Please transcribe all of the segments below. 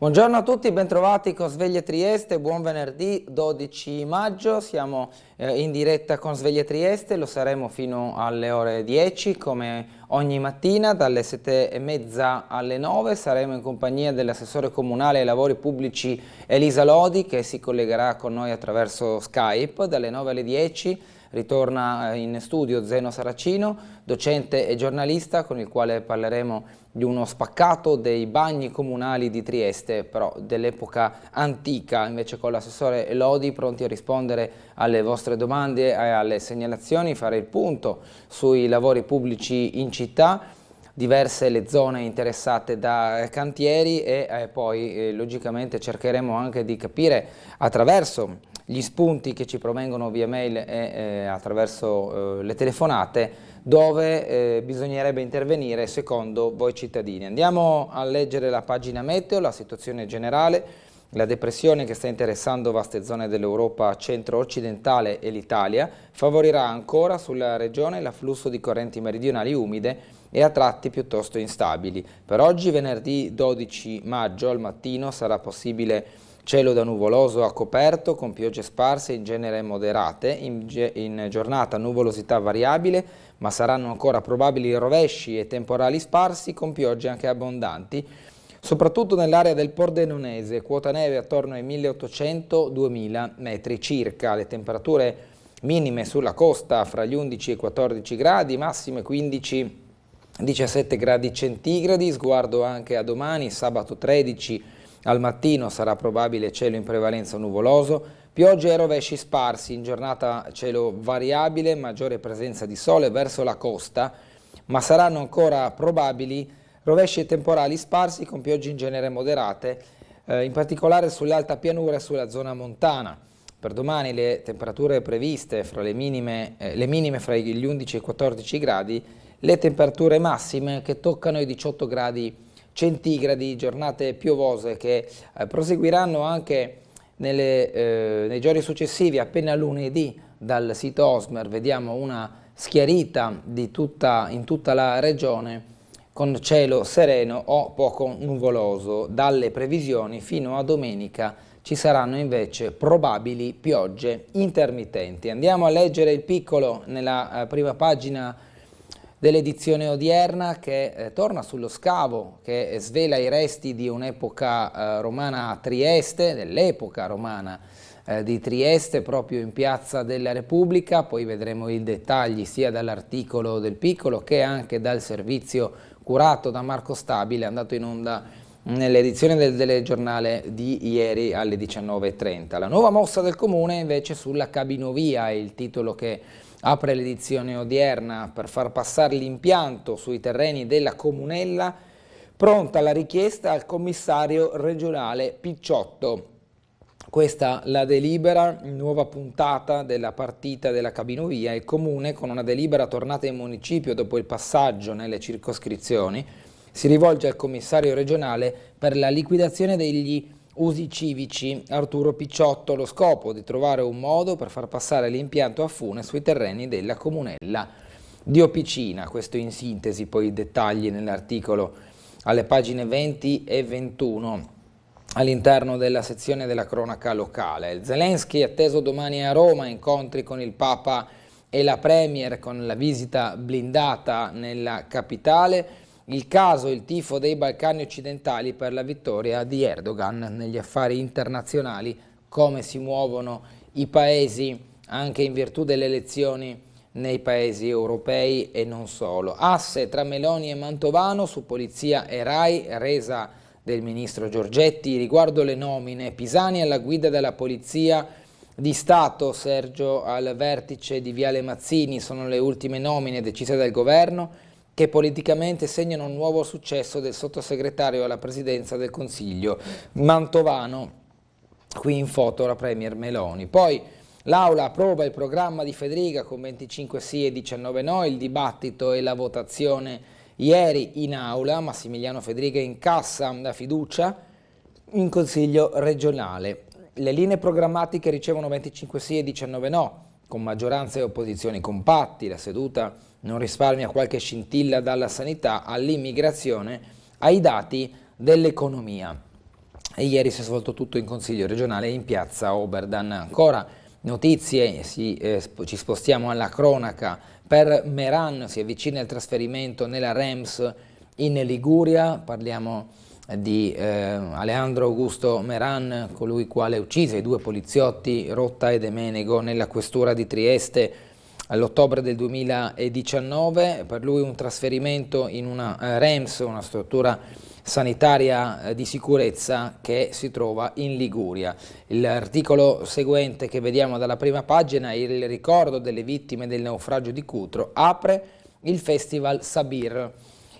Buongiorno a tutti, bentrovati con Sveglia Trieste, buon venerdì 12 maggio, siamo in diretta con Sveglia Trieste, lo saremo fino alle ore 10 come ogni mattina, dalle 7:30 alle 9 saremo in compagnia dell'assessore comunale ai lavori pubblici Elisa Lodi che si collegherà con noi attraverso Skype, dalle 9 alle 10 ritorna in studio Zeno Saracino, docente e giornalista con il quale parleremo di uno spaccato dei bagni comunali di Trieste, però dell'epoca antica, invece con l'assessore Lodi pronti a rispondere alle vostre domande e alle segnalazioni, fare il punto sui lavori pubblici in città, diverse le zone interessate da cantieri e poi logicamente cercheremo anche di capire attraverso gli spunti che ci provengono via mail e attraverso le telefonate dove bisognerebbe intervenire secondo voi cittadini. Andiamo a leggere la pagina meteo, la situazione generale, la depressione che sta interessando vaste zone dell'Europa centro-occidentale e l'Italia favorirà ancora sulla regione l'afflusso di correnti meridionali umide e a tratti piuttosto instabili. Per oggi, venerdì 12 maggio, al mattino sarà possibile cielo da nuvoloso a coperto con piogge sparse in genere moderate, in giornata nuvolosità variabile, ma saranno ancora probabili rovesci e temporali sparsi con piogge anche abbondanti, soprattutto nell'area del Pordenonese, quota neve attorno ai 1800-2000 metri circa. Le temperature minime sulla costa fra gli 11 e i 14 gradi, massime 15-17 gradi centigradi, sguardo anche a domani, sabato 13 al mattino sarà probabile cielo in prevalenza nuvoloso, piogge e rovesci sparsi, in giornata cielo variabile, maggiore presenza di sole verso la costa, ma saranno ancora probabili rovesci e temporali sparsi con piogge in genere moderate, in particolare sull'alta pianura e sulla zona montana. Per domani le temperature previste fra le minime fra gli 11 e i 14 gradi, le temperature massime che toccano i 18 gradi centigradi, giornate piovose che proseguiranno anche nei giorni successivi. Appena lunedì dal sito Osmer vediamo una schiarita in tutta la regione con cielo sereno o poco nuvoloso. Dalle previsioni fino a domenica ci saranno invece probabili piogge intermittenti. Andiamo a leggere il piccolo nella prima pagina dell'edizione odierna che torna sullo scavo, che svela i resti di un'epoca romana a Trieste, dell'epoca romana di Trieste, proprio in Piazza della Repubblica. Poi vedremo i dettagli sia dall'articolo del piccolo che anche dal servizio curato da Marco Stabile, andato in onda nell'edizione del telegiornale di ieri alle 19:30. La nuova mossa del Comune invece sulla cabinovia è il titolo che apre l'edizione odierna. Per far passare l'impianto sui terreni della Comunella, pronta la richiesta al commissario regionale Picciotto. Questa la delibera, nuova puntata della partita della cabinovia. Il Comune, con una delibera tornata in municipio dopo il passaggio nelle circoscrizioni, si rivolge al commissario regionale per la liquidazione degli usi civici Arturo Picciotto, lo scopo di trovare un modo per far passare l'impianto a fune sui terreni della Comunella di Opicina. Questo in sintesi, poi i dettagli nell'articolo alle pagine 20 e 21 all'interno della sezione della cronaca locale. Zelensky atteso domani a Roma, incontri con il Papa e la Premier con la visita blindata nella capitale. Il caso, il tifo dei Balcani occidentali per la vittoria di Erdogan negli affari internazionali, come si muovono i paesi anche in virtù delle elezioni nei paesi europei e non solo. Asse tra Meloni e Mantovano su Polizia e RAI, resa del ministro Giorgetti riguardo le nomine. Pisani alla guida della Polizia di Stato, Sergio al vertice di Viale Mazzini, sono le ultime nomine decise dal governo che politicamente segnano un nuovo successo del sottosegretario alla presidenza del Consiglio Mantovano, qui in foto la Premier Meloni. Poi l'Aula approva il programma di Federica con 25 sì e 19 no, il dibattito e la votazione ieri in Aula. Massimiliano Federica incassa la fiducia in Consiglio regionale. Le linee programmatiche ricevono 25 sì e 19 no, con maggioranza e opposizioni compatti. La seduta non risparmia qualche scintilla dalla sanità all'immigrazione ai dati dell'economia. e ieri si è svolto tutto in Consiglio regionale in piazza Oberdan. Ancora notizie, ci spostiamo alla cronaca. Per Meran si avvicina il trasferimento nella REMS in Liguria, parliamo di Alejandro Augusto Meran, colui quale uccise i 2 poliziotti Rotta e De Menego nella questura di Trieste all'ottobre del 2019. Per lui un trasferimento in una REMS, una struttura sanitaria di sicurezza che si trova in Liguria. L'articolo seguente che vediamo dalla prima pagina, il ricordo delle vittime del naufragio di Cutro, apre il Festival Sabir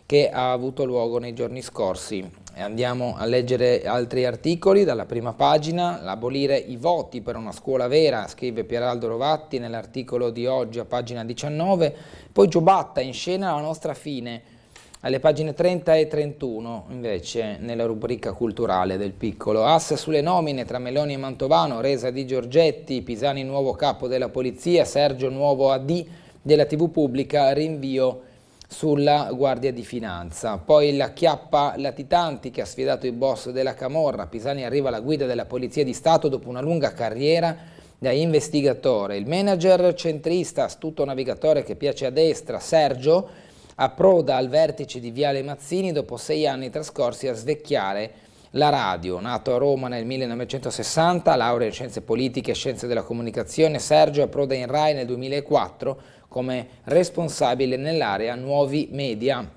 che ha avuto luogo nei giorni scorsi. Andiamo a leggere altri articoli dalla prima pagina. L'abolire i voti per una scuola vera, scrive Pieraldo Rovatti nell'articolo di oggi a pagina 19. Poi Giobatta in scena la nostra fine, alle pagine 30 e 31, invece, nella rubrica culturale del Piccolo. Asse sulle nomine tra Meloni e Mantovano, resa di Giorgetti, Pisani nuovo capo della polizia, Sergio nuovo AD della TV pubblica, rinvio sulla Guardia di Finanza. Poi la chiappa latitanti che ha sfidato il boss della Camorra, Pisani arriva alla guida della Polizia di Stato dopo una lunga carriera da investigatore. Il manager centrista, astuto navigatore che piace a destra, Sergio, approda al vertice di Viale Mazzini dopo 6 anni trascorsi a svecchiare la radio. Nato a Roma nel 1960, laurea in scienze politiche e scienze della comunicazione, Sergio approda in Rai nel 2004 come responsabile nell'area nuovi media,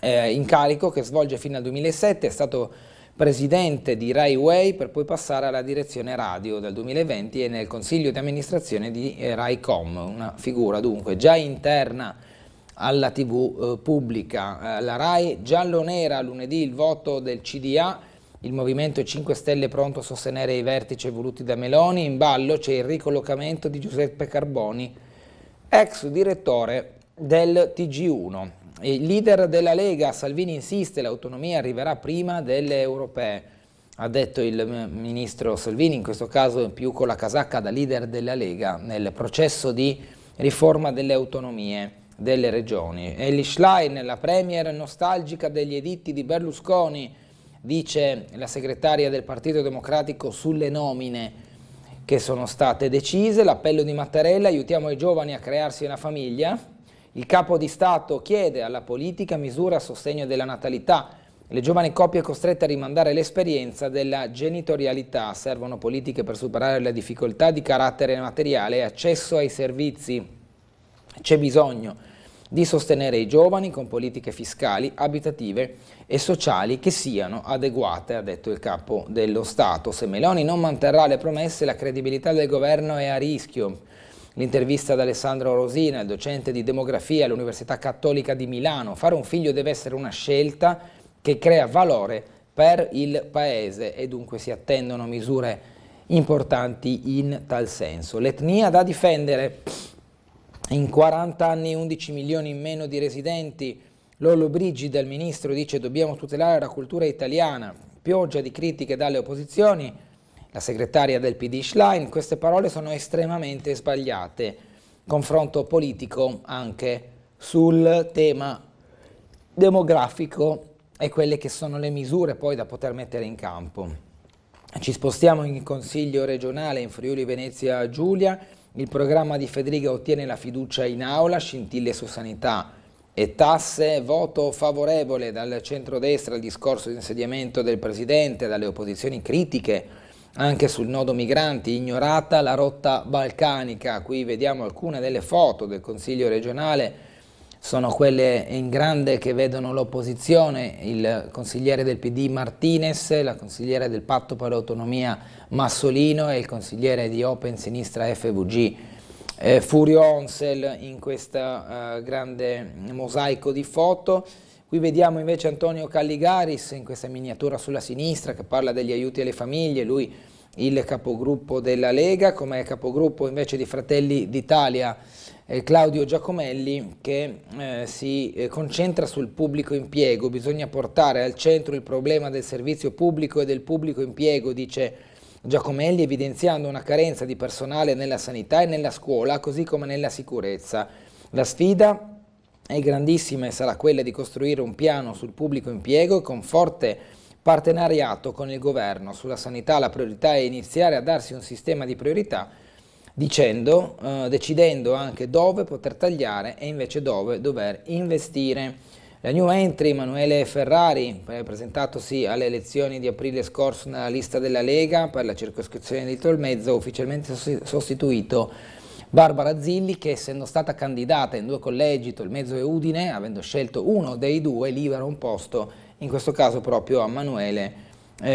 incarico che svolge fino al 2007, è stato presidente di Rai Way per poi passare alla direzione radio dal 2020 e nel consiglio di amministrazione di Raicom, una figura dunque già interna alla TV pubblica. La Rai giallo-nera, lunedì il voto del CDA, il Movimento 5 Stelle pronto a sostenere i vertici voluti da Meloni, in ballo c'è il ricollocamento di Giuseppe Carboni, ex direttore del TG1. Il leader della Lega, Salvini insiste, l'autonomia arriverà prima delle europee, ha detto il ministro Salvini, in questo caso più con la casacca da leader della Lega, nel processo di riforma delle autonomie delle regioni. Elly Schlein, la premier nostalgica degli editti di Berlusconi, dice la segretaria del Partito Democratico sulle nomine che sono state decise. L'appello di Mattarella, aiutiamo i giovani a crearsi una famiglia. Il capo di Stato chiede alla politica misure a sostegno della natalità. Le giovani coppie costrette a rimandare l'esperienza della genitorialità. Servono politiche per superare le difficoltà di carattere materiale e accesso ai servizi. C'è bisogno di sostenere i giovani con politiche fiscali, abitative e sociali che siano adeguate, ha detto il capo dello Stato. Se Meloni non manterrà le promesse, la credibilità del governo è a rischio. L'intervista ad Alessandro Rosina, il docente di demografia all'Università Cattolica di Milano. Fare un figlio deve essere una scelta che crea valore per il Paese e dunque si attendono misure importanti in tal senso. L'etnia da difendere. In 40 anni 11 milioni in meno di residenti. Lollo Brigida, il ministro, dice dobbiamo tutelare la cultura italiana. Pioggia di critiche dalle opposizioni. La segretaria del PD Schlein, queste parole sono estremamente sbagliate. Confronto politico anche sul tema demografico e quelle che sono le misure poi da poter mettere in campo. Ci spostiamo in Consiglio regionale in Friuli Venezia Giulia. Il programma di Fedriga ottiene la fiducia in aula, scintille su sanità e tasse, voto favorevole dal centrodestra al discorso di insediamento del Presidente, dalle opposizioni critiche anche sul nodo migranti, ignorata la rotta balcanica. Qui vediamo alcune delle foto del Consiglio regionale, sono quelle in grande che vedono l'opposizione, il consigliere del PD Martinez, la consigliere del Patto per l'Autonomia Massolino e il consigliere di Open Sinistra FVG Furio Onsel in questo grande mosaico di foto. Qui vediamo invece Antonio Calligaris in questa miniatura sulla sinistra che parla degli aiuti alle famiglie, lui il capogruppo della Lega, come capogruppo invece di Fratelli d'Italia Claudio Giacomelli che si concentra sul pubblico impiego. Bisogna portare al centro il problema del servizio pubblico e del pubblico impiego, dice Giacomelli, evidenziando una carenza di personale nella sanità e nella scuola, così come nella sicurezza. La sfida è grandissima e sarà quella di costruire un piano sul pubblico impiego con forte partenariato con il governo. Sulla sanità la priorità è iniziare a darsi un sistema di priorità, decidendo anche dove poter tagliare e invece dove dover investire. La new entry Emanuele Ferrari, presentatosi alle elezioni di aprile scorso nella lista della Lega per la circoscrizione di Tolmezzo, ha ufficialmente sostituito Barbara Zilli, che essendo stata candidata in 2 collegi, Tolmezzo e Udine, avendo scelto uno dei 2, libera un posto, in questo caso proprio a Emanuele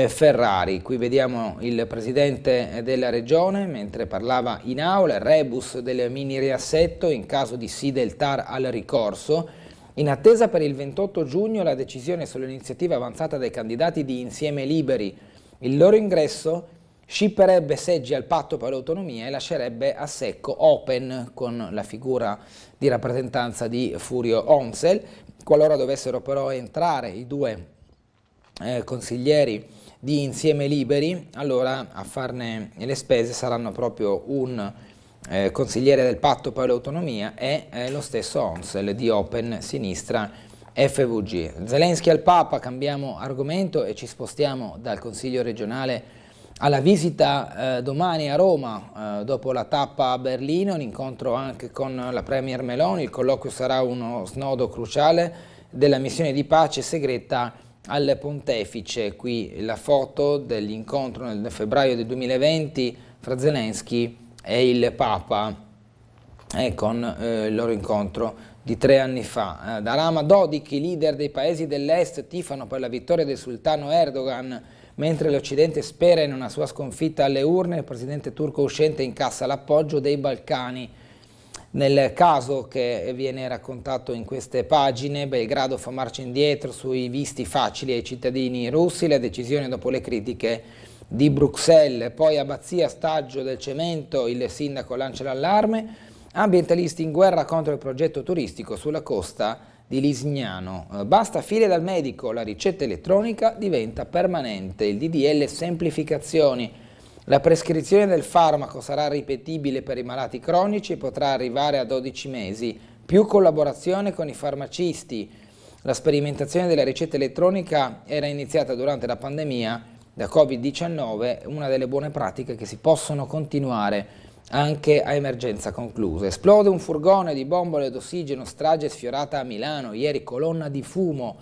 Ferrari. Qui vediamo il presidente della regione mentre parlava in aula, il rebus del mini riassetto in caso di sì del TAR al ricorso. In attesa per il 28 giugno la decisione sull'iniziativa avanzata dai candidati di Insieme Liberi. Il loro ingresso scipperebbe seggi al patto per l'autonomia e lascerebbe a secco Open con la figura di rappresentanza di Furio Onsel. Qualora dovessero però entrare i 2 consiglieri di Insieme Liberi, allora a farne le spese saranno proprio un consigliere del patto per l'autonomia e lo stesso Onsel di Open Sinistra FVG. Zelensky al Papa, cambiamo argomento e ci spostiamo dal Consiglio regionale alla visita domani a Roma, dopo la tappa a Berlino, un incontro anche con la Premier Meloni. Il colloquio sarà uno snodo cruciale della missione di pace segreta al Pontefice. Qui la foto dell'incontro nel febbraio del 2020 fra Zelensky e il Papa, con il loro incontro di 3 anni fa. Da Rama Dodik, i leader dei paesi dell'est tifano per la vittoria del sultano Erdogan, mentre l'Occidente spera in una sua sconfitta alle urne. Il presidente turco uscente incassa l'appoggio dei Balcani. Nel caso che viene raccontato in queste pagine, Belgrado fa marcia indietro sui visti facili ai cittadini russi, la decisione dopo le critiche di Bruxelles. Poi Abbazia, stagio del cemento, il sindaco lancia l'allarme. Ambientalisti in guerra contro il progetto turistico sulla costa di Lisignano. Basta file dal medico, la ricetta elettronica diventa permanente. Il DDL semplificazioni. La prescrizione del farmaco sarà ripetibile per i malati cronici e potrà arrivare a 12 mesi. Più collaborazione con i farmacisti. La sperimentazione della ricetta elettronica era iniziata durante la pandemia da Covid-19, una delle buone pratiche che si possono continuare anche a emergenza conclusa. Esplode un furgone di bombole d'ossigeno, strage sfiorata a Milano, ieri colonna di fumo,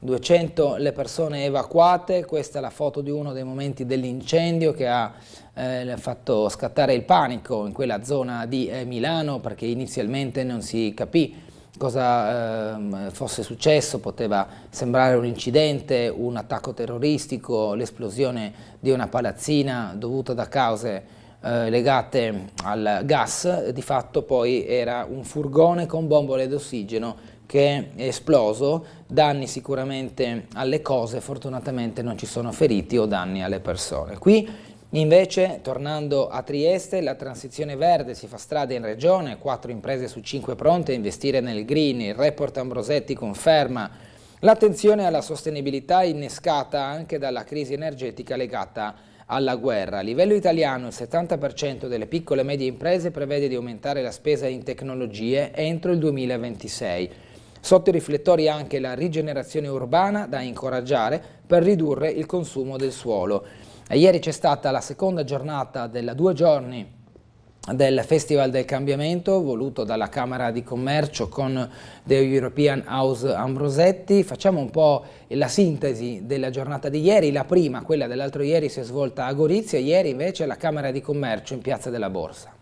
200 le persone evacuate. Questa è la foto di uno dei momenti dell'incendio che ha fatto scattare il panico in quella zona di Milano, perché inizialmente non si capì cosa fosse successo. Poteva sembrare un incidente, un attacco terroristico, l'esplosione di una palazzina dovuta da cause legate al gas. Di fatto poi era un furgone con bombole d'ossigeno che è esploso, danni sicuramente alle cose, fortunatamente non ci sono feriti o danni alle persone. Qui invece, tornando a Trieste, la transizione verde si fa strada in regione, 4 imprese su 5 pronte a investire nel green. Il report Ambrosetti conferma l'attenzione alla sostenibilità innescata anche dalla crisi energetica legata alla guerra. A livello italiano il 70% delle piccole e medie imprese prevede di aumentare la spesa in tecnologie entro il 2026. Sotto i riflettori anche la rigenerazione urbana da incoraggiare per ridurre il consumo del suolo. Ieri c'è stata la seconda giornata della 2 giorni del Festival del Cambiamento voluto dalla Camera di Commercio con The European House Ambrosetti. Facciamo un po' la sintesi della giornata di ieri. La prima, quella dell'altro ieri, si è svolta a Gorizia, ieri invece alla Camera di Commercio in Piazza della Borsa.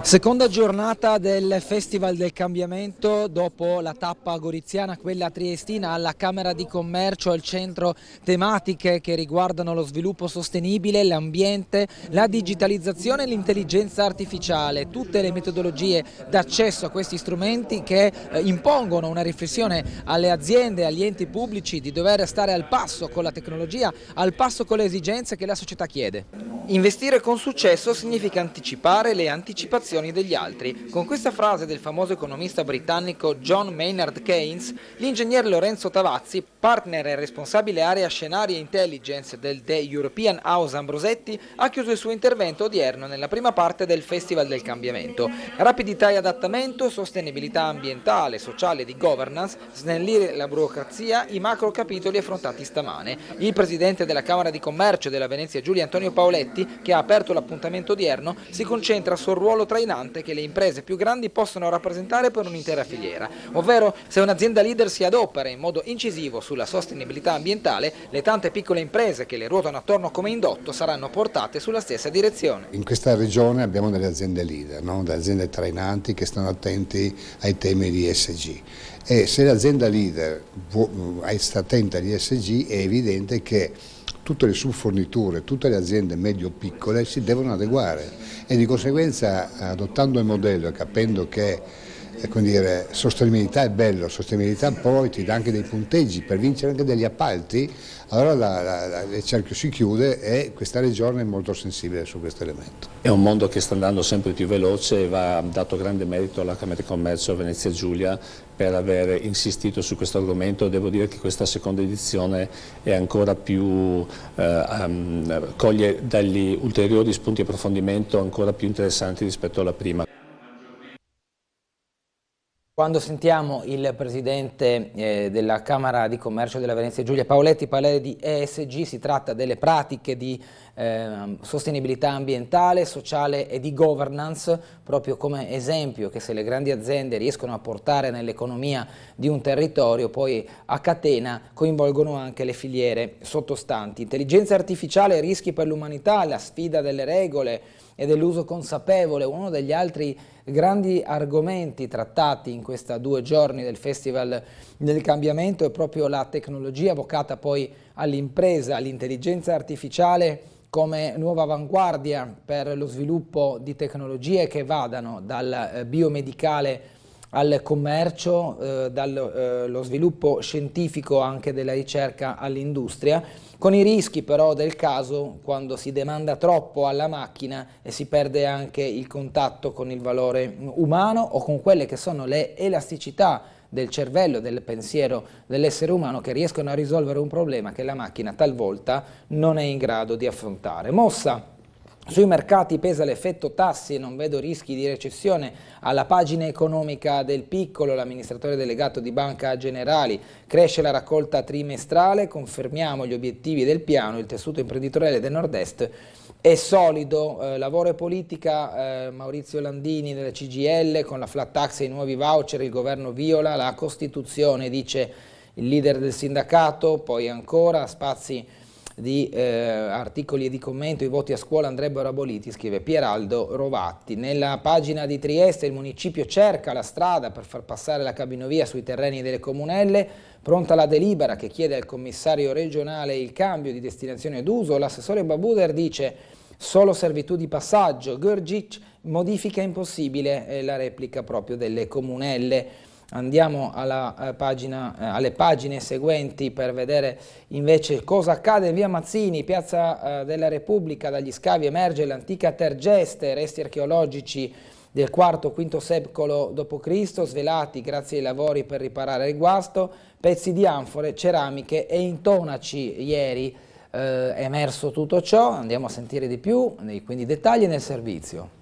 Seconda giornata del Festival del Cambiamento dopo la tappa goriziana, quella triestina. Alla Camera di Commercio, al centro tematiche che riguardano lo sviluppo sostenibile, l'ambiente, la digitalizzazione e l'intelligenza artificiale, tutte le metodologie d'accesso a questi strumenti che impongono una riflessione alle aziende e agli enti pubblici di dover stare al passo con la tecnologia, al passo con le esigenze che la società chiede. Investire con successo significa anticipare ignorare le anticipazioni degli altri. Con questa frase del famoso economista britannico John Maynard Keynes, l'ingegner Lorenzo Tavazzi, partner e responsabile area scenario e intelligence del The European House Ambrosetti, ha chiuso il suo intervento odierno nella prima parte del Festival del Cambiamento. Rapidità e adattamento, sostenibilità ambientale, sociale e di governance, snellire la burocrazia, i macro capitoli affrontati stamane. Il presidente della Camera di Commercio della Venezia Giulia, Antonio Paoletti, che ha aperto l'appuntamento odierno, si concentra sul ruolo trainante che le imprese più grandi possono rappresentare per un'intera filiera, ovvero se un'azienda leader si adopera in modo incisivo sulla sostenibilità ambientale, le tante piccole imprese che le ruotano attorno come indotto saranno portate sulla stessa direzione. In questa regione abbiamo delle aziende leader, no? Delle aziende trainanti che stanno attenti ai temi di ESG. E se l'azienda leader sta attenta agli ESG, è evidente che tutte le subforniture, tutte le aziende medio-piccole si devono adeguare e di conseguenza, adottando il modello e capendo che sostenibilità è bello, sostenibilità poi ti dà anche dei punteggi per vincere anche degli appalti, allora il cerchio si chiude e questa regione è molto sensibile su questo elemento. È un mondo che sta andando sempre più veloce e va dato grande merito alla Camera di Commercio Venezia Giulia per aver insistito su questo argomento. Devo dire che questa seconda edizione è ancora più, coglie dagli ulteriori spunti di approfondimento ancora più interessanti rispetto alla prima. Quando sentiamo il presidente della Camera di Commercio della Venezia Giulia Paoletti parlare di ESG, si tratta delle pratiche di sostenibilità ambientale, sociale e di governance, proprio come esempio che se le grandi aziende riescono a portare nell'economia di un territorio, poi a catena coinvolgono anche le filiere sottostanti. Intelligenza artificiale, rischi per l'umanità, la sfida delle regole e dell'uso consapevole, uno degli altri grandi argomenti trattati in questi 2 giorni del Festival del Cambiamento è proprio la tecnologia vocata poi all'impresa, all'intelligenza artificiale come nuova avanguardia per lo sviluppo di tecnologie che vadano dal biomedicale al commercio, dallo sviluppo scientifico anche della ricerca all'industria, con i rischi però del caso quando si demanda troppo alla macchina e si perde anche il contatto con il valore umano o con quelle che sono le elasticità del cervello, del pensiero dell'essere umano che riescono a risolvere un problema che la macchina talvolta non è in grado di affrontare. Mossa sui mercati pesa l'effetto tassi e non vedo rischi di recessione. Alla pagina economica del Piccolo, l'amministratore delegato di Banca Generali, cresce la raccolta trimestrale, confermiamo gli obiettivi del piano, il tessuto imprenditoriale del Nord-Est è solido. Lavoro e politica, Maurizio Landini della CGIL, con la flat tax e i nuovi voucher il governo viola la Costituzione, dice il leader del sindacato. Poi ancora spazi di articoli e di commento, i voti a scuola andrebbero aboliti, scrive Pieraldo Rovatti. Nella pagina di Trieste il municipio cerca la strada per far passare la cabinovia sui terreni delle comunelle, pronta la delibera che chiede al commissario regionale il cambio di destinazione d'uso. L'assessore Babuder dice solo servitù di passaggio, Gurgic modifica impossibile, la replica proprio delle comunelle. Andiamo alle pagine seguenti per vedere invece cosa accade in via Mazzini, piazza della Repubblica. Dagli scavi emerge l'antica Tergeste, resti archeologici del IV-V secolo d.C., svelati grazie ai lavori per riparare il guasto, pezzi di anfore, ceramiche e intonaci. Ieri è emerso tutto ciò, andiamo a sentire di più, quindi dettagli nel servizio.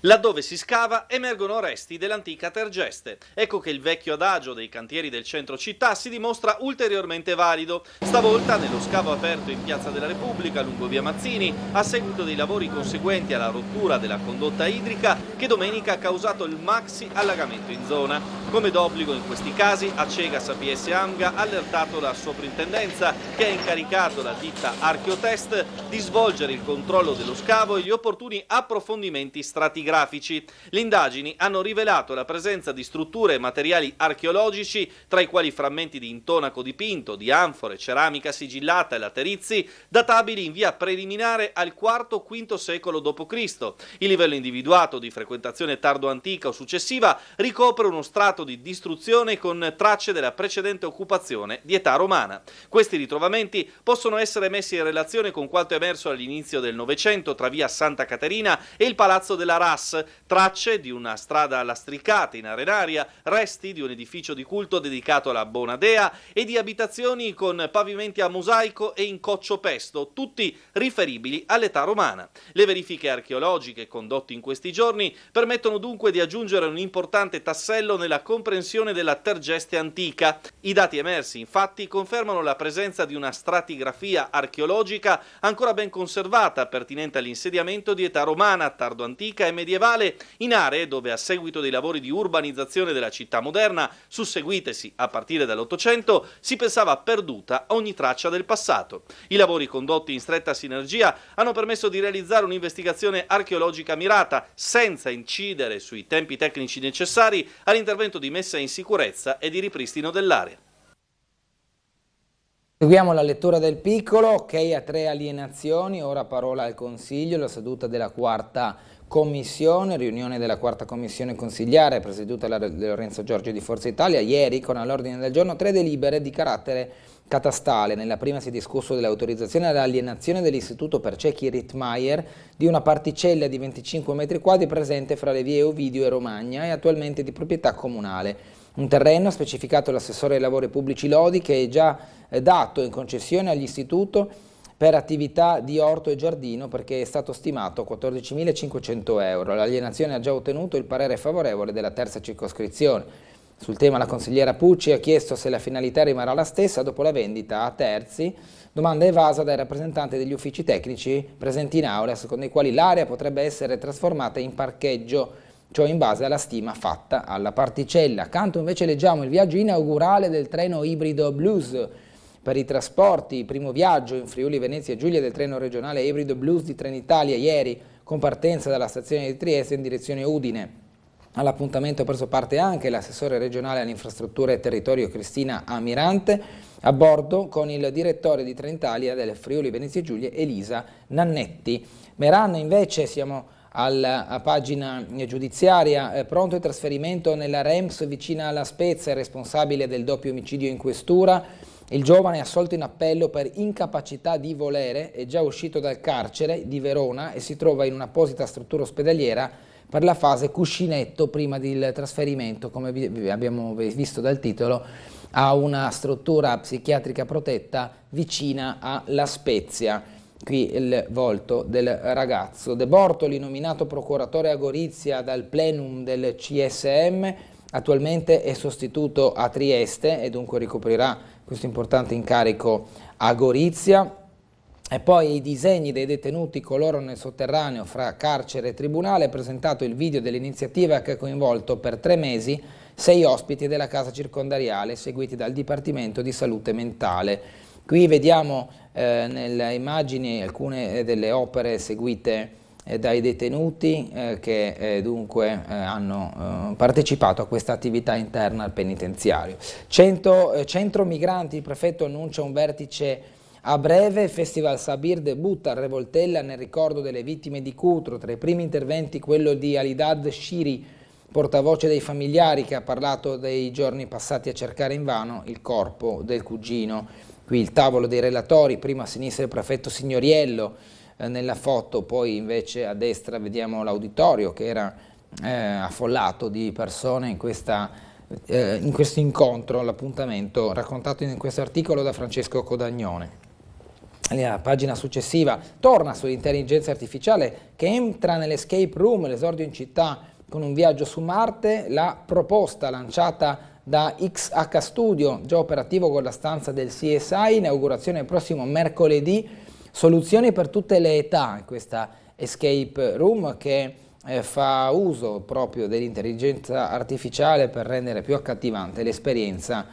Laddove si scava emergono resti dell'antica Tergeste. Ecco che il vecchio adagio dei cantieri del centro città si dimostra ulteriormente valido, stavolta nello scavo aperto in Piazza della Repubblica lungo via Mazzini, a seguito dei lavori conseguenti alla rottura della condotta idrica che domenica ha causato il maxi allagamento in zona. Come d'obbligo in questi casi, Acegas APS Amga ha allertato la soprintendenza che ha incaricato la ditta Archeotest di svolgere il controllo dello scavo e gli opportuni approfondimenti stratigrafìci. grafici. Le indagini hanno rivelato la presenza di strutture e materiali archeologici, tra i quali frammenti di intonaco dipinto, di anfore, ceramica sigillata e laterizi, databili in via preliminare al IV-V secolo d.C. Il livello individuato di frequentazione tardo-antica o successiva ricopre uno strato di distruzione con tracce della precedente occupazione di età romana. Questi ritrovamenti possono essere messi in relazione con quanto emerso all'inizio del Novecento tra via Santa Caterina e il Palazzo della Ras, tracce di una strada lastricata in arenaria, resti di un edificio di culto dedicato alla Bona Dea e di abitazioni con pavimenti a mosaico e in coccio pesto, tutti riferibili all'età romana. Le verifiche archeologiche condotte in questi giorni permettono dunque di aggiungere un importante tassello nella comprensione della Tergeste antica. I dati emersi infatti confermano la presenza di una stratigrafia archeologica ancora ben conservata, pertinente all'insediamento di età romana, tardo-antica e medievale, in aree dove a seguito dei lavori di urbanizzazione della città moderna, susseguitesi a partire dall'Ottocento, si pensava perduta ogni traccia del passato. I lavori condotti in stretta sinergia hanno permesso di realizzare un'investigazione archeologica mirata, senza incidere sui tempi tecnici necessari all'intervento di messa in sicurezza e di ripristino dell'area. Seguiamo la lettura del piccolo, ok a 3 alienazioni, ora parola al Consiglio, la seduta della quarta commissione, riunione della quarta commissione consigliare presieduta da Lorenzo Giorgio di Forza Italia. Ieri con all'ordine del giorno 3 delibere di carattere catastale. Nella prima si è discusso dell'autorizzazione all'alienazione dell'Istituto per Ciechi Rittmeyer di una particella di 25 metri quadri presente fra le vie Ovidio e Romagna e attualmente di proprietà comunale. Un terreno specificato l'assessore ai lavori pubblici Lodi che è già dato in concessione all'istituto per attività di orto e giardino perché è stato stimato 14.500 euro. L'alienazione ha già ottenuto il parere favorevole della terza circoscrizione. Sul tema la consigliera Pucci ha chiesto se la finalità rimarrà la stessa dopo la vendita a terzi, domanda evasa dai rappresentanti degli uffici tecnici presenti in aula, secondo i quali l'area potrebbe essere trasformata in parcheggio, cioè in base alla stima fatta alla particella. Accanto invece leggiamo il viaggio inaugurale del treno ibrido Blues per i trasporti, il primo viaggio in Friuli Venezia Giulia del treno regionale ibrido Blues di Trenitalia ieri con partenza dalla stazione di Trieste in direzione Udine. All'appuntamento ha preso parte anche l'assessore regionale all'infrastruttura e territorio Cristina Amirante, a bordo con il direttore di Trenitalia del Friuli Venezia Giulia Elisa Nannetti. Merano invece siamo alla pagina giudiziaria, pronto il trasferimento nella Rems vicina alla Spezia, responsabile del doppio omicidio in questura. Il giovane è assolto in appello per incapacità di volere, è già uscito dal carcere di Verona e si trova in un'apposita struttura ospedaliera per la fase cuscinetto prima del trasferimento, come abbiamo visto dal titolo, a una struttura psichiatrica protetta vicina a La Spezia. Qui il volto del ragazzo. De Bortoli, nominato procuratore a Gorizia dal plenum del CSM, attualmente è sostituto a Trieste e dunque ricoprirà questo importante incarico a Gorizia. E poi i disegni dei detenuti coloro nel sotterraneo fra carcere e tribunale, presentato il video dell'iniziativa che ha coinvolto per 3 mesi 6 ospiti della casa circondariale seguiti dal Dipartimento di Salute Mentale. Qui vediamo nelle immagini alcune delle opere seguite dai detenuti che dunque hanno partecipato a questa attività interna al penitenziario. Centro Migranti, il prefetto annuncia un vertice a breve. Festival Sabir debutta a Revoltella nel ricordo delle vittime di Cutro. Tra i primi interventi quello di Alidad Shiri, portavoce dei familiari, che ha parlato dei giorni passati a cercare invano il corpo del cugino. Qui il tavolo dei relatori, prima a sinistra il prefetto Signoriello nella foto, poi invece a destra vediamo l'auditorio che era affollato di persone in questo incontro, l'appuntamento raccontato in questo articolo da Francesco Codagnone. La pagina successiva torna sull'intelligenza artificiale che entra nell'escape room, l'esordio in città con un viaggio su Marte, la proposta lanciata da XH Studio, già operativo con la stanza del CSI, inaugurazione il prossimo mercoledì, soluzioni per tutte le età in questa escape room che fa uso proprio dell'intelligenza artificiale per rendere più accattivante l'esperienza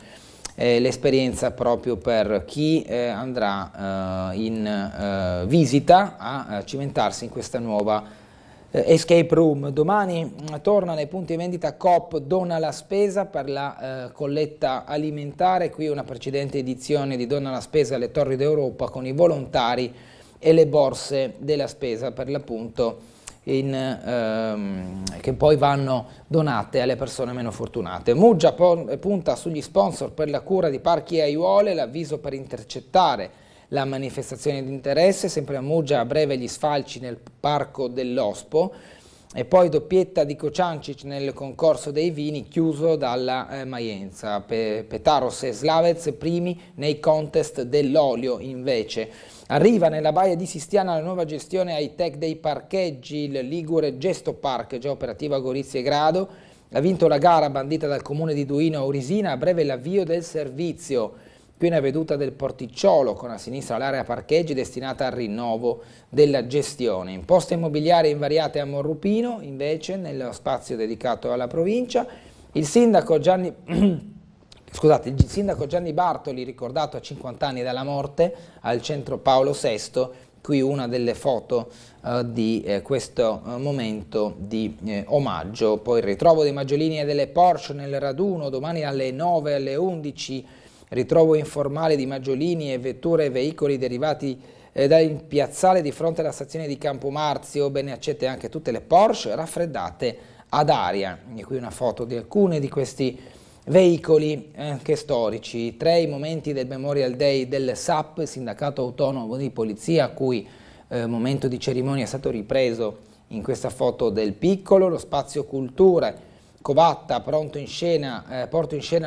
proprio per chi andrà in visita a cimentarsi in questa nuova Escape Room. Domani torna nei punti vendita Coop Dona la Spesa per la colletta alimentare. Qui una precedente edizione di Dona la Spesa alle Torri d'Europa con i volontari e le borse della spesa per l'appunto che poi vanno donate alle persone meno fortunate. Muggia punta sugli sponsor per la cura di parchi e aiuole, l'avviso per intercettare la manifestazione di interesse, sempre a Muggia a breve gli sfalci nel parco dell'Ospo, e poi doppietta di Kociancic nel concorso dei vini chiuso dalla Maienza. Petaros e Slavez primi nei contest dell'olio invece. Arriva nella baia di Sistiana la nuova gestione high-tech dei parcheggi, il Ligure Gesto Park, già operativa a Gorizia e Grado. Ha vinto la gara bandita dal comune di Duino a Orisina, a breve l'avvio del servizio. Qui una veduta del porticciolo con a sinistra l'area parcheggi destinata al rinnovo della gestione. Imposte immobiliari invariate a Morrupino, invece nello spazio dedicato alla provincia. Il sindaco Gianni Bartoli, ricordato a 50 anni dalla morte al centro Paolo VI, qui una delle foto di questo momento di omaggio. Poi il ritrovo dei maggiolini e delle Porsche nel raduno, domani alle 9 alle 11, ritrovo informale di maggiolini e vetture e veicoli derivati dal piazzale di fronte alla stazione di Campomarzio, bene accette anche tutte le Porsche raffreddate ad aria. E qui una foto di alcuni di questi veicoli anche storici. 3 i momenti del Memorial Day del SAP, Sindacato Autonomo di Polizia, a cui momento di cerimonia è stato ripreso in questa foto del piccolo. Lo spazio culture, Covatta, porto in scena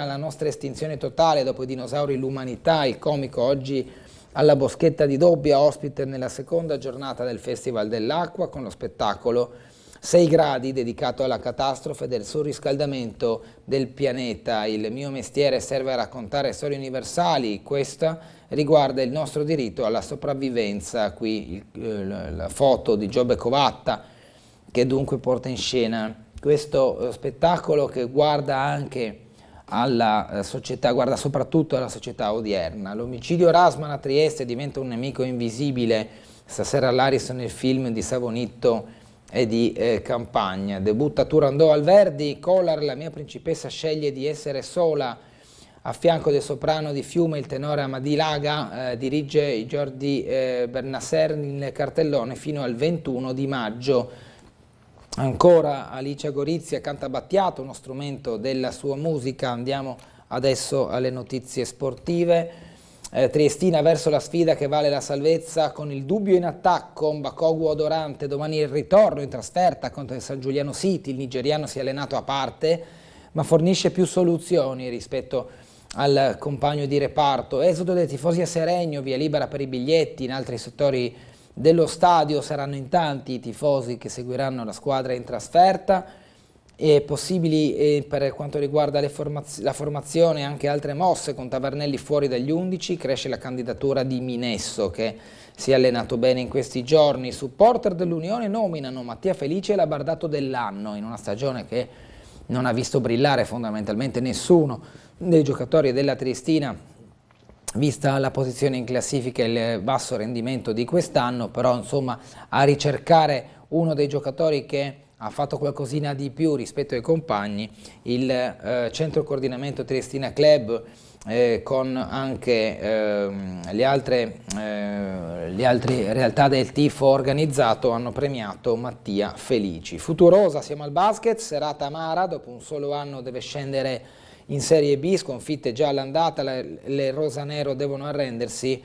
la nostra estinzione totale dopo i dinosauri, l'umanità, il comico oggi alla Boschetta di Dobbia, ospite nella seconda giornata del Festival dell'Acqua con lo spettacolo 6 gradi dedicato alla catastrofe del surriscaldamento del pianeta. Il mio mestiere serve a raccontare storie universali, questa riguarda il nostro diritto alla sopravvivenza. Qui la foto di Giobbe Covatta che dunque porta in scena questo spettacolo che guarda anche alla società, guarda soprattutto alla società odierna. L'omicidio Rasman a Trieste diventa un nemico invisibile. Stasera all'Ariston il film di Savonitto e di Campagna. Debutta Turandot al Verdi, Collar, la mia principessa sceglie di essere sola. A fianco del soprano di Fiume, il tenore Amadì Laga dirige Jordi Bernasser nel cartellone fino al 21 di maggio. Ancora Alicia Gorizia canta Battiato, uno strumento della sua musica. Andiamo adesso alle notizie sportive. Triestina verso la sfida che vale la salvezza con il dubbio in attacco, Mbakogwu Odorante, domani il ritorno in trasferta contro il San Giuliano City. Il nigeriano si è allenato a parte ma fornisce più soluzioni rispetto al compagno di reparto. Esodo dei tifosi a Seregno, via libera per i biglietti. In altri settori dello stadio saranno in tanti i tifosi che seguiranno la squadra in trasferta. E possibili per quanto riguarda la formazione anche altre mosse, con Tavernelli fuori dagli 11, cresce la candidatura di Minesso che si è allenato bene in questi giorni. I supporter dell'Unione nominano Mattia Felice l'abardato dell'anno in una stagione che non ha visto brillare fondamentalmente nessuno dei giocatori della Triestina, vista la posizione in classifica e il basso rendimento di quest'anno, però insomma a ricercare uno dei giocatori che ha fatto qualcosina di più rispetto ai compagni, il Centro Coordinamento Triestina Club con anche le altre realtà del tifo organizzato hanno premiato Mattia Felici. Futurosa, siamo al basket, serata amara, dopo un solo anno deve scendere in Serie B, sconfitte già all'andata, le rosanero devono arrendersi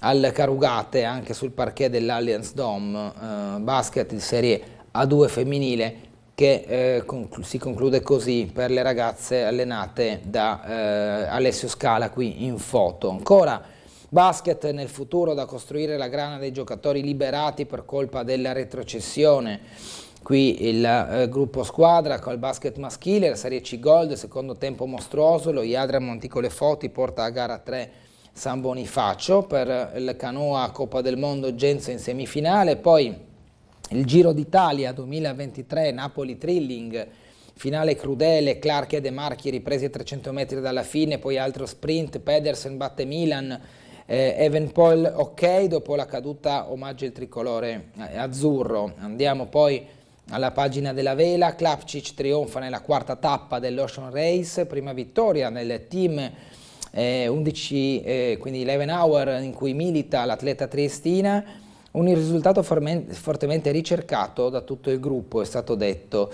al Carugate anche sul parquet dell'Allianz Dome. Basket di Serie A2 femminile che si conclude così per le ragazze allenate da Alessio Scala qui in foto. Ancora basket nel futuro, da costruire la grana dei giocatori liberati per colpa della retrocessione. Qui il gruppo squadra col basket maschile, la Serie C Gold, secondo tempo mostruoso, lo Iadra Monticole Foti porta a gara 3 San Bonifacio, per il canoa Coppa del Mondo Genzo in semifinale, poi il Giro d'Italia 2023 Napoli Trilling, finale crudele, Clark e De Marchi ripresi a 300 metri dalla fine, poi altro sprint, Pedersen batte Milan, Evenepoel ok, dopo la caduta omaggio il tricolore azzurro. Andiamo poi alla pagina della vela, Klapčić trionfa nella quarta tappa dell'Ocean Race, prima vittoria nel team 11, quindi 11 Hour, in cui milita l'atleta triestina, un risultato fortemente ricercato da tutto il gruppo, è stato detto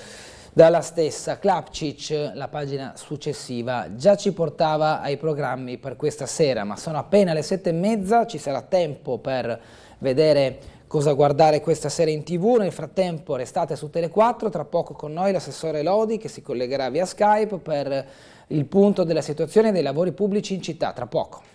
dalla stessa. Klapčić, la pagina successiva, già ci portava ai programmi per questa sera, ma sono appena le 7:30, ci sarà tempo per vedere cosa guardare questa sera in TV. Nel frattempo restate su Tele4, tra poco con noi l'assessore Lodi che si collegherà via Skype per il punto della situazione dei lavori pubblici in città, tra poco.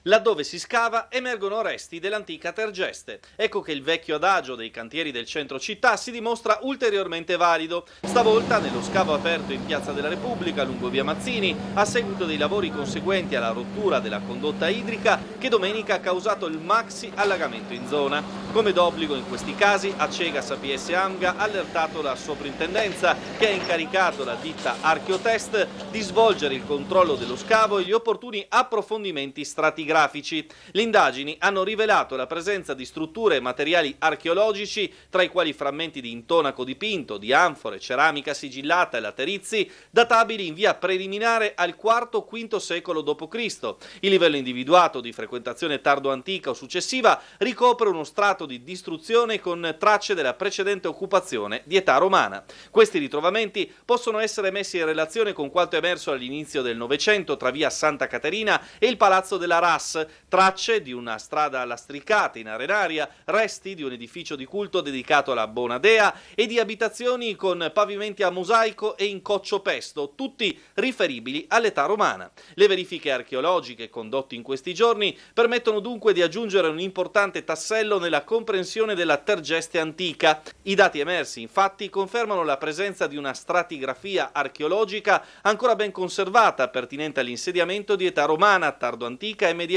Laddove si scava emergono resti dell'antica Tergeste. Ecco che il vecchio adagio dei cantieri del centro città si dimostra ulteriormente valido, stavolta nello scavo aperto in Piazza della Repubblica lungo via Mazzini, a seguito dei lavori conseguenti alla rottura della condotta idrica che domenica ha causato il maxi allagamento in zona. Come d'obbligo in questi casi, Acegas APS Amga ha allertato la soprintendenza che ha incaricato la ditta Archeotest di svolgere il controllo dello scavo e gli opportuni approfondimenti stratigrafici. Le indagini hanno rivelato la presenza di strutture e materiali archeologici, tra i quali frammenti di intonaco dipinto, di anfore, ceramica sigillata e laterizi, databili in via preliminare al IV-V secolo d.C. Il livello individuato di frequentazione tardo-antica o successiva ricopre uno strato di distruzione con tracce della precedente occupazione di età romana. Questi ritrovamenti possono essere messi in relazione con quanto emerso all'inizio del Novecento tra via Santa Caterina e il Palazzo della RAS, tracce di una strada lastricata in arenaria, resti di un edificio di culto dedicato alla Bona Dea e di abitazioni con pavimenti a mosaico e in coccio pesto, tutti riferibili all'età romana. Le verifiche archeologiche condotte in questi giorni permettono dunque di aggiungere un importante tassello nella comprensione della Tergeste antica. I dati emersi, infatti, confermano la presenza di una stratigrafia archeologica ancora ben conservata, pertinente all'insediamento di età romana, tardo-antica e medievale,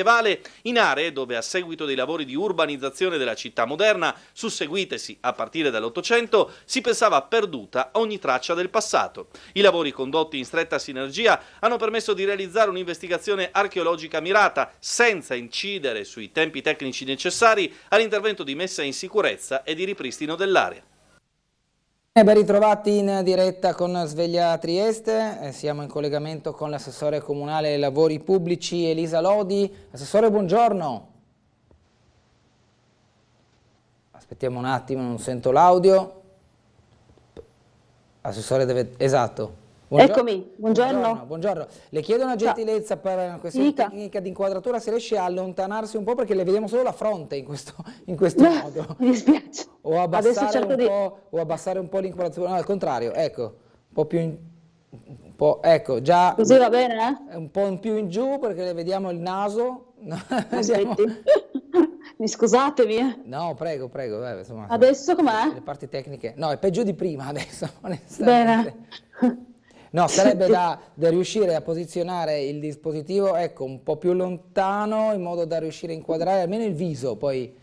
in aree dove a seguito dei lavori di urbanizzazione della città moderna, susseguitesi a partire dall'Ottocento, si pensava perduta ogni traccia del passato. I lavori condotti in stretta sinergia hanno permesso di realizzare un'investigazione archeologica mirata, senza incidere sui tempi tecnici necessari all'intervento di messa in sicurezza e di ripristino dell'area. Ben ritrovati in diretta con Sveglia Trieste, siamo in collegamento con l'assessore comunale ai lavori pubblici Elisa Lodi. Assessore, buongiorno. Aspettiamo un attimo, non sento l'audio. Assessore deve... Esatto. Buongiorno. Eccomi, buongiorno. Buongiorno. Le chiedo una gentilezza per una questione tecnica di inquadratura, se riesce a allontanarsi un po' perché le vediamo solo la fronte in questo modo. Mi dispiace. O abbassare un po' l'inquadratura, no, al contrario, ecco, un po' più in, un po', ecco, già così va bene, un po' in più in giù perché le vediamo il naso. Aspetti. Mi scusatemi. No, prego, insomma, adesso com'è? Le parti tecniche, no, è peggio di prima adesso, bene. No, sarebbe da riuscire a posizionare il dispositivo, ecco, un po' più lontano in modo da riuscire a inquadrare almeno il viso, poi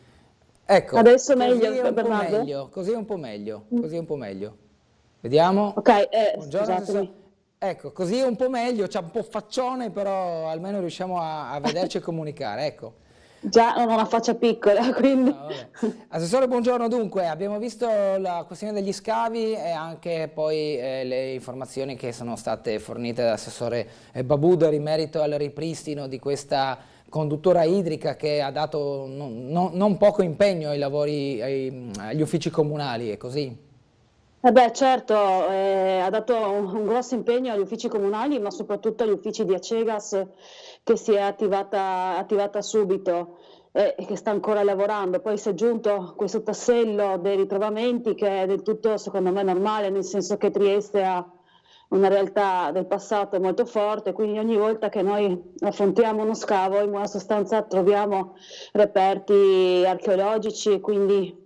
ecco. Adesso meglio, Bernardo? Così è un po' meglio. Vediamo. Ok, scusatemi. Ecco, così è un po' meglio, c'è un po' faccione, però almeno riusciamo a vederci e comunicare, ecco. Già non ho una faccia piccola, quindi... No, assessore, buongiorno. Dunque, abbiamo visto la questione degli scavi e anche poi le informazioni che sono state fornite dall'assessore Babuder in merito al ripristino di questa conduttora idrica che ha dato non poco impegno ai lavori, agli uffici comunali, è così? Certo, ha dato un grosso impegno agli uffici comunali, ma soprattutto agli uffici di Acegas, che si è attivata subito e che sta ancora lavorando. Poi si è aggiunto questo tassello dei ritrovamenti che è del tutto, secondo me, normale, nel senso che Trieste ha una realtà del passato molto forte, quindi ogni volta che noi affrontiamo uno scavo in buona sostanza troviamo reperti archeologici, quindi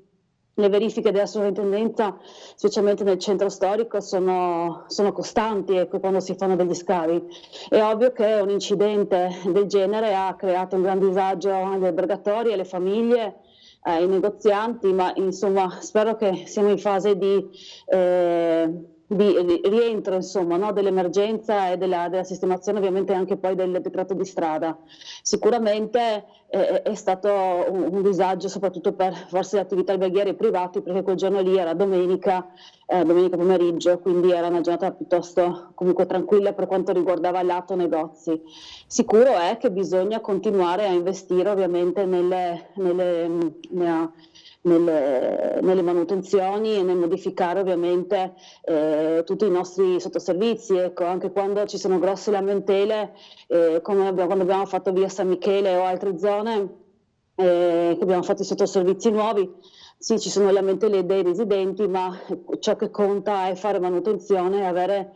le verifiche della sovrintendenza, specialmente nel centro storico, sono costanti, ecco, quando si fanno degli scavi. È ovvio che un incidente del genere ha creato un gran disagio agli albergatori, alle famiglie, ai negozianti, ma insomma spero che siamo in fase di rientro, insomma, no, dell'emergenza e della sistemazione, ovviamente anche poi del decreto di strada. Sicuramente è stato un disagio soprattutto per forse le attività alberghiere privati, perché quel giorno lì era domenica pomeriggio, quindi era una giornata piuttosto comunque tranquilla per quanto riguardava il lato negozi. Sicuro è che bisogna continuare a investire ovviamente nelle manutenzioni e nel modificare ovviamente tutti i nostri sottoservizi, ecco, anche quando ci sono grosse lamentele, come quando abbiamo fatto via San Michele o altre zone, che abbiamo fatto i sottoservizi nuovi. Sì, ci sono lamentele dei residenti, ma ciò che conta è fare manutenzione e avere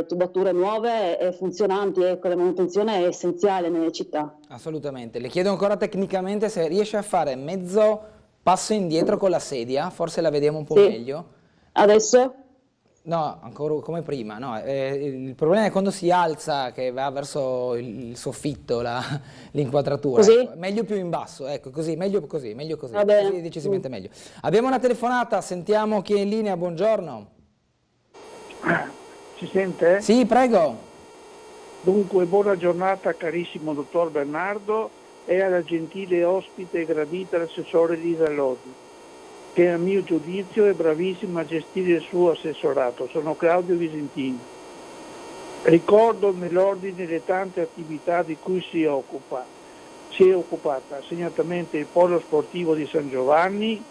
tubature nuove e funzionanti. Ecco, la manutenzione è essenziale nelle città. Assolutamente. Le chiedo ancora tecnicamente se riesce a fare mezzo passo indietro con la sedia, forse la vediamo un po' meglio. Adesso? No, ancora come prima, no. Il problema è quando si alza, che va verso il soffitto, l'inquadratura. Così? Ecco. Meglio più in basso, ecco, così, meglio così. Va bene. Così decisamente meglio. Abbiamo una telefonata, sentiamo chi è in linea, buongiorno. Si sente? Sì, prego. Dunque, buona giornata carissimo dottor Bernardo e alla gentile ospite e gradita l'assessore Lisa Lodi, che a mio giudizio è bravissima a gestire il suo assessorato. Sono Claudio Visentini. Ricordo nell'ordine le tante attività di cui si è occupata, segnatamente il polo sportivo di San Giovanni,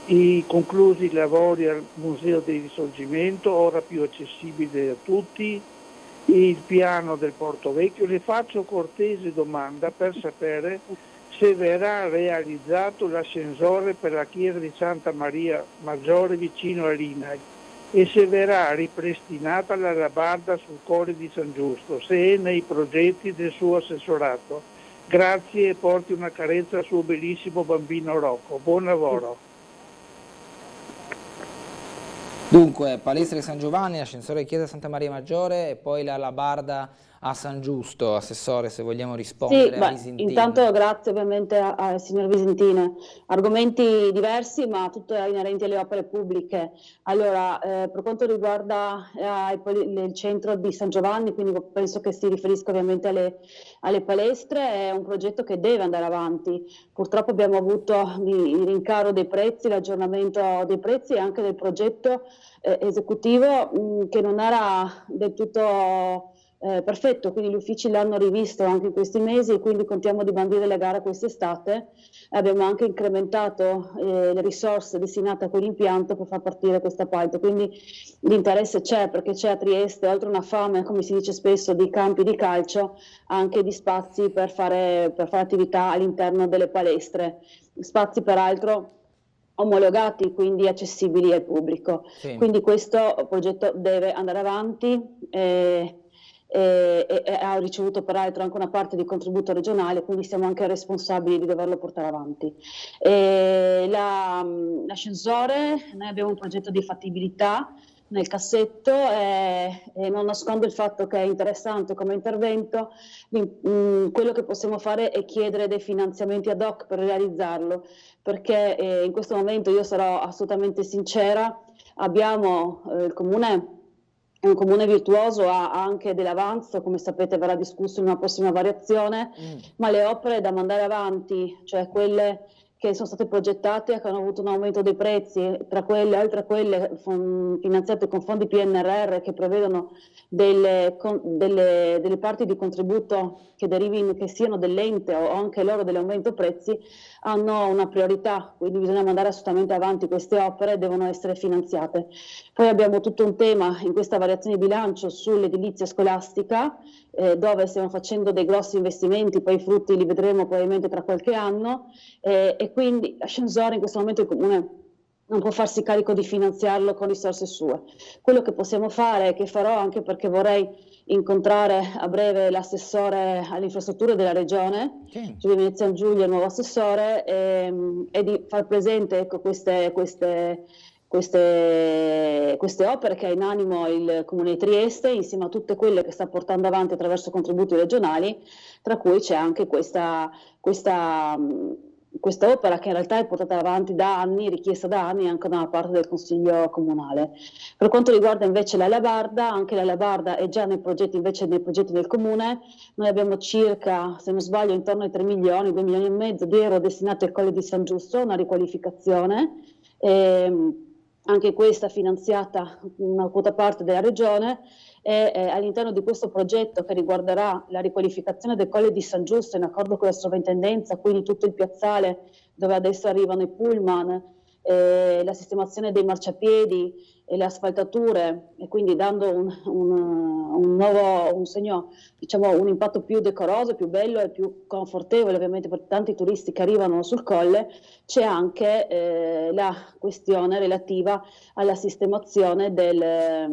i conclusi lavori al Museo del Risorgimento, ora più accessibile a tutti, il piano del Porto Vecchio. Le faccio cortese domanda per sapere se verrà realizzato l'ascensore per la chiesa di Santa Maria Maggiore vicino all'INAI e se verrà ripristinata la rabarda sul Colle di San Giusto, se è nei progetti del suo assessorato. Grazie e porti una carezza al suo bellissimo bambino Rocco. Buon lavoro. Dunque, palestra di San Giovanni, ascensore chiesa Santa Maria Maggiore e poi la Labarda a San Giusto. Assessore, se vogliamo rispondere a Visentini. Intanto grazie ovviamente al signor Visentini. Argomenti diversi ma tutto inerenti alle opere pubbliche. Allora, per quanto riguarda il centro di San Giovanni, quindi penso che si riferisca ovviamente alle palestre, è un progetto che deve andare avanti. Purtroppo abbiamo avuto il rincaro dei prezzi, l'aggiornamento dei prezzi e anche del progetto esecutivo che non era del tutto perfetto, quindi gli uffici l'hanno rivisto anche in questi mesi e quindi contiamo di bandire le gare quest'estate. Abbiamo anche incrementato le risorse destinate a quell'impianto per far partire questo appalto, quindi l'interesse c'è, perché c'è a Trieste, oltre a una fame, come si dice spesso, di campi di calcio, anche di spazi per fare attività all'interno delle palestre, spazi peraltro omologati, quindi accessibili al pubblico. Sì. Quindi questo progetto deve andare avanti e ha ricevuto peraltro anche una parte di contributo regionale, quindi siamo anche responsabili di doverlo portare avanti. L'ascensore, noi abbiamo un progetto di fattibilità nel cassetto e non nascondo il fatto che è interessante come intervento. Quello che possiamo fare è chiedere dei finanziamenti ad hoc per realizzarlo, perché in questo momento, io sarò assolutamente sincera, abbiamo il comune è un comune virtuoso, ha anche dell'avanzo, come sapete verrà discusso in una prossima variazione, ma le opere da mandare avanti, cioè quelle che sono state progettate e che hanno avuto un aumento dei prezzi, tra quelle, oltre a quelle finanziate con fondi PNRR che prevedono delle parti di contributo che derivino, che siano dell'ente o anche loro dell'aumento prezzi, hanno una priorità, quindi bisogna mandare assolutamente avanti queste opere, devono essere finanziate. Poi abbiamo tutto un tema in questa variazione di bilancio sull'edilizia scolastica, dove stiamo facendo dei grossi investimenti, poi i frutti li vedremo probabilmente tra qualche anno, e quindi l'ascensore in questo momento il comune non può farsi carico di finanziarlo con risorse sue. Quello che possiamo fare, che farò anche perché vorrei incontrare a breve l'assessore alle infrastrutture della regione, Giulio Venezia Giulia, il nuovo assessore, e di far presente, ecco, queste opere che ha in animo il Comune di Trieste, insieme a tutte quelle che sta portando avanti attraverso contributi regionali, tra cui c'è anche questa opera che in realtà è portata avanti da anni, richiesta da anni anche da una parte del Consiglio Comunale. Per quanto riguarda invece la Labarda, anche la Labarda è già nei progetti del Comune. Noi abbiamo circa, se non sbaglio, intorno ai 3 milioni, 2 milioni e mezzo di euro destinati al Colle di San Giusto, una riqualificazione. Anche questa finanziata una quota parte della Regione, e all'interno di questo progetto, che riguarderà la riqualificazione del Colle di San Giusto in accordo con la sovrintendenza, quindi tutto il piazzale dove adesso arrivano i pullman, la sistemazione dei marciapiedi e le asfaltature, e quindi dando un segno, diciamo, un impatto più decoroso, più bello e più confortevole ovviamente per tanti turisti che arrivano sul colle. C'è anche la questione relativa alla sistemazione della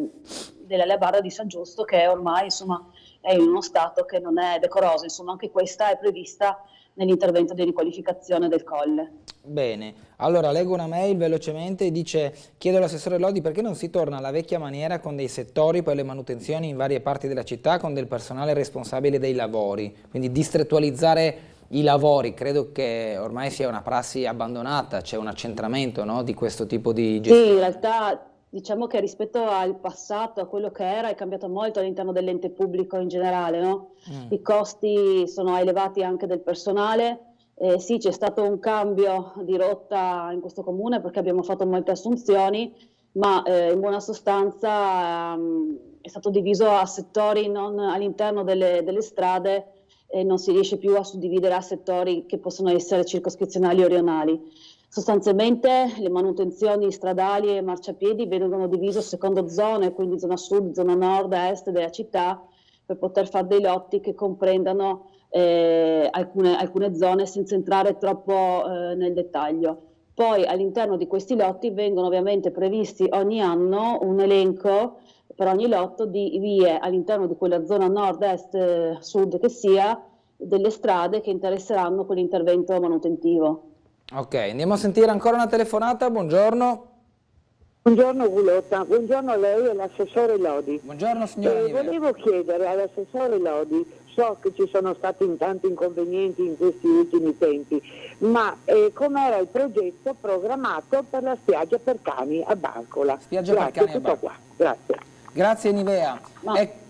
Labarda di San Giusto, che ormai, insomma, è in uno stato che non è decoroso. Insomma, anche questa è prevista nell'intervento di riqualificazione del colle. Bene, allora leggo una mail velocemente, dice: chiedo all'assessore Lodi perché non si torna alla vecchia maniera con dei settori per le manutenzioni in varie parti della città con del personale responsabile dei lavori, quindi distrettualizzare i lavori. Credo che ormai sia una prassi abbandonata, c'è un accentramento, no, di questo tipo di gestione. Sì, in realtà diciamo che rispetto al passato, a quello che era, è cambiato molto all'interno dell'ente pubblico in generale, no? I costi sono elevati anche del personale. Sì, c'è stato un cambio di rotta in questo comune perché abbiamo fatto molte assunzioni, ma in buona sostanza è stato diviso a settori non all'interno delle strade, e non si riesce più a suddividere a settori che possono essere circoscrizionali o rionali. Sostanzialmente le manutenzioni stradali e marciapiedi vengono divise secondo zone, quindi zona sud, zona nord, est della città, per poter fare dei lotti che comprendano alcune zone senza entrare troppo nel dettaglio. Poi all'interno di questi lotti vengono ovviamente previsti ogni anno un elenco per ogni lotto di vie all'interno di quella zona nord, est, sud che sia, delle strade che interesseranno quell'intervento manutentivo. Ok, andiamo a sentire ancora una telefonata. Buongiorno. Buongiorno Gulotta, buongiorno a lei e all'assessore Lodi. Buongiorno signora. Volevo chiedere all'assessore Lodi, so che ci sono stati tanti inconvenienti in questi ultimi tempi, ma com'era il progetto programmato per la spiaggia per cani a Barcola? Spiaggia per cani a tutto qua, grazie. Grazie Nivea.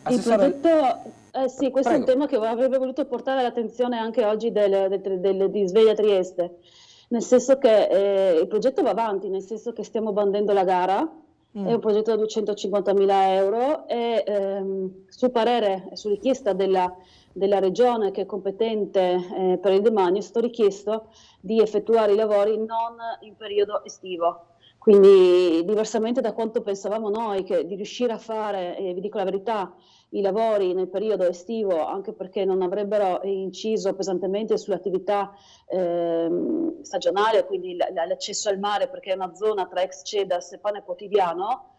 Il progetto, sì, questo è un tema che avrebbe voluto portare all'attenzione anche oggi di Sveglia Trieste. Nel senso che il progetto va avanti, nel senso che stiamo bandendo la gara, è un progetto da 250.000 euro e su parere e su richiesta della regione che è competente per il demanio è stato richiesto di effettuare i lavori non in periodo estivo. Quindi diversamente da quanto pensavamo noi, che di riuscire a fare, vi dico la verità, i lavori nel periodo estivo, anche perché non avrebbero inciso pesantemente sulle attività stagionali, quindi l'accesso al mare, perché è una zona tra ex Cedas e Pane Quotidiano,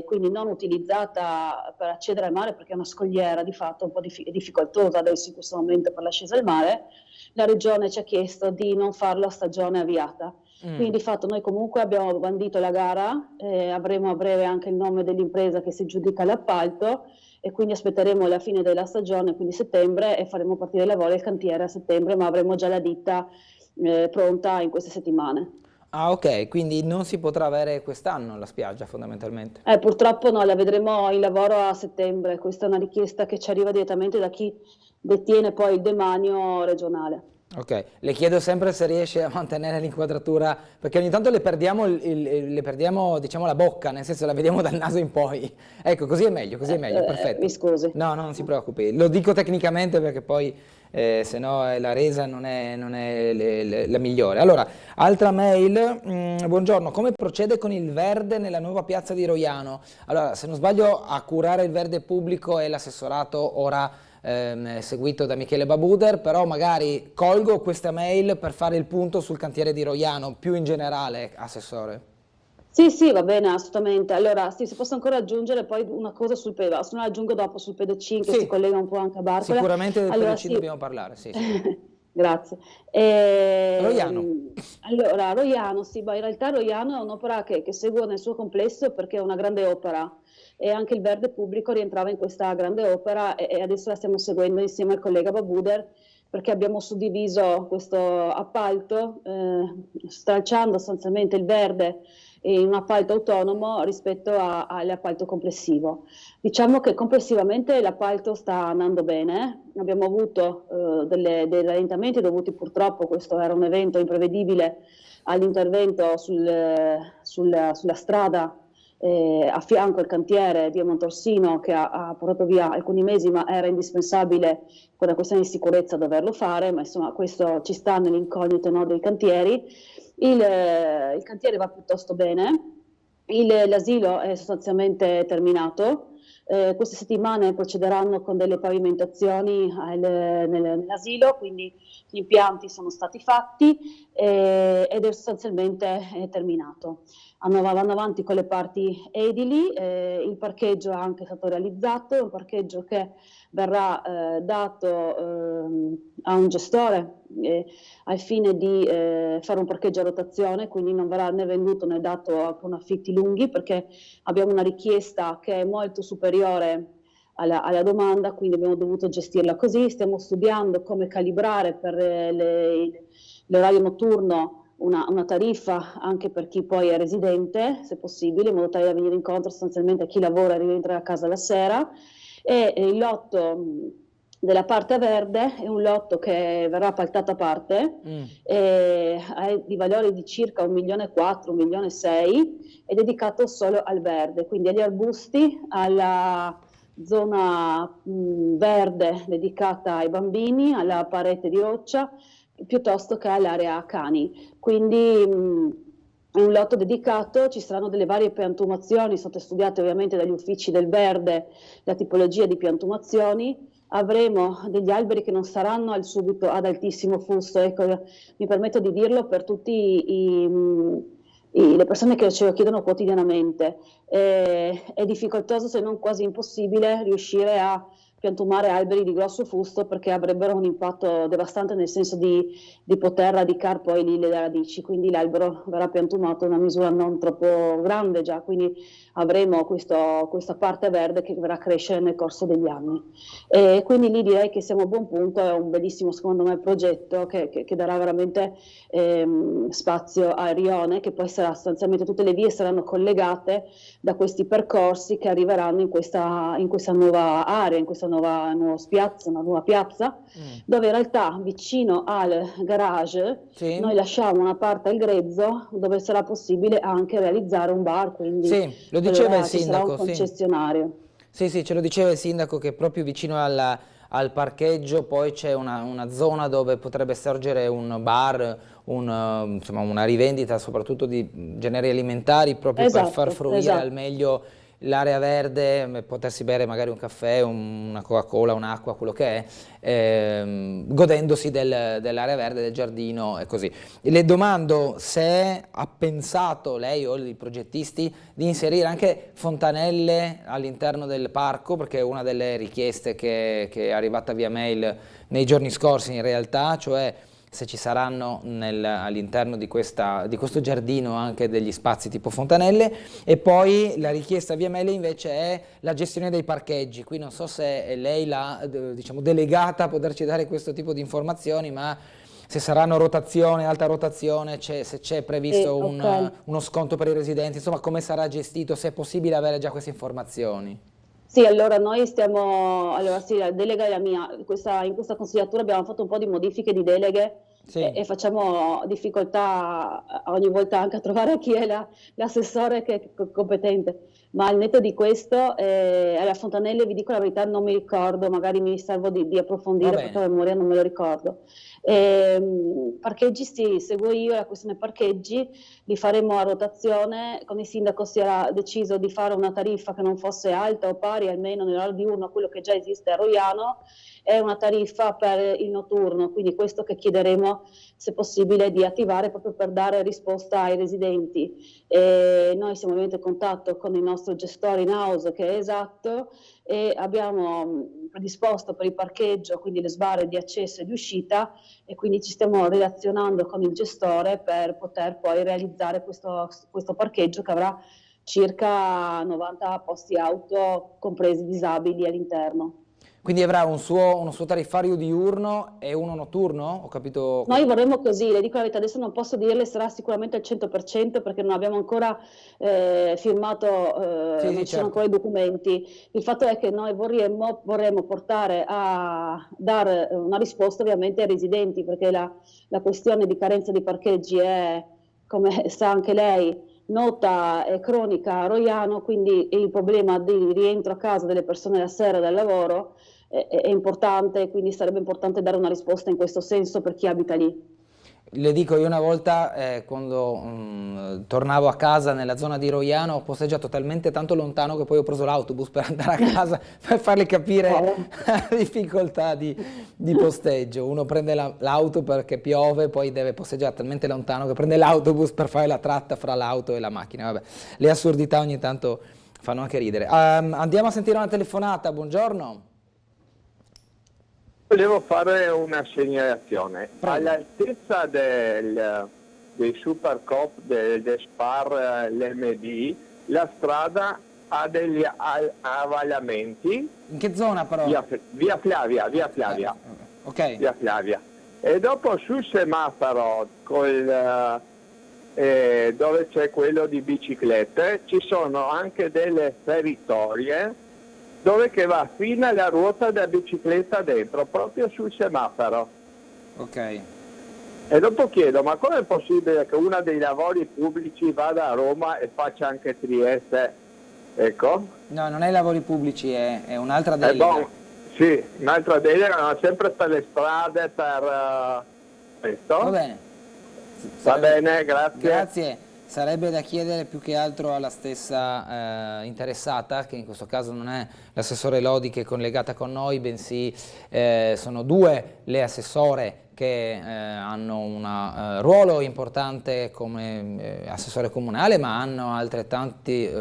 quindi non utilizzata per accedere al mare perché è una scogliera di fatto un po' difficoltosa adesso in questo momento per l'ascesa al mare. La regione ci ha chiesto di non farlo a stagione avviata. Quindi di fatto noi comunque abbiamo bandito la gara, avremo a breve anche il nome dell'impresa che si giudica l'appalto e quindi aspetteremo la fine della stagione, quindi settembre, e faremo partire i lavori al cantiere a settembre, ma avremo già la ditta pronta in queste settimane. Ah, ok, quindi non si potrà avere quest'anno la spiaggia fondamentalmente? Purtroppo no, la vedremo in lavoro a settembre. Questa è una richiesta che ci arriva direttamente da chi detiene poi il demanio regionale. Ok, le chiedo sempre se riesce a mantenere l'inquadratura, perché ogni tanto le perdiamo diciamo la bocca, nel senso la vediamo dal naso in poi. Ecco, così è meglio, perfetto. Mi scusi. No, non si preoccupi, lo dico tecnicamente perché poi se no la resa non è la migliore. Allora, altra mail, buongiorno, come procede con il verde nella nuova piazza di Roiano? Allora, se non sbaglio a curare il verde pubblico è l'assessorato ora seguito da Michele Babuder, però magari colgo questa mail per fare il punto sul cantiere di Roiano, più in generale, assessore. Sì, sì, va bene, assolutamente. Allora, sì, se posso ancora aggiungere poi una cosa sul pedo, se no aggiungo dopo sul pedocin che Sì, si collega un po' anche a Barcola. sicuramente del Allora, pedocin sì, dobbiamo parlare, sì, sì. grazie. Roiano. Allora, Roiano, sì, ma in realtà Roiano è un'opera che seguo nel suo complesso perché è una grande opera e anche il Verde Pubblico rientrava in questa grande opera e adesso la stiamo seguendo insieme al collega Babuder perché abbiamo suddiviso questo appalto, stralciando sostanzialmente il verde in un appalto autonomo rispetto all'appalto complessivo. Diciamo che complessivamente l'appalto sta andando bene, abbiamo avuto dei rallentamenti dovuti purtroppo, questo era un evento imprevedibile, all'intervento sulla strada a fianco al cantiere di Montorsino che ha portato via alcuni mesi, ma era indispensabile per una questione di sicurezza doverlo fare, ma insomma questo ci sta nell'incognito, no, dei cantieri. Il cantiere va piuttosto bene, l'asilo è sostanzialmente terminato. Queste settimane procederanno con delle pavimentazioni nell'asilo, quindi gli impianti sono stati fatti ed è sostanzialmente terminato. Vanno avanti con le parti edili, il parcheggio è anche stato realizzato, è un parcheggio che verrà dato a un gestore al fine di fare un parcheggio a rotazione, quindi non verrà né venduto né dato con affitti lunghi perché abbiamo una richiesta che è molto superiore alla domanda, quindi abbiamo dovuto gestirla così. Stiamo studiando come calibrare per l'orario notturno una tariffa anche per chi poi è residente, se possibile, in modo tale da venire incontro sostanzialmente a chi lavora e rientra a casa la sera. E il lotto della parte verde è un lotto che verrà appaltato a parte, è di valore di circa 1,4 milioni, 1,6 milioni, è dedicato solo al verde, quindi agli arbusti, alla zona verde dedicata ai bambini, alla parete di roccia, piuttosto che all'area cani. Quindi è un lotto dedicato, ci saranno delle varie piantumazioni, state studiate ovviamente dagli uffici del verde, la tipologia di piantumazioni. Avremo degli alberi che non saranno subito ad altissimo fusto, ecco, mi permetto di dirlo per tutti le persone che ce lo chiedono quotidianamente. È difficoltoso, se non quasi impossibile, riuscire a piantumare alberi di grosso fusto perché avrebbero un impatto devastante nel senso di poter radicare poi lì le radici, quindi l'albero verrà piantumato in una misura non troppo grande già, quindi avremo questa parte verde che verrà a crescere nel corso degli anni. E quindi lì direi che siamo a buon punto, è un bellissimo secondo me progetto che darà veramente spazio al rione, che poi sarà sostanzialmente, tutte le vie saranno collegate da questi percorsi che arriveranno in questa nuova area, in questa nuova spiazza, una nuova piazza, dove in realtà vicino al garage noi lasciamo una parte al grezzo dove sarà possibile anche realizzare un bar, quindi sì, lo diceva il ci sarà sindaco, un concessionario. Sì, ce lo diceva il sindaco che proprio vicino al parcheggio poi c'è una zona dove potrebbe sorgere un bar, insomma, una rivendita soprattutto di generi alimentari proprio per far fruire al meglio l'area verde, potersi bere magari un caffè, una Coca-Cola, un'acqua, quello che è, godendosi dell'area verde, del giardino e così. Le domando se ha pensato lei o i progettisti di inserire anche fontanelle all'interno del parco, perché è una delle richieste che è arrivata via mail nei giorni scorsi in realtà, cioè se ci saranno all'interno di questo giardino anche degli spazi tipo fontanelle. E poi la richiesta via mail invece è la gestione dei parcheggi. Qui non so se lei l'ha delegata a poterci dare questo tipo di informazioni, ma se saranno rotazione, alta rotazione, se c'è previsto uno sconto per i residenti, insomma come sarà gestito, se è possibile avere già queste informazioni. Sì, allora noi sì, la delega è la mia, in questa consigliatura abbiamo fatto un po' di modifiche di deleghe e facciamo difficoltà ogni volta anche a trovare chi è l'assessore che è competente, ma al netto di questo, alla Fontanelle vi dico la verità, non mi ricordo, magari mi servo di approfondire perché a memoria non me lo ricordo. Parcheggi sì, seguo io la questione parcheggi, li faremo a rotazione, con il sindaco si era deciso di fare una tariffa che non fosse alta o pari almeno nell'orario diurno a quello che già esiste a Roiano è una tariffa per il notturno, quindi questo che chiederemo se possibile di attivare proprio per dare risposta ai residenti. Noi siamo ovviamente in contatto con il nostro gestore in house che è Esatto e abbiamo predisposto per il parcheggio quindi le sbarre di accesso e di uscita e quindi ci stiamo relazionando con il gestore per poter poi realizzare questo parcheggio che avrà circa 90 posti auto compresi disabili all'interno. Quindi avrà uno suo tariffario diurno e uno notturno? Ho capito? Noi vorremmo così, le dico la verità, adesso non posso dirle, sarà sicuramente al 100% perché non abbiamo ancora firmato, non ci certo. sono ancora i documenti. Il fatto è che noi vorremmo portare a dare una risposta ovviamente ai residenti, perché la questione di carenza di parcheggi è, come sa anche lei, nota e cronica a Roiano, quindi il problema di rientro a casa delle persone la sera dal lavoro è importante, quindi sarebbe importante dare una risposta in questo senso per chi abita lì. Le dico, io una volta quando tornavo a casa nella zona di Roiano ho posteggiato talmente tanto lontano che poi ho preso l'autobus per andare a casa per farle capire la difficoltà di posteggio. Uno prende l'auto perché piove, poi deve posteggiare talmente lontano che prende l'autobus per fare la tratta fra l'auto e la macchina. Vabbè, le assurdità ogni tanto fanno anche ridere. Andiamo a sentire una telefonata, buongiorno. Volevo fare una segnalazione. Prego. All'altezza dei Supercop del SPAR l'MD, la strada ha degli avvallamenti. In che zona però? Via Flavia. Ok. Via Flavia. E dopo sul semaforo dove c'è quello di biciclette ci sono anche delle feritorie dove che va fino alla ruota della bicicletta dentro, proprio sul semaforo. Ok. E dopo chiedo, ma com'è possibile che uno dei lavori pubblici vada a Roma e faccia anche Trieste? Ecco. No, non è lavori pubblici, è un'altra delega. Sì, un'altra delega, ma sempre per le strade, per questo. Va bene. Va bene, grazie. Grazie. Sarebbe da chiedere più che altro alla stessa interessata, che in questo caso non è l'assessore Lodi che è collegata con noi, bensì sono due le assessore che hanno un ruolo importante come assessore comunale, ma hanno altrettanti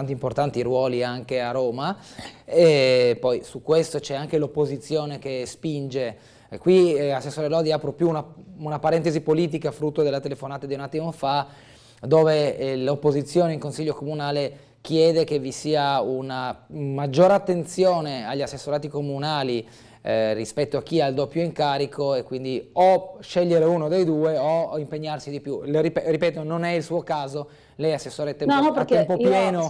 importanti ruoli anche a Roma, e poi su questo c'è anche l'opposizione che spinge. Qui assessore Lodi apro più una parentesi politica frutto della telefonata di un attimo fa, dove l'opposizione in Consiglio Comunale chiede che vi sia una maggiore attenzione agli assessorati comunali rispetto a chi ha il doppio incarico, e quindi o scegliere uno dei due o impegnarsi di più. Ripeto, non è il suo caso, lei è assessore a tempo pieno.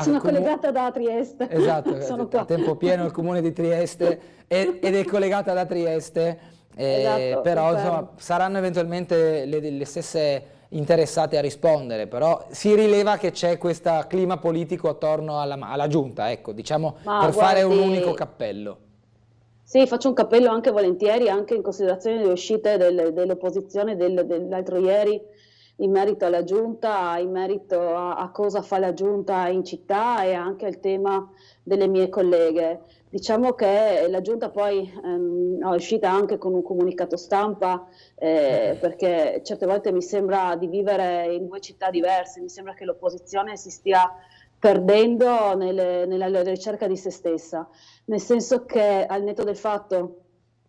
Sono collegata da Trieste. Esatto, a tempo pieno al comune di Trieste ed è collegata da Trieste, esatto, però insomma, saranno eventualmente le stesse interessate a rispondere, però si rileva che c'è questo clima politico attorno alla giunta, ecco, diciamo, per fare un unico cappello. Sì, faccio un cappello anche volentieri, anche in considerazione delle uscite dell'opposizione dell'altro ieri in merito alla giunta, in merito a cosa fa la giunta in città e anche al tema delle mie colleghe. Diciamo che la giunta poi è uscita anche con un comunicato stampa perché certe volte mi sembra di vivere in due città diverse, mi sembra che l'opposizione si stia perdendo nella ricerca di se stessa, nel senso che al netto del fatto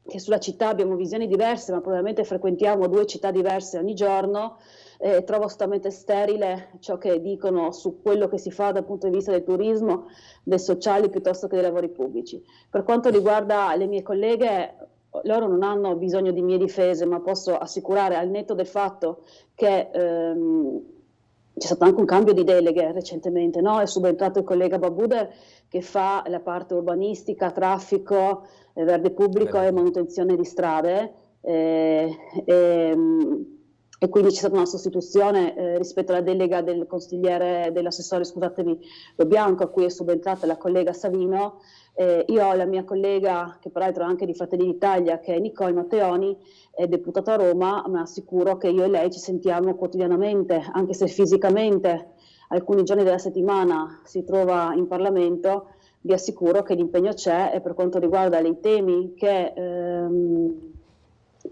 che sulla città abbiamo visioni diverse, ma probabilmente frequentiamo due città diverse ogni giorno, trovo assolutamente sterile ciò che dicono su quello che si fa dal punto di vista del turismo, dei sociali piuttosto che dei lavori pubblici. Per quanto riguarda le mie colleghe, loro non hanno bisogno di mie difese, ma posso assicurare, al netto del fatto che c'è stato anche un cambio di deleghe recentemente, no? È subentrato il collega Babuder che fa la parte urbanistica, traffico, verde pubblico e manutenzione di strade, e quindi c'è stata una sostituzione rispetto alla delega del consigliere, dell'assessore, scusatemi, Lo Bianco, a cui è subentrata la collega Savino. Io ho la mia collega, che peraltro è anche di Fratelli d'Italia, che è Nicole Matteoni, è deputata a Roma, ma assicuro che io e lei ci sentiamo quotidianamente, anche se fisicamente alcuni giorni della settimana si trova in Parlamento, vi assicuro che l'impegno c'è, e per quanto riguarda i temi che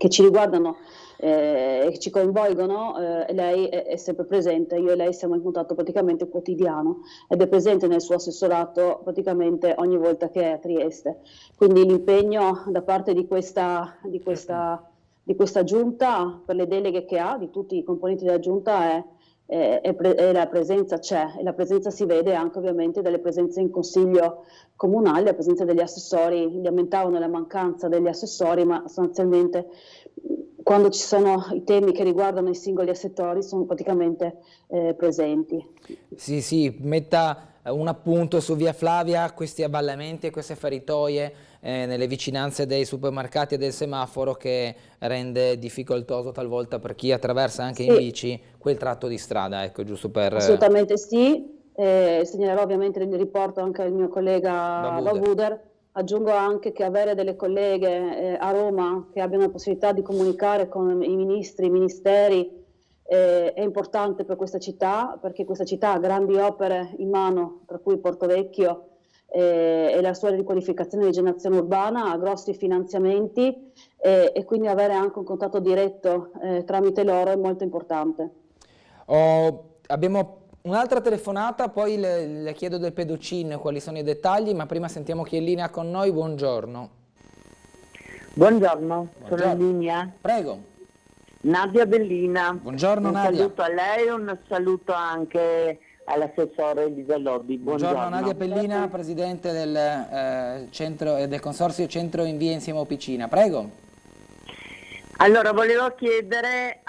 ci riguardano e che ci coinvolgono, lei è sempre presente. Io e lei siamo in contatto praticamente quotidiano ed è presente nel suo assessorato praticamente ogni volta che è a Trieste. Quindi l'impegno da parte di questa giunta, per le deleghe che ha, di tutti i componenti della giunta, e la presenza c'è, e la presenza si vede anche ovviamente dalle presenze in consiglio comunale, la presenza degli assessori. Lamentavano la mancanza degli assessori, ma sostanzialmente quando ci sono i temi che riguardano i singoli assessori sono praticamente presenti. Sì, metta un appunto su via Flavia: questi avvallamenti e queste feritoie nelle vicinanze dei supermercati e del semaforo, che rende difficoltoso talvolta per chi attraversa anche in bici quel tratto di strada, ecco, giusto per... Assolutamente sì, segnalerò ovviamente il riporto anche al mio collega Babuder. Aggiungo anche che avere delle colleghe a Roma che abbiano la possibilità di comunicare con i ministri, i ministeri, è importante per questa città, perché questa città ha grandi opere in mano, tra cui Porto Vecchio e la sua riqualificazione e rigenerazione urbana, ha grossi finanziamenti, e quindi avere anche un contatto diretto tramite loro è molto importante. Abbiamo un'altra telefonata, poi le chiedo del Pedocin quali sono i dettagli, ma prima sentiamo chi è in linea con noi. Buongiorno. Buongiorno, sono in linea. Prego. Nadia Bellina. Buongiorno un Nadia. Un saluto a lei e un saluto anche all'assessore Elisa Lodi. Buongiorno Nadia Bellina, presidente del consorzio Centro in Via Insieme Opicina. Prego. Allora, volevo chiedere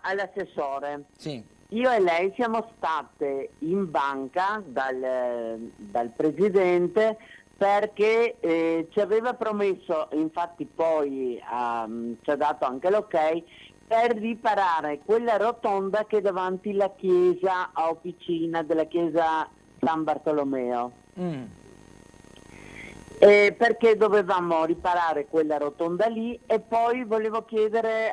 all'assessore. Sì. Io e lei siamo state in banca dal presidente perché ci aveva promesso, infatti poi ci ha dato anche l'ok, per riparare quella rotonda che è davanti la chiesa a Opicina, della chiesa San Bartolomeo. Perché dovevamo riparare quella rotonda lì, e poi volevo chiedere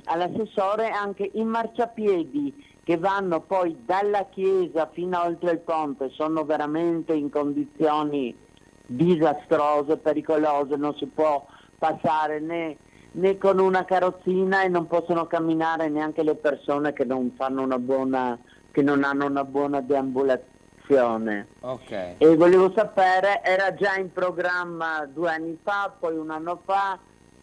all'assessore anche i marciapiedi che vanno poi dalla chiesa fino oltre il ponte, sono veramente in condizioni disastrose, pericolose, non si può passare né con una carrozzina, e non possono camminare neanche le persone che non hanno una buona deambulazione. Okay. E volevo sapere, era già in programma 2 anni fa, poi 1 anno fa,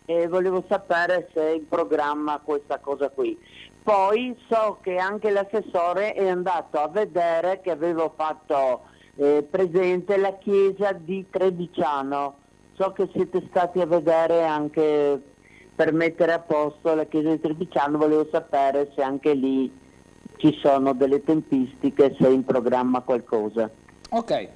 e volevo sapere se è in programma questa cosa qui. Poi so che anche l'assessore è andato a vedere, che avevo fatto presente, la chiesa di Trebiciano. So che siete stati a vedere anche per mettere a posto la chiesa di Trebiciano, volevo sapere se anche lì ci sono delle tempistiche, se è in programma qualcosa. Ok.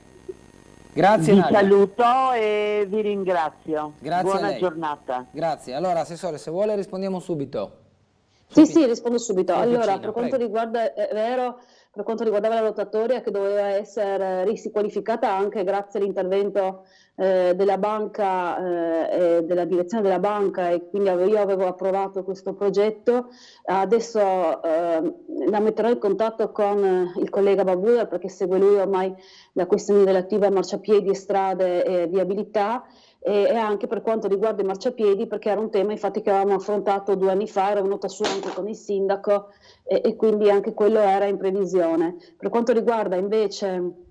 Grazie Vi Nadia. saluto e vi ringrazio. Grazie a Buona lei. giornata. Grazie. Allora, assessore, se vuole rispondiamo subito. Sì, rispondo subito. Allora, Vicina, per quanto prego. riguarda, è vero, per quanto riguardava la rotatoria, che doveva essere riqualificata anche grazie all'intervento della banca e della direzione della banca, e quindi io avevo approvato questo progetto. Adesso la metterò in contatto con il collega Babuda, perché segue lui ormai la questione relativa a marciapiedi e strade e viabilità, e anche per quanto riguarda i marciapiedi, perché era un tema infatti che avevamo affrontato 2 anni fa, era venuta su anche con il sindaco, e quindi anche quello era in previsione. Per quanto riguarda invece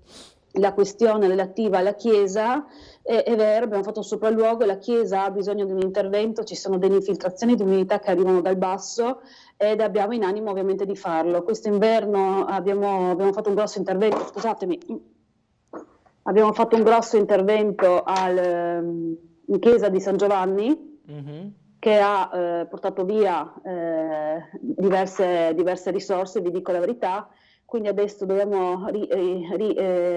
la questione relativa alla chiesa, è vero, abbiamo fatto un sopralluogo, la chiesa ha bisogno di un intervento, ci sono delle infiltrazioni di umidità che arrivano dal basso, ed abbiamo in animo ovviamente di farlo. Questo inverno abbiamo fatto un grosso intervento, abbiamo fatto un grosso intervento in chiesa di San Giovanni, che ha portato via diverse risorse, vi dico la verità. Quindi adesso dobbiamo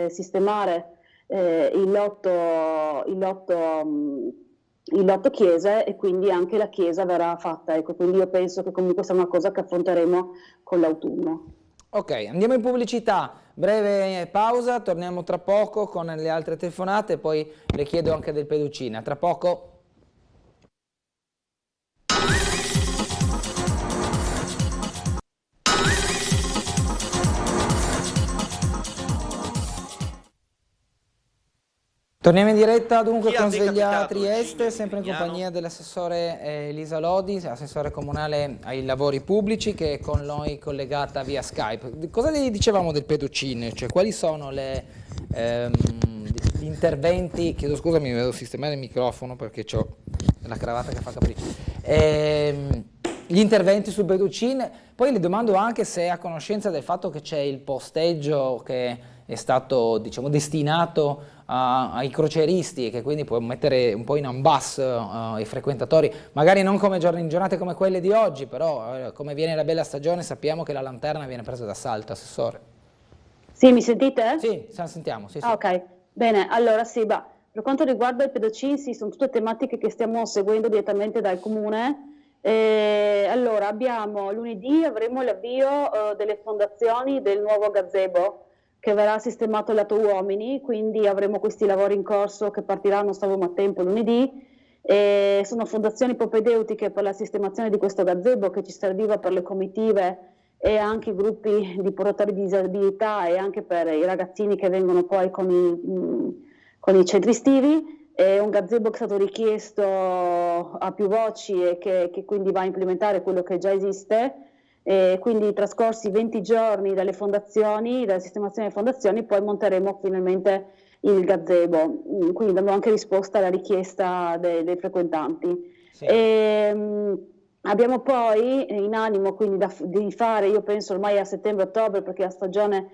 sistemare il lotto chiese, e quindi anche la chiesa verrà fatta. Ecco, quindi io penso che comunque sia una cosa che affronteremo con l'autunno. Ok, andiamo in pubblicità, breve pausa, torniamo tra poco con le altre telefonate, poi le chiedo anche del Pedocina. Tra poco. Torniamo in diretta dunque Chi ha con Sveglia decapitato il Trieste, Signore sempre in Lignano? compagnia dell'assessore Elisa Lodi, assessore comunale ai lavori pubblici, che è con noi collegata via Skype. Cosa gli dicevamo del pedocin? Cioè, quali sono gli interventi, chiedo scusa, mi devo sistemare il microfono perché ho la cravatta che fa capriccio. Gli interventi sul pedocin, poi le domando anche se è a conoscenza del fatto che c'è il posteggio che è stato, diciamo, destinato ai crocieristi e che quindi può mettere un po' in ambass i frequentatori, magari non come in giornate come quelle di oggi, però come viene la bella stagione sappiamo che la lanterna viene presa d'assalto, assessore. Sì, mi sentite? Sì, sentiamo. Sì, sì. Ok, bene, allora sì, per quanto riguarda il pedocin, sì, sono tutte tematiche che stiamo seguendo direttamente dal comune. Allora, lunedì avremo l'avvio delle fondazioni del nuovo gazebo che verrà sistemato lato uomini, quindi avremo questi lavori in corso che partiranno salvo a tempo lunedì. Sono fondazioni propedeutiche per la sistemazione di questo gazebo che ci serviva per le comitive e anche i gruppi di portatori di disabilità e anche per i ragazzini che vengono poi con i centri estivi. È un gazebo che è stato richiesto a più voci e che quindi va a implementare quello che già esiste. Quindi trascorsi 20 giorni dalle fondazioni, dalla sistemazione delle fondazioni, poi monteremo finalmente il gazebo, quindi dando anche risposta alla richiesta dei frequentanti. Sì. Abbiamo poi in animo quindi di fare, io penso ormai a settembre-ottobre, perché la stagione,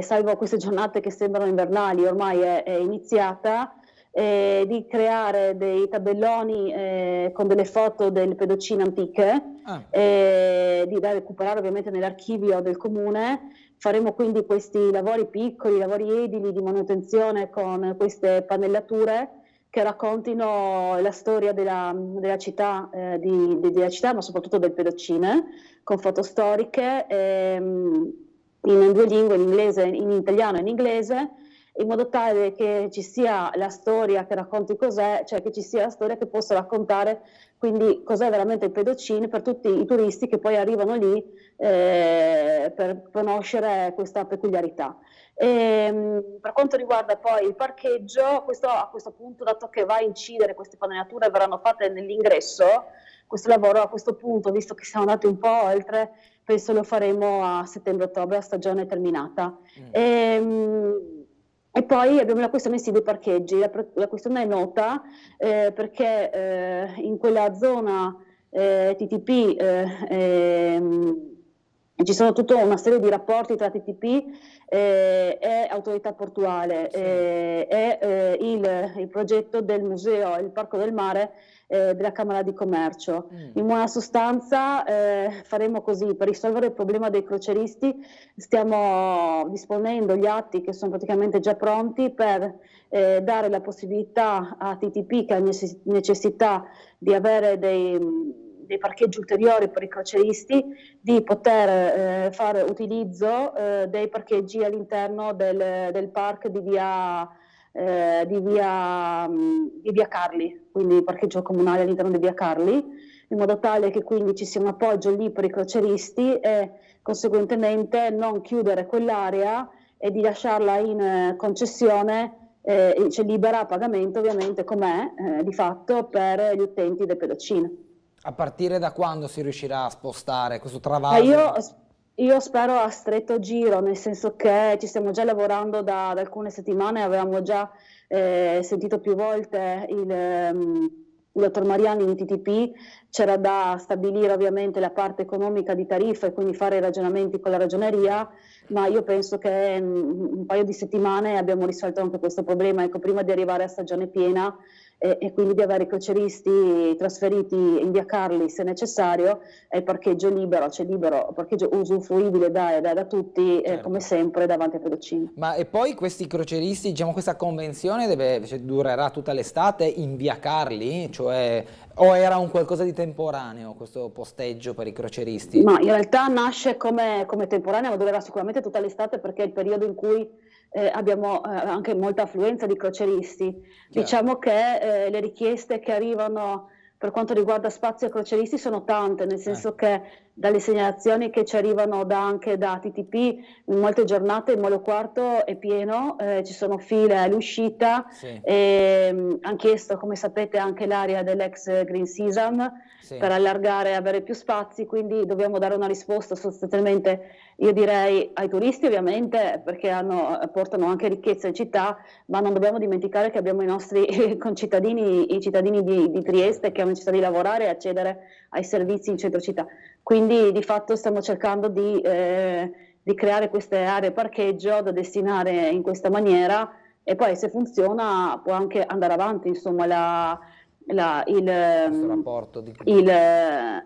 salvo queste giornate che sembrano invernali, ormai è iniziata, di creare dei tabelloni con delle foto del pedocin antiche, da recuperare ovviamente nell'archivio del comune. Faremo quindi questi lavori piccoli, lavori edili di manutenzione con queste pannellature che raccontino la storia della città, della città, ma soprattutto del pedocin, con foto storiche in due lingue, in inglese, in italiano e in inglese, in modo tale che ci sia la storia che racconti cos'è, cioè che ci sia la storia che possa raccontare quindi cos'è veramente il pedocin per tutti i turisti che poi arrivano lì per conoscere questa peculiarità. Per quanto riguarda poi il parcheggio, a questo punto, dato che va a incidere, queste pannellature verranno fatte nell'ingresso, questo lavoro a questo punto, visto che siamo andati un po' oltre, penso lo faremo a settembre-ottobre, a stagione terminata. E poi abbiamo la questione dei parcheggi. La questione è nota perché in quella zona TTP ci sono tutta una serie di rapporti tra TTP e autorità portuale, sì. E il progetto del museo, il Parco del Mare della Camera di Commercio. In buona sostanza faremo così: per risolvere il problema dei crocieristi stiamo disponendo gli atti che sono praticamente già pronti per dare la possibilità a TTP, che ha necessità di avere dei parcheggi ulteriori per i crocieristi, di poter fare utilizzo dei parcheggi all'interno del park di via Carli, quindi il parcheggio comunale all'interno di via Carli, in modo tale che quindi ci sia un appoggio lì per i crocieristi e conseguentemente non chiudere quell'area e di lasciarla in concessione, cioè libera a pagamento ovviamente, com'è di fatto per gli utenti del pedocin. A partire da quando si riuscirà a spostare questo travaso? Io spero a stretto giro, nel senso che ci stiamo già lavorando da alcune settimane, avevamo già sentito più volte il dottor Mariani di TTP, c'era da stabilire ovviamente la parte economica di tariffa e quindi fare i ragionamenti con la ragioneria, ma io penso che in un paio di settimane abbiamo risolto anche questo problema, ecco, prima di arrivare a stagione piena e quindi di avere i crocieristi trasferiti in via Carli se necessario, e il parcheggio libero, cioè libero, parcheggio usufruibile da tutti, certo. Come sempre davanti a pedocin. Ma e poi questi crocieristi, diciamo, questa convenzione durerà tutta l'estate in via Carli? Cioè, o era un qualcosa di temporaneo questo posteggio per i crocieristi? Ma in realtà nasce come temporaneo, ma durerà sicuramente tutta l'estate, perché è il periodo in cui abbiamo anche molta affluenza di crocieristi. Chiaro. Diciamo che le richieste che arrivano per quanto riguarda spazi a crocieristi sono tante, nel senso che dalle segnalazioni che ci arrivano anche da TTP, in molte giornate il Molo Quarto è pieno, ci sono file all'uscita, Sì. hanno chiesto, come sapete, anche l'area dell'ex Green Season Sì. per allargare e avere più spazi, quindi dobbiamo dare una risposta sostanzialmente, io direi, ai turisti ovviamente, perché portano anche ricchezza in città, ma non dobbiamo dimenticare che abbiamo i nostri concittadini, i cittadini di Trieste che hanno necessità di lavorare e accedere ai servizi in centro città. Quindi di fatto stiamo cercando di creare queste aree parcheggio da destinare in questa maniera, e poi se funziona può anche andare avanti, insomma, Questo rapporto il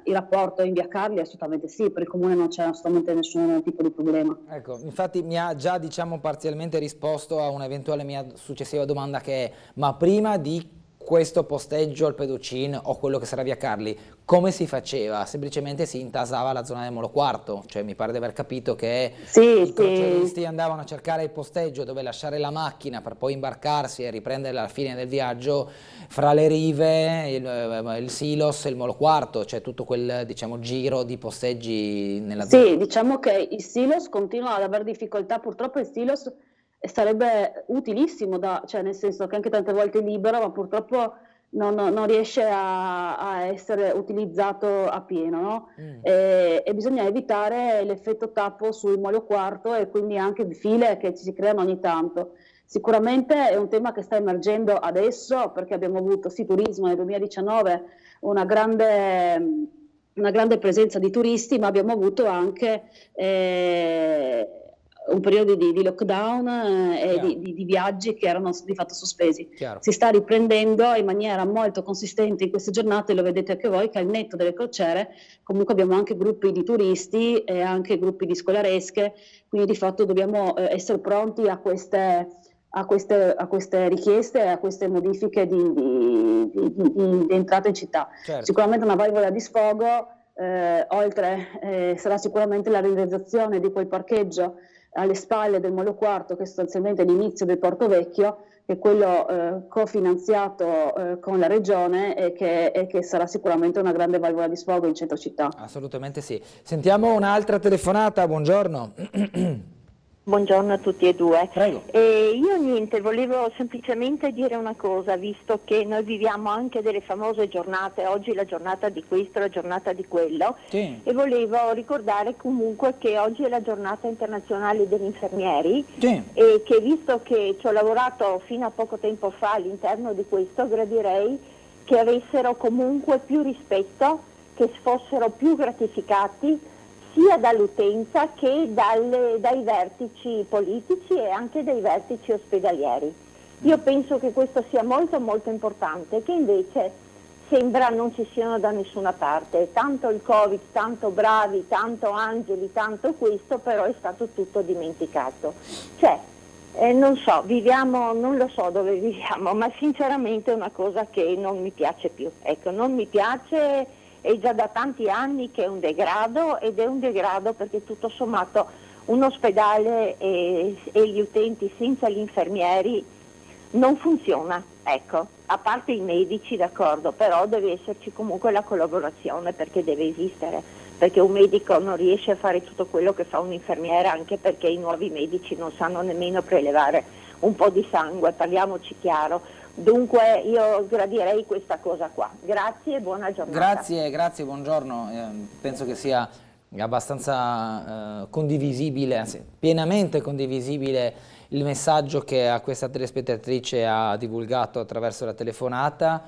rapporto in via Carli, assolutamente sì, per il comune non c'è assolutamente nessun tipo di problema. Ecco, infatti mi ha già, diciamo, parzialmente risposto a un'eventuale mia successiva domanda, che è: ma prima di questo posteggio al Peducin o quello che sarà via Carli, come si faceva? Semplicemente si intasava la zona del Molo Quarto? Cioè, mi pare di aver capito che i croceristi andavano a cercare il posteggio dove lasciare la macchina per poi imbarcarsi e riprendere la fine del viaggio fra le rive, il Silos e il Molo Quarto, cioè tutto quel, diciamo, giro di posteggi nella zona. Sì, diciamo che il Silos continua ad avere difficoltà, purtroppo il Silos sarebbe utilissimo, cioè nel senso che anche tante volte è libero, ma purtroppo non riesce a essere utilizzato a pieno, no? E bisogna evitare l'effetto tappo sul Molo Quarto e quindi anche file che ci si creano ogni tanto. Sicuramente è un tema che sta emergendo adesso, perché abbiamo avuto turismo nel 2019, una grande presenza di turisti, ma abbiamo avuto anche un periodo di lockdown e di viaggi che erano di fatto sospesi. Chiaro. Si sta riprendendo in maniera molto consistente in queste giornate, lo vedete anche voi, che al netto delle crociere comunque abbiamo anche gruppi di turisti e anche gruppi di scolaresche, quindi di fatto dobbiamo essere pronti a queste richieste, a queste modifiche di entrata in città. Certo. Sicuramente una valvola di sfogo, oltre sarà sicuramente la realizzazione di quel parcheggio alle spalle del Molo Quarto, che è sostanzialmente l'inizio del Porto Vecchio, che è quello cofinanziato con la regione e che sarà sicuramente una grande valvola di sfogo in centro città. Assolutamente sì. Sentiamo un'altra telefonata, buongiorno. Buongiorno a tutti e due. Prego. Io niente, volevo semplicemente dire una cosa, visto che noi viviamo anche delle famose giornate, oggi la giornata di questo, la giornata di quello, Sì. e volevo ricordare comunque che oggi è la giornata internazionale degli infermieri, Sì. e che visto che ci ho lavorato fino a poco tempo fa all'interno di questo, gradirei che avessero comunque più rispetto, che fossero più gratificati sia dall'utenza che dai vertici politici e anche dai vertici ospedalieri. Io penso che questo sia molto molto importante, che invece sembra non ci siano da nessuna parte. Tanto il Covid, tanto bravi, tanto angeli, tanto questo, però è stato tutto dimenticato. Cioè, non so, non lo so dove viviamo, ma sinceramente è una cosa che non mi piace più. Ecco, non mi piace. È già da tanti anni che è un degrado, ed è un degrado perché tutto sommato un ospedale e gli utenti senza gli infermieri non funziona, ecco, a parte i medici, d'accordo, però deve esserci comunque la collaborazione, perché deve esistere, perché un medico non riesce a fare tutto quello che fa un'infermiera, anche perché i nuovi medici non sanno nemmeno prelevare un po' di sangue, parliamoci chiaro. Dunque io gradirei questa cosa qua. Grazie e buona giornata. Grazie, buongiorno. Penso che sia abbastanza condivisibile, anzi pienamente condivisibile il messaggio che a questa telespettatrice ha divulgato attraverso la telefonata,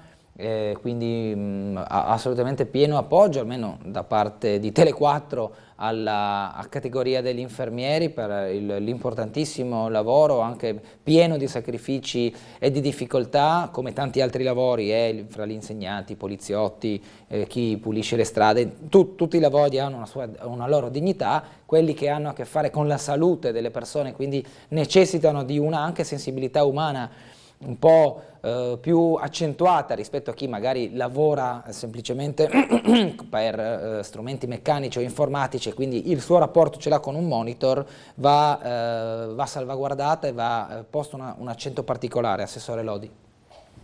quindi assolutamente pieno appoggio, almeno da parte di Tele4, alla categoria degli infermieri per l'importantissimo lavoro, anche pieno di sacrifici e di difficoltà, come tanti altri lavori, fra gli insegnanti, i poliziotti, chi pulisce le strade, tutti i lavori hanno una loro dignità, quelli che hanno a che fare con la salute delle persone, quindi necessitano di una anche sensibilità umana un po' più accentuata rispetto a chi magari lavora semplicemente per strumenti meccanici o informatici, e quindi il suo rapporto ce l'ha con un monitor, va salvaguardata e va posto un accento particolare. Assessore Lodi.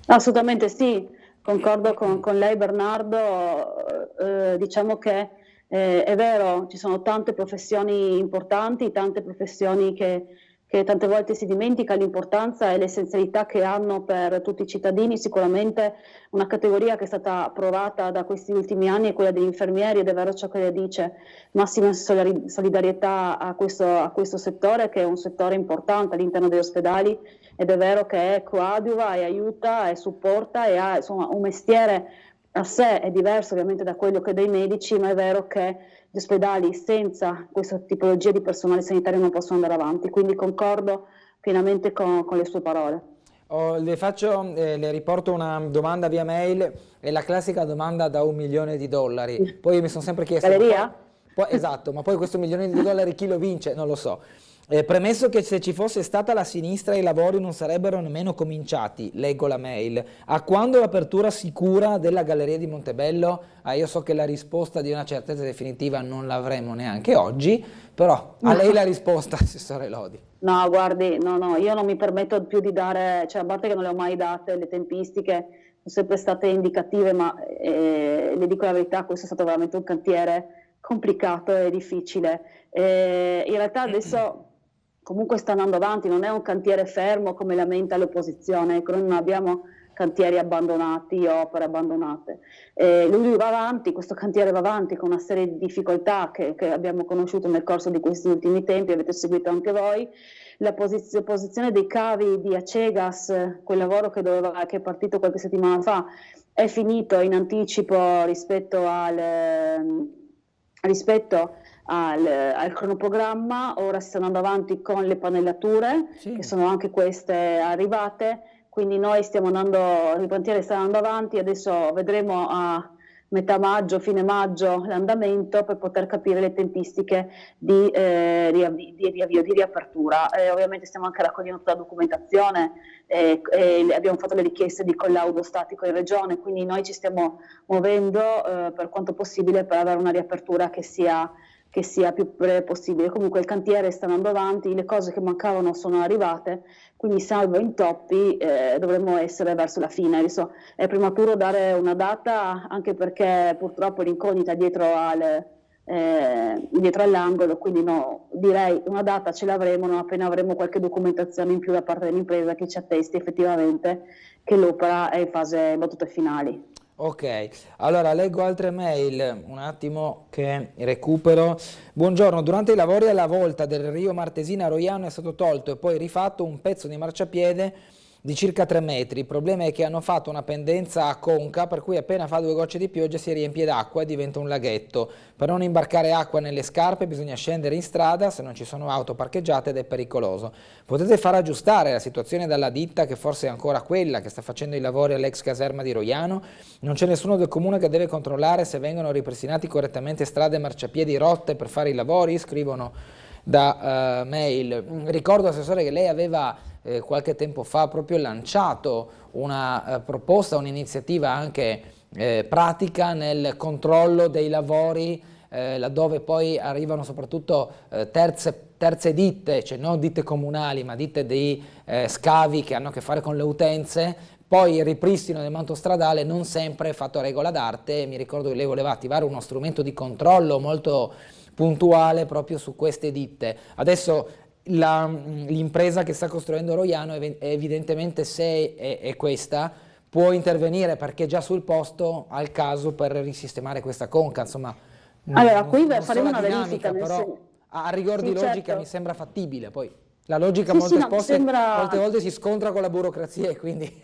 Assolutamente sì, concordo con lei Bernardo, diciamo che È vero, ci sono tante professioni importanti, tante professioni che tante volte si dimentica l'importanza e l'essenzialità che hanno per tutti i cittadini. Sicuramente una categoria che è stata provata da questi ultimi anni è quella degli infermieri, ed è vero ciò che lei dice, massima solidarietà a questo settore, che è un settore importante all'interno degli ospedali, ed è vero che coadiuva e aiuta e supporta e ha insomma un mestiere a sé, è diverso ovviamente da quello che dei medici, ma è vero che gli ospedali senza questa tipologia di personale sanitario non possono andare avanti, quindi concordo pienamente con le sue parole. Le riporto una domanda via mail, è la classica domanda da $1 milione. Poi io mi sono sempre chiesto... Galleria? Esatto, ma poi questo $1 milione chi lo vince? Non lo so. Premesso che se ci fosse stata la sinistra i lavori non sarebbero nemmeno cominciati, leggo la mail. A quando l'apertura sicura della Galleria di Montebello? Io so che la risposta di una certezza definitiva non l'avremo neanche oggi, però a lei la risposta, assessore Lodi. No, guardi, no, io non mi permetto più di dare, cioè a parte che non le ho mai date, le tempistiche sono sempre state indicative, ma le dico la verità, questo è stato veramente un cantiere complicato e difficile. In realtà adesso comunque sta andando avanti, non è un cantiere fermo come lamenta l'opposizione, ecco, noi non abbiamo cantieri abbandonati, opere abbandonate. Lui va avanti, questo cantiere va avanti con una serie di difficoltà che abbiamo conosciuto nel corso di questi ultimi tempi, avete seguito anche voi. La posizione dei cavi di Acegas, quel lavoro che è partito qualche settimana fa, è finito in anticipo rispetto al cronoprogramma. Ora si sta andando avanti con le pannellature, che sono anche queste arrivate, quindi noi il cantiere sta andando avanti, adesso vedremo a metà maggio, fine maggio l'andamento per poter capire le tempistiche di riavvio, di riapertura. Ovviamente stiamo anche raccogliendo tutta la documentazione e abbiamo fatto le richieste di collaudo statico in regione, quindi noi ci stiamo muovendo per quanto possibile per avere una riapertura che sia più breve possibile. Comunque il cantiere sta andando avanti, le cose che mancavano sono arrivate, quindi salvo intoppi dovremmo essere verso la fine. Adesso è prematuro dare una data, anche perché purtroppo l'incognita dietro all'angolo, quindi no, direi una data ce l'avremo non appena avremo qualche documentazione in più da parte dell'impresa che ci attesti effettivamente che l'opera è in fase battute finali. Ok, allora leggo altre mail, un attimo che recupero. Buongiorno, durante i lavori alla volta del Rio Martesina a Roiano è stato tolto e poi rifatto un pezzo di marciapiede di circa 3 metri. Il problema è che hanno fatto una pendenza a conca, per cui appena fa 2 gocce di pioggia si riempie d'acqua e diventa un laghetto. Per non imbarcare acqua nelle scarpe bisogna scendere in strada se non ci sono auto parcheggiate ed è pericoloso. Potete far aggiustare la situazione dalla ditta, che forse è ancora quella che sta facendo i lavori all'ex caserma di Roiano? Non c'è nessuno del comune che deve controllare se vengono ripristinati correttamente strade e marciapiedi rotte per fare i lavori? Scrivono da mail. Ricordo, assessore, che lei aveva qualche tempo fa proprio lanciato una proposta, un'iniziativa anche pratica nel controllo dei lavori, laddove poi arrivano soprattutto terze ditte, cioè non ditte comunali ma ditte di scavi che hanno a che fare con le utenze. Poi il ripristino del manto stradale non sempre è fatto a regola d'arte. Mi ricordo che lei voleva attivare uno strumento di controllo molto puntuale proprio su queste ditte. Adesso l'impresa che sta costruendo Roiano evidentemente, se è questa, può intervenire perché già sul posto ha il caso per risistemare questa conca. Insomma, allora qui faremo una verifica, però a rigor di logica certo. Mi sembra fattibile. Poi la logica molte volte si scontra con la burocrazia e quindi...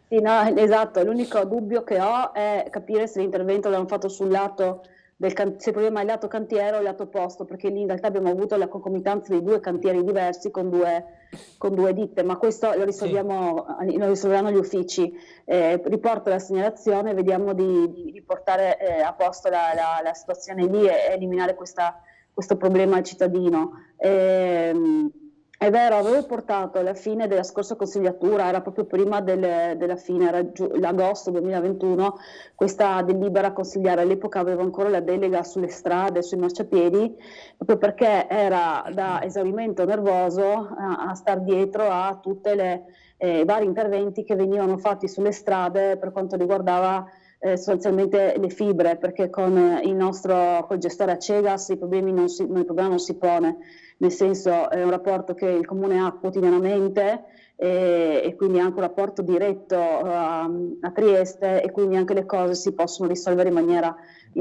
Sì, no, esatto, l'unico dubbio che ho è capire se l'intervento l'hanno fatto sul lato se il problema è il lato cantiere o il lato posto, perché lì in realtà abbiamo avuto la concomitanza di 2 cantieri diversi con due ditte, ma questo lo risolveranno gli uffici. Riporto la segnalazione, vediamo di riportare a posto la situazione lì e eliminare questo problema al cittadino. È vero, avevo portato alla fine della scorsa consigliatura, era proprio prima della fine, era l'agosto 2021, questa delibera consigliare. All'epoca avevo ancora la delega sulle strade, sui marciapiedi, proprio perché era da esaurimento nervoso a star dietro a tutte le vari interventi che venivano fatti sulle strade per quanto riguardava sostanzialmente le fibre, perché con col gestore Acegas il problema non si pone, nel senso è un rapporto che il comune ha quotidianamente e quindi anche un rapporto diretto a Trieste, e quindi anche le cose si possono risolvere in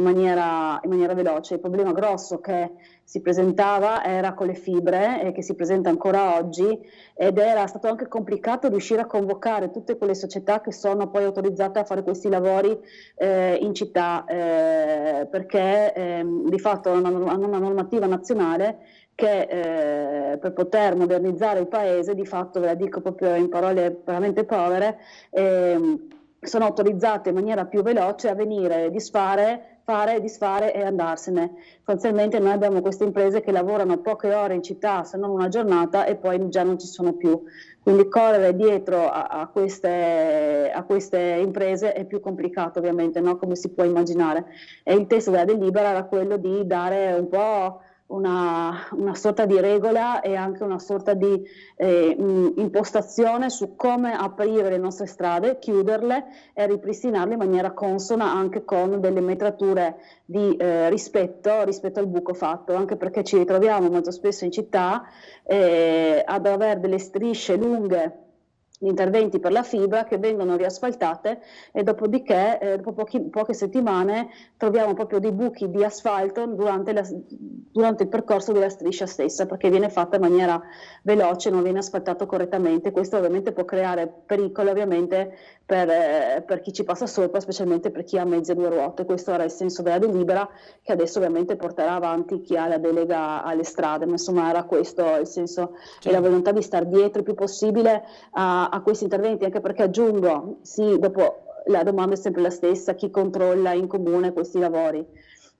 maniera veloce. Il problema grosso che si presentava era con le fibre e che si presenta ancora oggi, ed era stato anche complicato riuscire a convocare tutte quelle società che sono poi autorizzate a fare questi lavori in città, perché di fatto hanno una normativa nazionale che per poter modernizzare il paese, di fatto, ve la dico proprio in parole veramente povere, sono autorizzate in maniera più veloce a venire, fare, disfare e andarsene. Sostanzialmente noi abbiamo queste imprese che lavorano poche ore in città, se non una giornata, e poi già non ci sono più. Quindi correre dietro a queste imprese è più complicato, ovviamente, no? Come si può immaginare. E il testo della delibera era quello di dare un po' una sorta di regola e anche una sorta di impostazione su come aprire le nostre strade, chiuderle e ripristinarle in maniera consona, anche con delle metrature di rispetto al buco fatto, anche perché ci ritroviamo molto spesso in città ad avere delle strisce lunghe di interventi per la fibra che vengono riasfaltate, e dopodiché dopo poche settimane troviamo proprio dei buchi di asfalto durante il percorso della striscia stessa, perché viene fatta in maniera veloce, non viene asfaltato correttamente. Questo ovviamente può creare pericolo, ovviamente, per chi ci passa sopra, specialmente per chi ha mezzi a due ruote. Questo era il senso della delibera, che adesso ovviamente porterà avanti chi ha la delega alle strade, ma insomma era questo il senso e la volontà di star dietro il più possibile a questi interventi, anche perché, aggiungo, sì, dopo la domanda è sempre la stessa: chi controlla in comune questi lavori?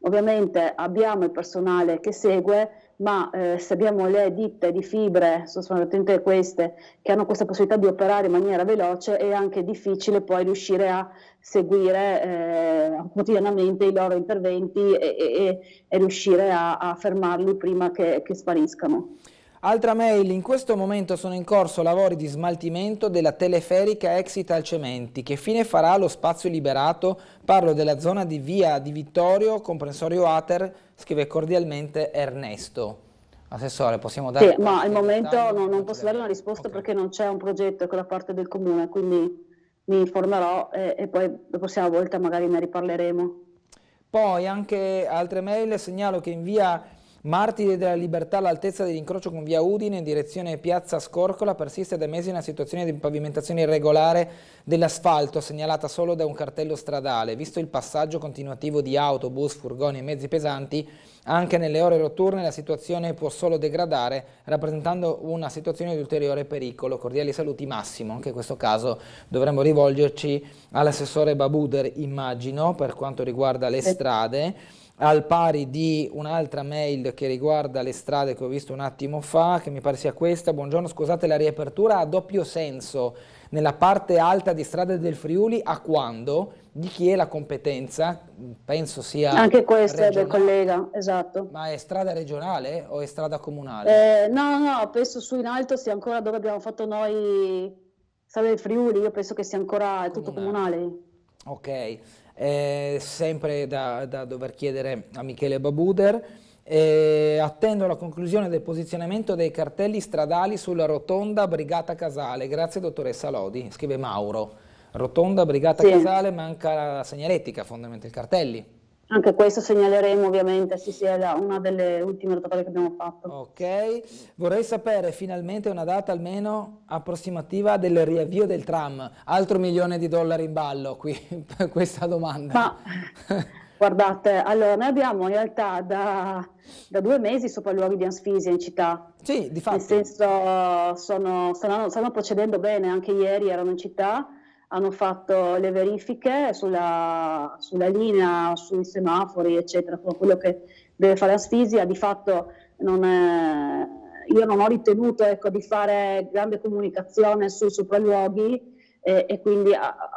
Ovviamente abbiamo il personale che segue, ma se abbiamo le ditte di fibre, sono attente queste, che hanno questa possibilità di operare in maniera veloce, è anche difficile poi riuscire a seguire quotidianamente i loro interventi e riuscire a fermarli prima che spariscano. Altra mail: in questo momento sono in corso lavori di smaltimento della teleferica ex Italcementi. Che fine farà lo spazio liberato? Parlo della zona di via di Vittorio, comprensorio Ater, scrive cordialmente Ernesto. Assessore, possiamo dare... Sì, ma al momento non posso dare una risposta, perché non c'è un progetto con la parte del comune, quindi mi informerò e poi la prossima volta magari ne riparleremo. Poi anche altre mail: segnalo che in via Martiri della Libertà, all'altezza dell'incrocio con via Udine in direzione piazza Scorcola, persiste da mesi una situazione di pavimentazione irregolare dell'asfalto, segnalata solo da un cartello stradale. Visto il passaggio continuativo di autobus, furgoni e mezzi pesanti, anche nelle ore notturne la situazione può solo degradare, rappresentando una situazione di ulteriore pericolo. Cordiali saluti, Massimo. Anche in questo caso dovremmo rivolgerci all'assessore Babuder, immagino, per quanto riguarda le strade, al pari di un'altra mail che riguarda le strade che ho visto un attimo fa, che mi pare sia questa. Buongiorno, scusate, la riapertura ha doppio senso nella parte alta di strade del Friuli, a quando? Di chi è la competenza? Penso sia anche questo regionale. È del collega, esatto. Ma è strada regionale o è strada comunale? No, penso su in alto sia ancora dove abbiamo fatto noi strada del Friuli, io penso che sia ancora tutto comunale. Ok. Sempre da dover chiedere a Michele Babuder. Attendo la conclusione del posizionamento dei cartelli stradali sulla rotonda Brigata Casale. Grazie dottoressa Lodi, scrive Mauro. Rotonda Brigata Casale, manca la segnaletica, fondamentalmente i cartelli. Anche questo segnaleremo, ovviamente, sì, è una delle ultime rotatorie che abbiamo fatto. Ok, vorrei sapere finalmente una data almeno approssimativa del riavvio del tram. Altro $1 milione in ballo qui per questa domanda. Ma guardate, allora noi abbiamo in realtà da 2 mesi sopralluoghi di Ansfisia in città. Sì, di fatto. Nel senso stanno procedendo bene, anche ieri erano in città. Hanno fatto le verifiche sulla linea, sui semafori, eccetera, quello che deve fare Ansfisia. Di fatto io non ho ritenuto, di fare grande comunicazione sui sopralluoghi e quindi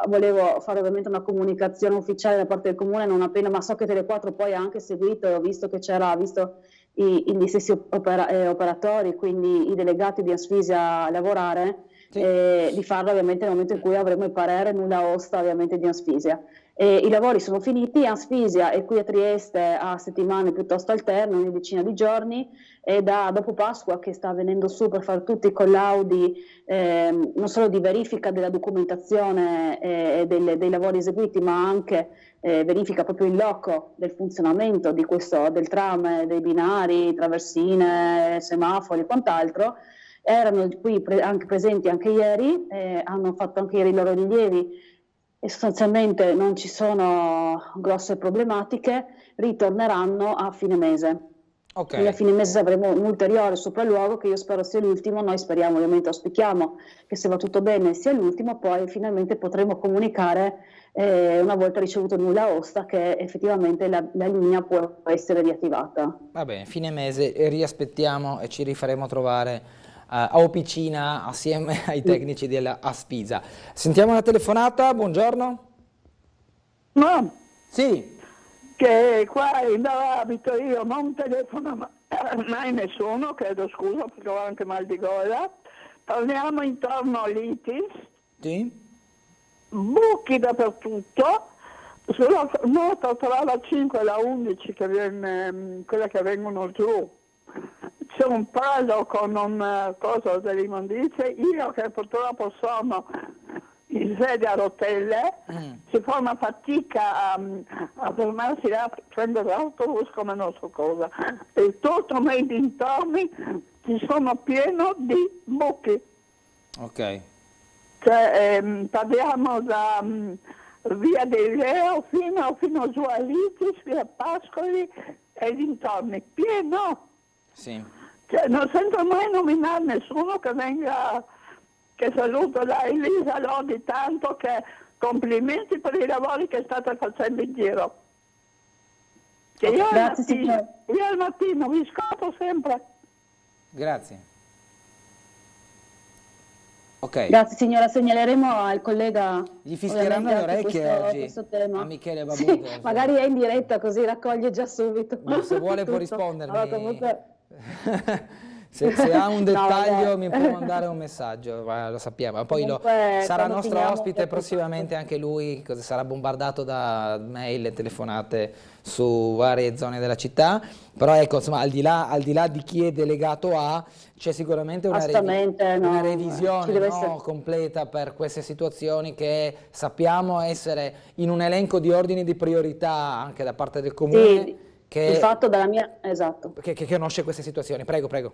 volevo fare ovviamente una comunicazione ufficiale da parte del comune non appena, ma so che Tele4 poi ha anche seguito, ho visto che visto gli stessi operatori, quindi i delegati di Ansfisia a lavorare. Di farlo ovviamente nel momento in cui avremo il parere nulla osta ovviamente di Ansfisia. I lavori sono finiti, Anspisia è qui a Trieste a settimane piuttosto alterne, una decina di giorni, e da dopo Pasqua che sta venendo su per fare tutti i collaudi non solo di verifica della documentazione dei lavori eseguiti, ma anche verifica proprio in loco del funzionamento del tram, dei binari, traversine, semafori e quant'altro. Erano qui anche presenti anche ieri, hanno fatto anche ieri i loro rilievi e sostanzialmente non ci sono grosse problematiche, ritorneranno a fine mese. Quindi a fine mese avremo un ulteriore sopralluogo che io spero sia l'ultimo, noi speriamo, ovviamente auspichiamo che se va tutto bene sia l'ultimo, poi finalmente potremo comunicare una volta ricevuto il nulla osta che effettivamente la linea può essere riattivata. Va bene, fine mese riaspettiamo e ci rifaremo trovare a Opicina assieme ai tecnici della Aspisa. Sentiamo una telefonata, buongiorno. No. Sì. Che qua dove abito io non telefono mai nessuno, chiedo scusa perché ho anche mal di gola. Parliamo intorno all'ITIS. Sì. Buchi dappertutto. Sulla nota tra la 5 e la 11 quella che vengono giù. C'è un palo con un coso dell'immondizie, io che purtroppo sono in sedia a rotelle, si fa una fatica a fermarsi là a prendere l'autobus come non so cosa. E tutto nei dintorni ci sono pieno di buchi. Ok. Cioè, parliamo da via del Leo fino giù a Litis, via Pascoli e dintorni, pieno. Sì. Cioè, non sento mai nominare nessuno che venga, che saluto da Elisa Lodi tanto, che complimenti per i lavori che state facendo in giro. Che io al mattino vi scopro sempre. Grazie. Ok. Grazie signora, segnaleremo al collega. Gli fischieranno le orecchie oggi questo tema. a Michele Babuto. Sì, magari è in diretta così raccoglie già subito. Ma se vuole può rispondermi. Allora, comunque... se ha un dettaglio mi può mandare un messaggio, lo sappiamo. Poi sarà nostro ospite prossimamente anche lui, sarà bombardato da mail e telefonate su varie zone della città. Però ecco, insomma, al di là di chi è delegato c'è sicuramente una revisione completa per queste situazioni che sappiamo essere in un elenco di ordini di priorità anche da parte del comune. Sì. Il fatto dalla mia... Esatto. Che conosce queste situazioni. Prego, prego.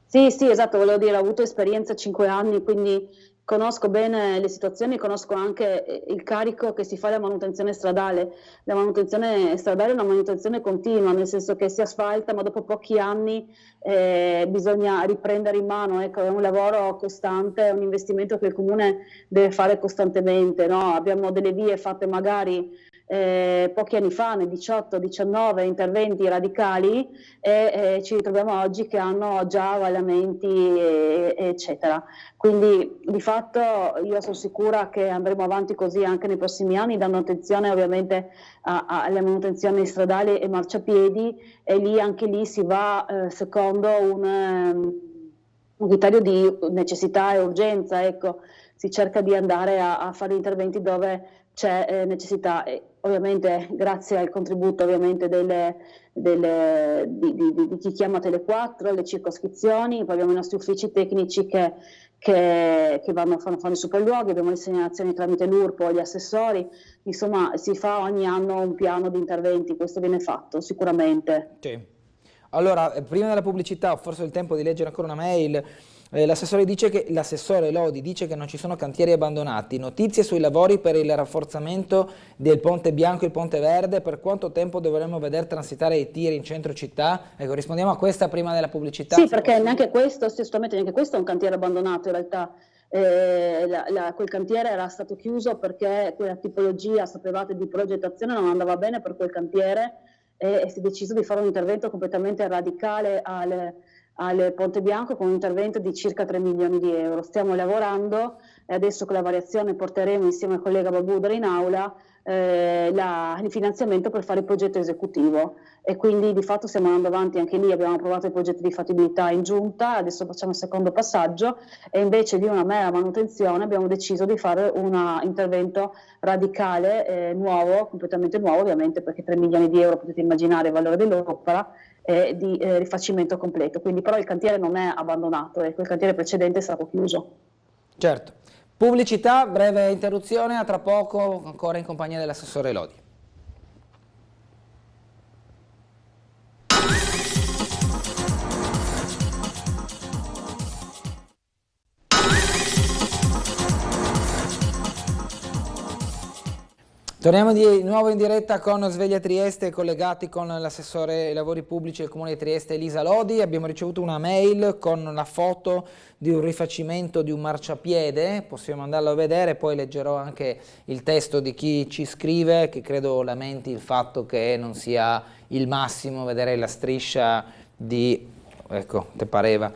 Sì, esatto, volevo dire, ho avuto esperienza 5 anni, quindi conosco bene le situazioni, conosco anche il carico che si fa alla manutenzione stradale. La manutenzione stradale è una manutenzione continua, nel senso che si asfalta, ma dopo pochi anni bisogna riprendere in mano, ecco, è un lavoro costante, è un investimento che il comune deve fare costantemente, no? Abbiamo delle vie fatte magari pochi anni fa, nel 18-19 interventi radicali e ci ritroviamo oggi che hanno già avvallamenti eccetera. Quindi di fatto io sono sicura che andremo avanti così anche nei prossimi anni, dando attenzione ovviamente alle manutenzioni stradali e marciapiedi, e anche lì si va secondo un criterio di necessità e urgenza, ecco, si cerca di andare a fare interventi dove c'è necessità, e ovviamente grazie al contributo ovviamente di chi chiama Tele4, le circoscrizioni, poi abbiamo i nostri uffici tecnici che fanno i sopralluoghi, abbiamo le segnalazioni tramite l'URPO, gli assessori, insomma si fa ogni anno un piano di interventi, questo viene fatto sicuramente. Sì. Allora, prima della pubblicità ho forse il tempo di leggere ancora una mail. L'assessore Lodi dice che non ci sono cantieri abbandonati. Notizie sui lavori per il rafforzamento del Ponte Bianco e il Ponte Verde. Per quanto tempo dovremmo vedere transitare i tir in centro città? Ecco, rispondiamo a questa prima della pubblicità. Sì, perché neanche questo è un cantiere abbandonato in realtà. Quel cantiere era stato chiuso perché quella tipologia, sapevate, di progettazione non andava bene per quel cantiere, e si è deciso di fare un intervento completamente radicale al Ponte Bianco con un intervento di circa 3 milioni di euro. Stiamo lavorando e adesso con la variazione porteremo insieme al collega Babudra in aula il finanziamento per fare il progetto esecutivo, e quindi di fatto stiamo andando avanti anche lì. Abbiamo approvato il progetto di fattibilità in giunta, adesso facciamo il secondo passaggio e invece di una mera manutenzione abbiamo deciso di fare un intervento radicale, nuovo, completamente nuovo ovviamente, perché 3 milioni di euro potete immaginare il valore dell'opera, di rifacimento completo. Quindi però il cantiere non è abbandonato, e quel cantiere precedente è stato chiuso. Certo. Pubblicità, breve interruzione, a tra poco ancora in compagnia dell'assessore Lodi. Torniamo di nuovo in diretta con Sveglia Trieste, collegati con l'assessore ai lavori pubblici del Comune di Trieste Elisa Lodi. Abbiamo ricevuto una mail con la foto di un rifacimento di un marciapiede, possiamo andarlo a vedere, poi leggerò anche il testo di chi ci scrive, che credo lamenti il fatto che non sia il massimo vedere la striscia di, ecco, te pareva,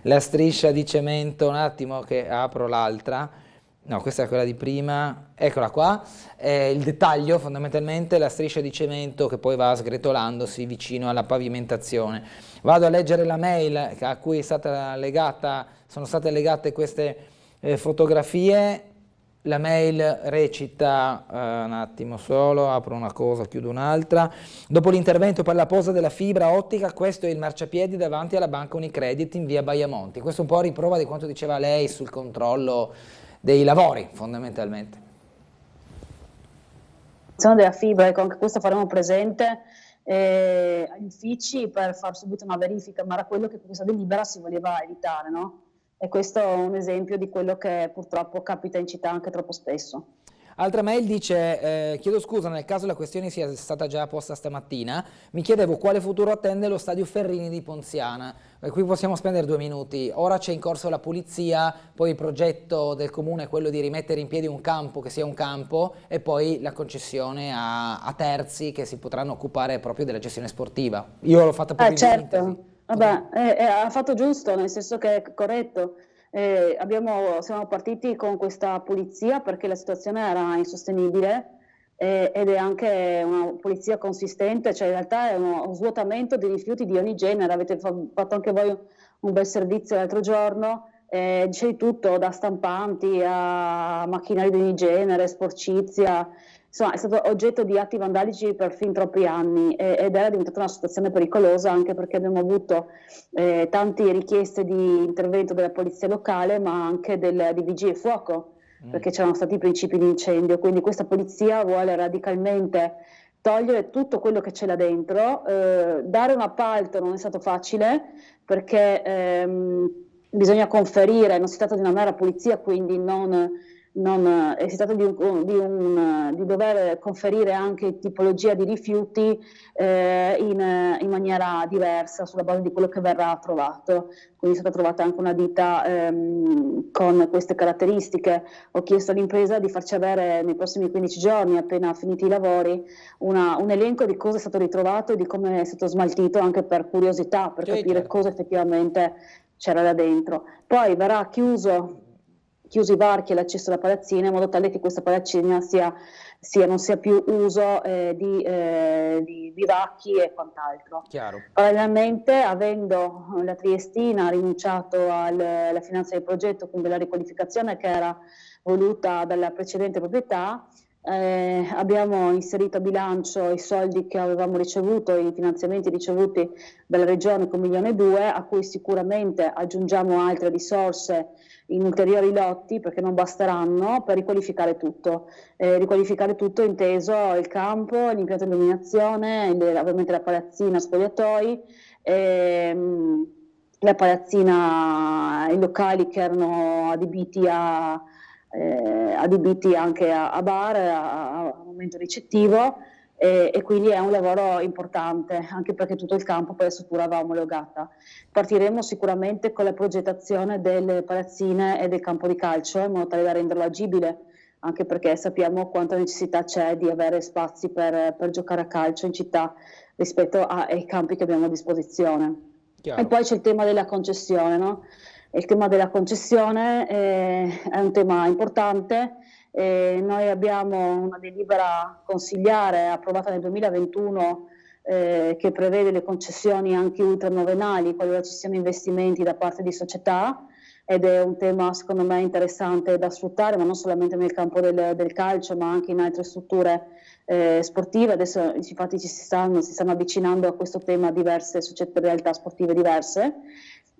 la striscia di cemento, un attimo che apro l'altra. No, questa è quella di prima, eccola qua, il dettaglio fondamentalmente, la striscia di cemento che poi va sgretolandosi vicino alla pavimentazione. Vado a leggere la mail a cui è stata legata, sono state legate queste fotografie. La mail recita, un attimo solo, apro una cosa, chiudo un'altra. Dopo l'intervento per la posa della fibra ottica, questo è il marciapiedi davanti alla banca Unicredit in via Baiamonti. Questo è un po' a riprova di quanto diceva lei sul controllo dei lavori, fondamentalmente. Della fibra, ecco, anche questo faremo presente agli uffici per far subito una verifica, ma era quello che con questa delibera si voleva evitare, no? E questo è un esempio di quello che purtroppo capita in città anche troppo spesso. Altra mail dice, chiedo scusa nel caso la questione sia stata già posta stamattina, mi chiedevo quale futuro attende lo stadio Ferrini di Ponziana. Qui possiamo spendere 2 minuti, ora c'è in corso la pulizia, poi il progetto del comune è quello di rimettere in piedi un campo che sia un campo e poi la concessione a terzi che si potranno occupare proprio della gestione sportiva. Io l'ho fatta proprio in sintesi. Vabbè, ha fatto giusto, nel senso che è corretto. Siamo partiti con questa pulizia perché la situazione era insostenibile ed è anche una pulizia consistente, cioè in realtà è uno svuotamento di rifiuti di ogni genere. Avete fatto anche voi un bel servizio l'altro giorno, c'è di tutto, da stampanti a macchinari di ogni genere, sporcizia. Insomma, è stato oggetto di atti vandalici per fin troppi anni ed era diventata una situazione pericolosa, anche perché abbiamo avuto tante richieste di intervento della polizia locale, ma anche di vigili e fuoco, perché c'erano stati i principi di incendio. Quindi questa polizia vuole radicalmente togliere tutto quello che c'è là dentro. Dare un appalto non è stato facile, perché bisogna conferire, non si tratta di una mera pulizia, quindi si tratta di dover conferire anche tipologia di rifiuti in maniera diversa sulla base di quello che verrà trovato. Quindi è stata trovata anche una ditta con queste caratteristiche. Ho chiesto all'impresa di farci avere nei prossimi 15 giorni, appena finiti i lavori, un elenco di cosa è stato ritrovato e di come è stato smaltito, anche per curiosità, per capire cosa effettivamente c'era là dentro. Poi verrà chiusi i varchi e l'accesso alla palazzina, in modo tale che questa palazzina non sia più uso di bivacchi e quant'altro. Parallelamente, avendo la Triestina rinunciato alla finanza del progetto, quindi la riqualificazione che era voluta dalla precedente proprietà, abbiamo inserito a bilancio i soldi che avevamo ricevuto, i finanziamenti ricevuti dalla Regione con 1,2 milioni, a cui sicuramente aggiungiamo altre risorse in ulteriori lotti, perché non basteranno, per riqualificare tutto. Riqualificare tutto inteso il campo, l'impianto di illuminazione, ovviamente la palazzina spogliatoi, la palazzina, i locali che erano adibiti anche a bar, a momento ricettivo, e quindi è un lavoro importante, anche perché tutto il campo poi la struttura va omologata. Partiremo sicuramente con la progettazione delle palazzine e del campo di calcio, in modo tale da renderlo agibile, anche perché sappiamo quanta necessità c'è di avere spazi per giocare a calcio in città rispetto ai campi che abbiamo a disposizione. Chiaro. E poi c'è il tema della concessione, no? Il tema della concessione è un tema importante. Noi abbiamo una delibera consigliare approvata nel 2021 che prevede le concessioni anche ultranovenali qualora ci siano investimenti da parte di società, ed è un tema secondo me interessante da sfruttare, ma non solamente nel campo del calcio, ma anche in altre strutture sportive. Adesso infatti si stanno avvicinando a questo tema diverse società, realtà sportive diverse,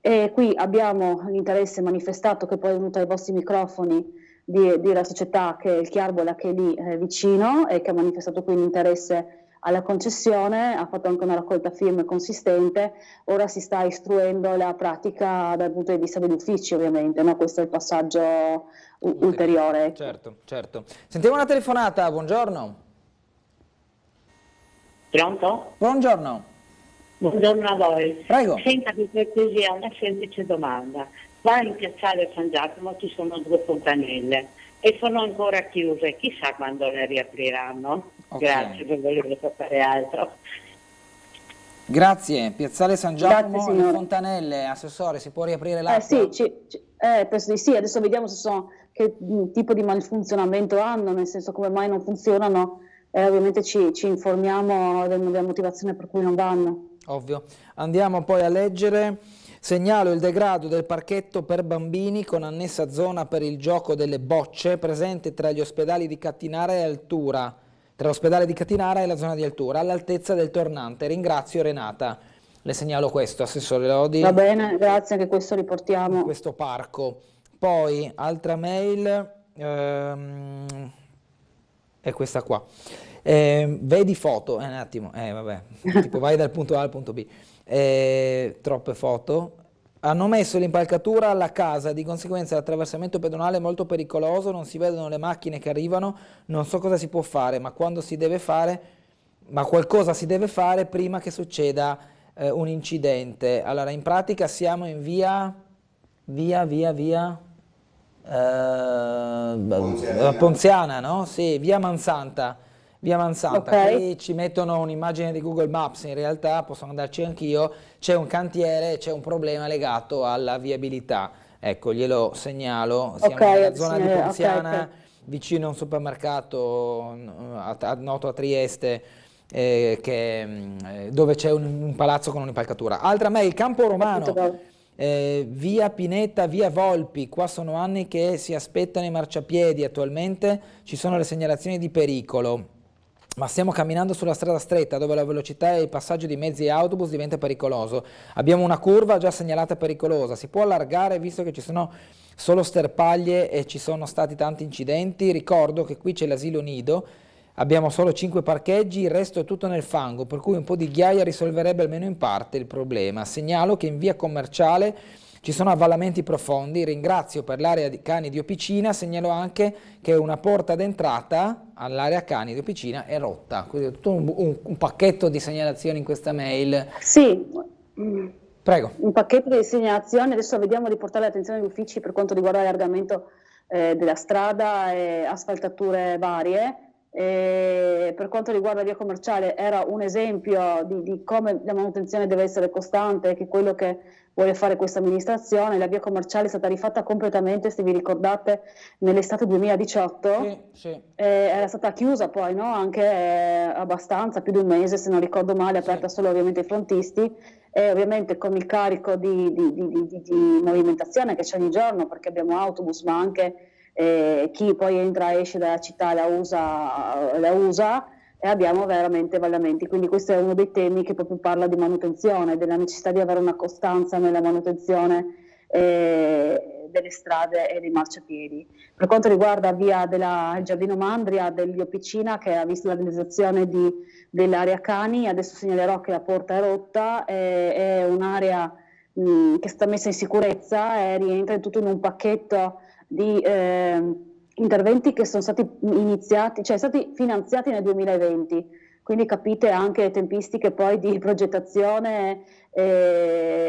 e qui abbiamo l'interesse manifestato, che poi è venuto ai vostri microfoni, di una società che è il Chiarbola, che è lì vicino, e che ha manifestato quindi interesse alla concessione, ha fatto anche una raccolta firme consistente. Ora si sta istruendo la pratica dal punto di vista degli uffici, ovviamente, no? Questo è il passaggio ulteriore. Certo, certo. Sentiamo una telefonata, buongiorno. Pronto? Buongiorno. Buongiorno a voi. Prego. Senta, per cortesia, una semplice domanda. Qua in Piazzale San Giacomo ci sono 2 fontanelle e sono ancora chiuse, chissà quando le riapriranno. Okay. Grazie, non volevo sapere altro. Grazie. Piazzale San Giacomo, Grazie, le signore. fontanelle, assessore, si può riaprire l'acqua? Penso di sì. Adesso vediamo che tipo di malfunzionamento hanno, nel senso come mai non funzionano, ovviamente ci informiamo della motivazione per cui non vanno. Ovvio. Andiamo poi a leggere. Segnalo il degrado del parchetto per bambini con annessa zona per il gioco delle bocce presente tra gli ospedali di Cattinara e Altura, tra l'ospedale di Cattinara e la zona di Altura, all'altezza del tornante. Ringrazio Renata. Le segnalo questo, assessore Lodi. Va bene, grazie, anche questo riportiamo. Questo parco. Poi, altra mail, è questa qua. Vedi foto, un attimo, vabbè, tipo vai dal punto A al punto B. Troppe foto. Hanno messo l'impalcatura alla casa, di conseguenza l'attraversamento pedonale è molto pericoloso, non si vedono le macchine che arrivano, non so cosa si può fare, ma qualcosa si deve fare prima che succeda un incidente. Allora, in pratica siamo in via Ponziana, no? Sì, via Mansanta. Okay. Qui ci mettono un'immagine di Google Maps, in realtà posso andarci anch'io, c'è un cantiere, c'è un problema legato alla viabilità. Ecco, glielo segnalo, siamo nella zona di Ponziana, vicino a un supermercato noto a Trieste, dove c'è un palazzo con un'impalcatura. Altra mail, Campo Romano, via Pineta, via Volpi, qua sono anni che si aspettano i marciapiedi, attualmente ci sono le segnalazioni di pericolo. Ma stiamo camminando sulla strada stretta dove la velocità e il passaggio di mezzi e autobus diventa pericoloso. Abbiamo una curva già segnalata pericolosa. Si può allargare visto che ci sono solo sterpaglie e ci sono stati tanti incidenti? Ricordo che qui c'è l'asilo nido, abbiamo solo 5 parcheggi, il resto è tutto nel fango, per cui un po' di ghiaia risolverebbe almeno in parte il problema. Segnalo che in via Commerciale ci sono avvallamenti profondi. Ringrazio per l'area di cani di Opicina, segnalo anche che una porta d'entrata all'area cani di Opicina è rotta. Quindi tutto un pacchetto di segnalazioni in questa mail. Sì, prego. Un pacchetto di segnalazioni, adesso vediamo di portare l'attenzione agli uffici per quanto riguarda l'allargamento della strada e asfaltature varie. Per quanto riguarda via Commerciale era un esempio di come la manutenzione deve essere costante, che è quello che vuole fare questa amministrazione. La via Commerciale è stata rifatta completamente, se vi ricordate, nell'estate 2018. Sì. Era stata chiusa poi, no? Anche abbastanza, più di un mese se non ricordo male, aperta solo ovviamente ai frontisti, e ovviamente con il carico di movimentazione che c'è ogni giorno, perché abbiamo autobus, ma anche chi poi entra e esce dalla città la usa, e abbiamo veramente avvallamenti. Quindi questo è uno dei temi che proprio parla di manutenzione, della necessità di avere una costanza nella manutenzione delle strade e dei marciapiedi. Per quanto riguarda via del Giardino Mandria, degli Opicina, che ha visto la realizzazione dell'area cani, adesso segnalerò che la porta è rotta, è un'area che sta messa in sicurezza e rientra tutto in un pacchetto di interventi che sono stati iniziati, cioè stati finanziati nel 2020, quindi capite anche le tempistiche poi di progettazione,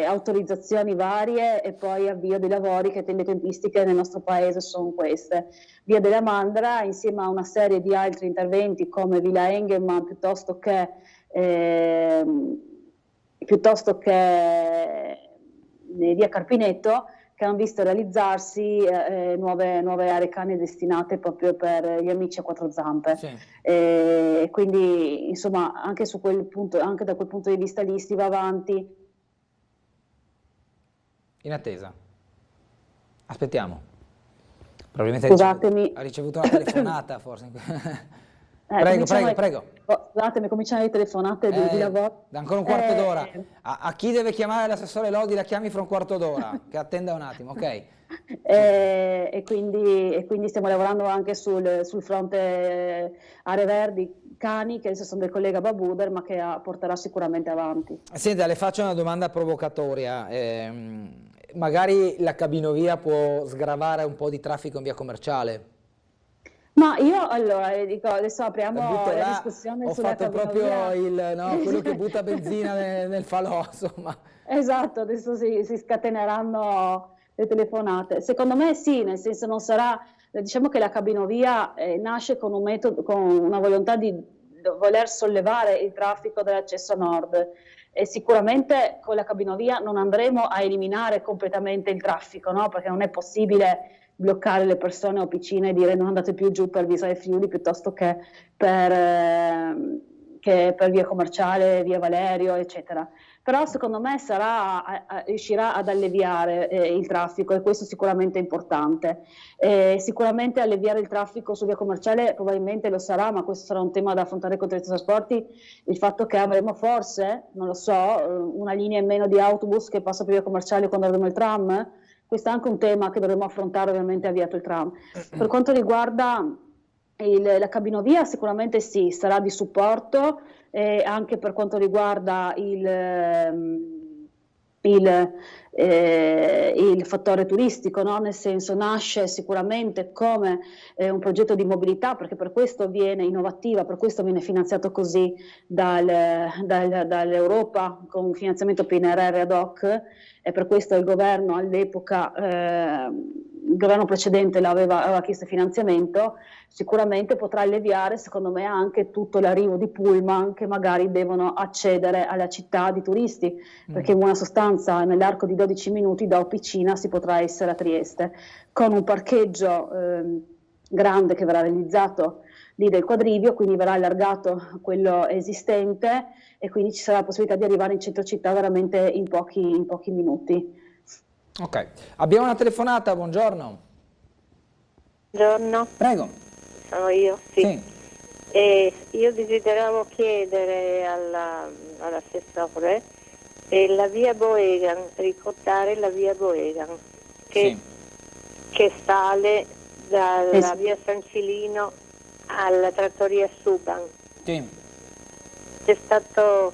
autorizzazioni varie e poi avvio dei lavori, che le tempistiche nel nostro paese sono queste. Via della Mandra, insieme a una serie di altri interventi come Villa Engelmann, piuttosto che piuttosto che via Carpinetto, che hanno visto realizzarsi nuove aree cani destinate proprio per gli amici a quattro zampe. Sì. Quindi insomma anche su quel punto, anche da quel punto di vista lì si va avanti. In attesa. Aspettiamo. Probabilmente Scusatemi. ha ricevuto una telefonata forse. Prego. Scusatemi, cominciano le telefonate di lavoro. Da ancora un quarto d'ora. A chi deve chiamare l'assessore Lodi la chiami fra un quarto d'ora, che attenda un attimo, ok? E quindi stiamo lavorando anche sul fronte aree verdi, cani, che adesso sono del collega Babuder, ma che porterà sicuramente avanti. Senta, le faccio una domanda provocatoria. Magari la cabinovia può sgravare un po' di traffico in via Commerciale? Ma io allora dico, adesso apriamo la discussione sulla cabinovia. Ho fatto proprio quello che butta benzina nel falò, insomma. Esatto, adesso si scateneranno le telefonate. Secondo me sì, nel senso non sarà, diciamo che la cabinovia nasce con un metodo, con una volontà di voler sollevare il traffico dell'accesso nord. E sicuramente con la cabinovia non andremo a eliminare completamente il traffico, no? Perché non è possibile bloccare le persone o piccine e dire non andate più giù per Visa e Friuli piuttosto che per via Commerciale, via Valerio, eccetera. Però secondo me riuscirà ad alleviare il traffico, e questo sicuramente è importante. Sicuramente alleviare il traffico su via Commerciale probabilmente lo sarà, ma questo sarà un tema da affrontare con i trasporti, il fatto che avremo forse, non lo so, una linea in meno di autobus che passa per via Commerciale quando avremo il tram. Questo è anche un tema che dovremo affrontare ovviamente avviato il tram. Per quanto riguarda la cabinovia, sicuramente sì, sarà di supporto, anche per quanto riguarda il fattore turistico, no? Nel senso nasce sicuramente come un progetto di mobilità, perché per questo viene innovativa, per questo viene finanziato così dall'Europa con un finanziamento PNRR ad hoc, e per questo il governo all'epoca, il governo precedente aveva chiesto finanziamento. Sicuramente potrà alleviare secondo me anche tutto l'arrivo di pullman che magari devono accedere alla città di turisti, perché in buona sostanza nell'arco di 12 minuti da Opicina si potrà essere a Trieste, con un parcheggio grande che verrà realizzato lì del quadrivio, quindi verrà allargato quello esistente e quindi ci sarà la possibilità di arrivare in centro città veramente in pochi minuti. Ok, abbiamo una telefonata, buongiorno. Buongiorno. Prego. Sono io, sì. E io desideravo chiedere all'assessore la via Boegan, ricordare la via Boegan, che sale dalla via San Cilino alla trattoria Suban. Sì. È stato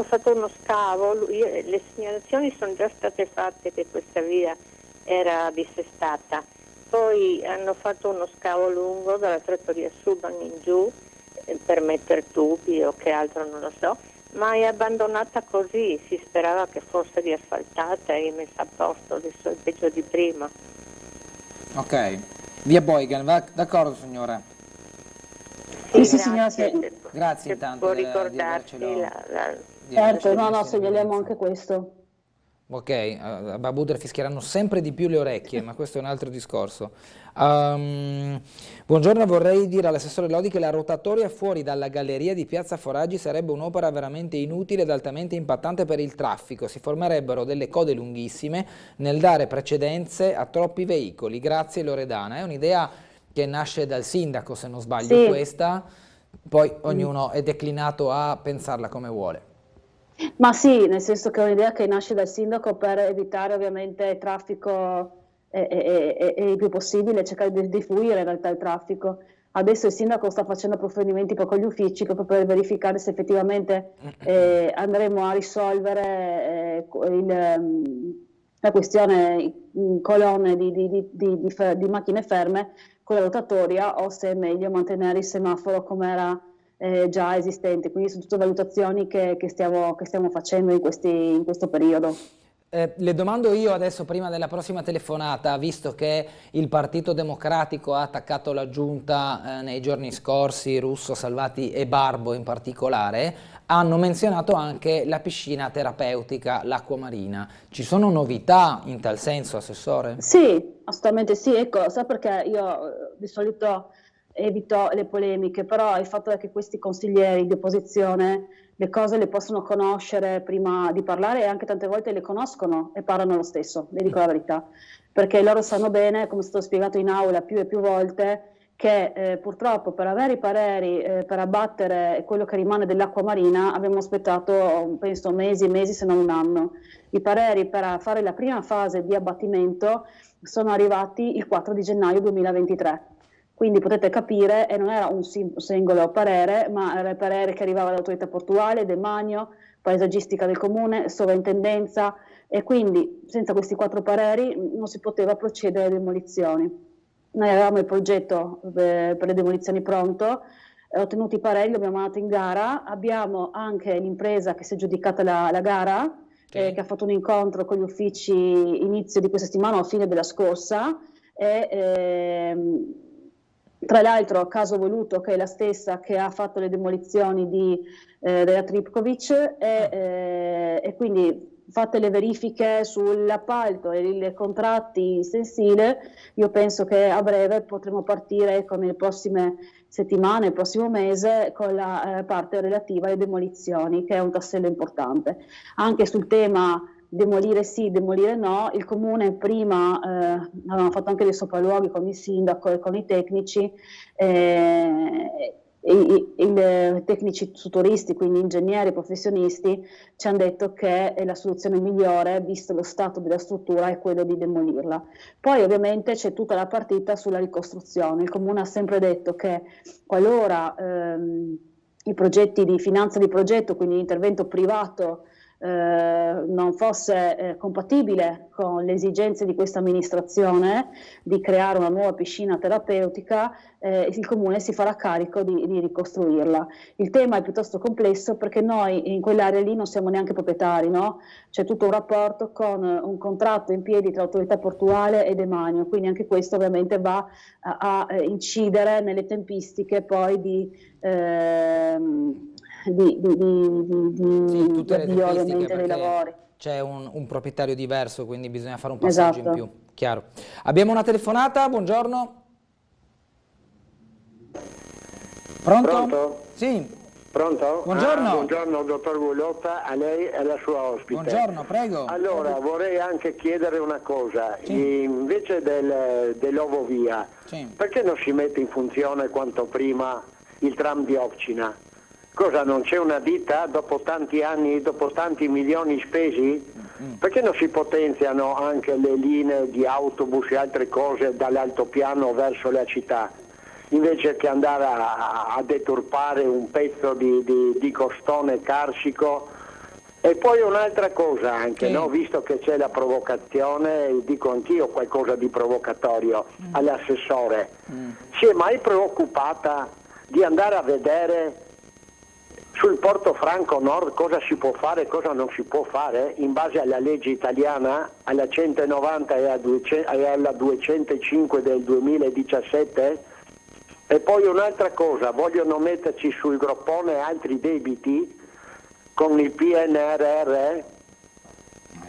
fatto uno scavo, le segnalazioni sono già state fatte che questa via era dissestata, poi hanno fatto uno scavo lungo dalla trattoria Suban in giù per mettere tubi o che altro non lo so, ma è abbandonata così, si sperava che fosse riasfaltata e messa a posto, adesso è peggio di prima. Ok, via Boegan, va d'accordo signora? Sì, signora, grazie intanto può ricordarci certo, no, segnaliamo anche questo. Ok, a Babuder fischieranno sempre di più le orecchie, ma questo è un altro discorso. Buongiorno, vorrei dire all'assessore Lodi che la rotatoria fuori dalla galleria di Piazza Foraggi sarebbe un'opera veramente inutile ed altamente impattante per il traffico. Si formerebbero delle code lunghissime nel dare precedenze a troppi veicoli. Grazie Loredana. È un'idea che nasce dal sindaco, se non sbaglio, questa, poi ognuno è declinato a pensarla come vuole. Ma sì, nel senso che è un'idea che nasce dal sindaco per evitare ovviamente il traffico e il più possibile cercare di defluire in realtà il traffico. Adesso il sindaco sta facendo approfondimenti poi con gli uffici proprio per verificare se effettivamente andremo a risolvere la questione colonne di macchine ferme con la rotatoria o se è meglio mantenere il semaforo come era già esistente. Quindi sono tutte valutazioni che stiamo facendo in questo periodo. Le domando io adesso, prima della prossima telefonata, visto che il Partito Democratico ha attaccato la giunta nei giorni scorsi, Russo, Salvati e Barbo in particolare, hanno menzionato anche la piscina terapeutica, l'acqua marina. Ci sono novità in tal senso, Assessore? Sì, assolutamente sì. Ecco, sa perché io di solito evito le polemiche, però il fatto è che questi consiglieri di opposizione le cose le possono conoscere prima di parlare, e anche tante volte le conoscono e parlano lo stesso, le dico la verità, perché loro sanno bene, come è stato spiegato in aula più e più volte, che purtroppo per avere i pareri per abbattere quello che rimane dell'acqua marina abbiamo aspettato, penso, mesi e mesi, se non un anno. I pareri per fare la prima fase di abbattimento sono arrivati il 4 di gennaio 2023. Quindi potete capire, e non era un singolo parere, ma era il parere che arrivava dall'autorità portuale, demanio, paesaggistica del comune, sovrintendenza, e quindi senza questi 4 pareri non si poteva procedere alle demolizioni. Noi avevamo il progetto per le demolizioni pronto, ottenuti i pareri, lo abbiamo mandato in gara, abbiamo anche l'impresa che si è aggiudicata la gara, che ha fatto un incontro con gli uffici inizio di questa settimana o fine della scorsa, e tra l'altro, a caso voluto, che è la stessa che ha fatto le demolizioni della Tripkovic, e quindi fatte le verifiche sull'appalto e i contratti sensile, io penso che a breve potremo partire con le prossime settimane, il prossimo mese, con la parte relativa alle demolizioni, che è un tassello importante. Anche sul tema demolire sì, demolire no, il comune prima avevamo fatto anche dei sopralluoghi con il sindaco e con i tecnici, i tecnici tuttoristi, quindi ingegneri, professionisti, ci hanno detto che la soluzione migliore, visto lo stato della struttura, è quello di demolirla. Poi ovviamente c'è tutta la partita sulla ricostruzione. Il comune ha sempre detto che qualora i progetti di finanza di progetto, quindi l'intervento privato, non fosse compatibile con le esigenze di questa amministrazione di creare una nuova piscina terapeutica, il comune si farà carico di ricostruirla. Il tema è piuttosto complesso perché noi in quell'area lì non siamo neanche proprietari, no? C'è tutto un rapporto con un contratto in piedi tra autorità portuale e demanio, quindi anche questo ovviamente va a incidere nelle tempistiche poi di tutte le tempistiche, dei lavori. C'è un proprietario diverso, quindi bisogna fare un passaggio in più. Chiaro. Abbiamo una telefonata, buongiorno. Pronto? Sì. Pronto? Buongiorno. Buongiorno dottor Gulotta, a lei e alla sua ospite. Buongiorno, prego. Allora, vorrei anche chiedere una cosa, invece dell'Ovovia, perché non si mette in funzione quanto prima il tram di Opcina? Cosa, non c'è una ditta dopo tanti anni, dopo tanti milioni spesi? Perché non si potenziano anche le linee di autobus e altre cose dall'altopiano verso la città, invece che andare a deturpare un pezzo di costone carsico? E poi un'altra cosa anche, no? Visto che c'è la provocazione, dico anch'io qualcosa di provocatorio all'assessore, si è mai preoccupata di andare a vedere sul Porto Franco Nord cosa si può fare e cosa non si può fare in base alla legge italiana, alla 190 e alla 205 del 2017? E poi un'altra cosa, vogliono metterci sul groppone altri debiti con il PNRR?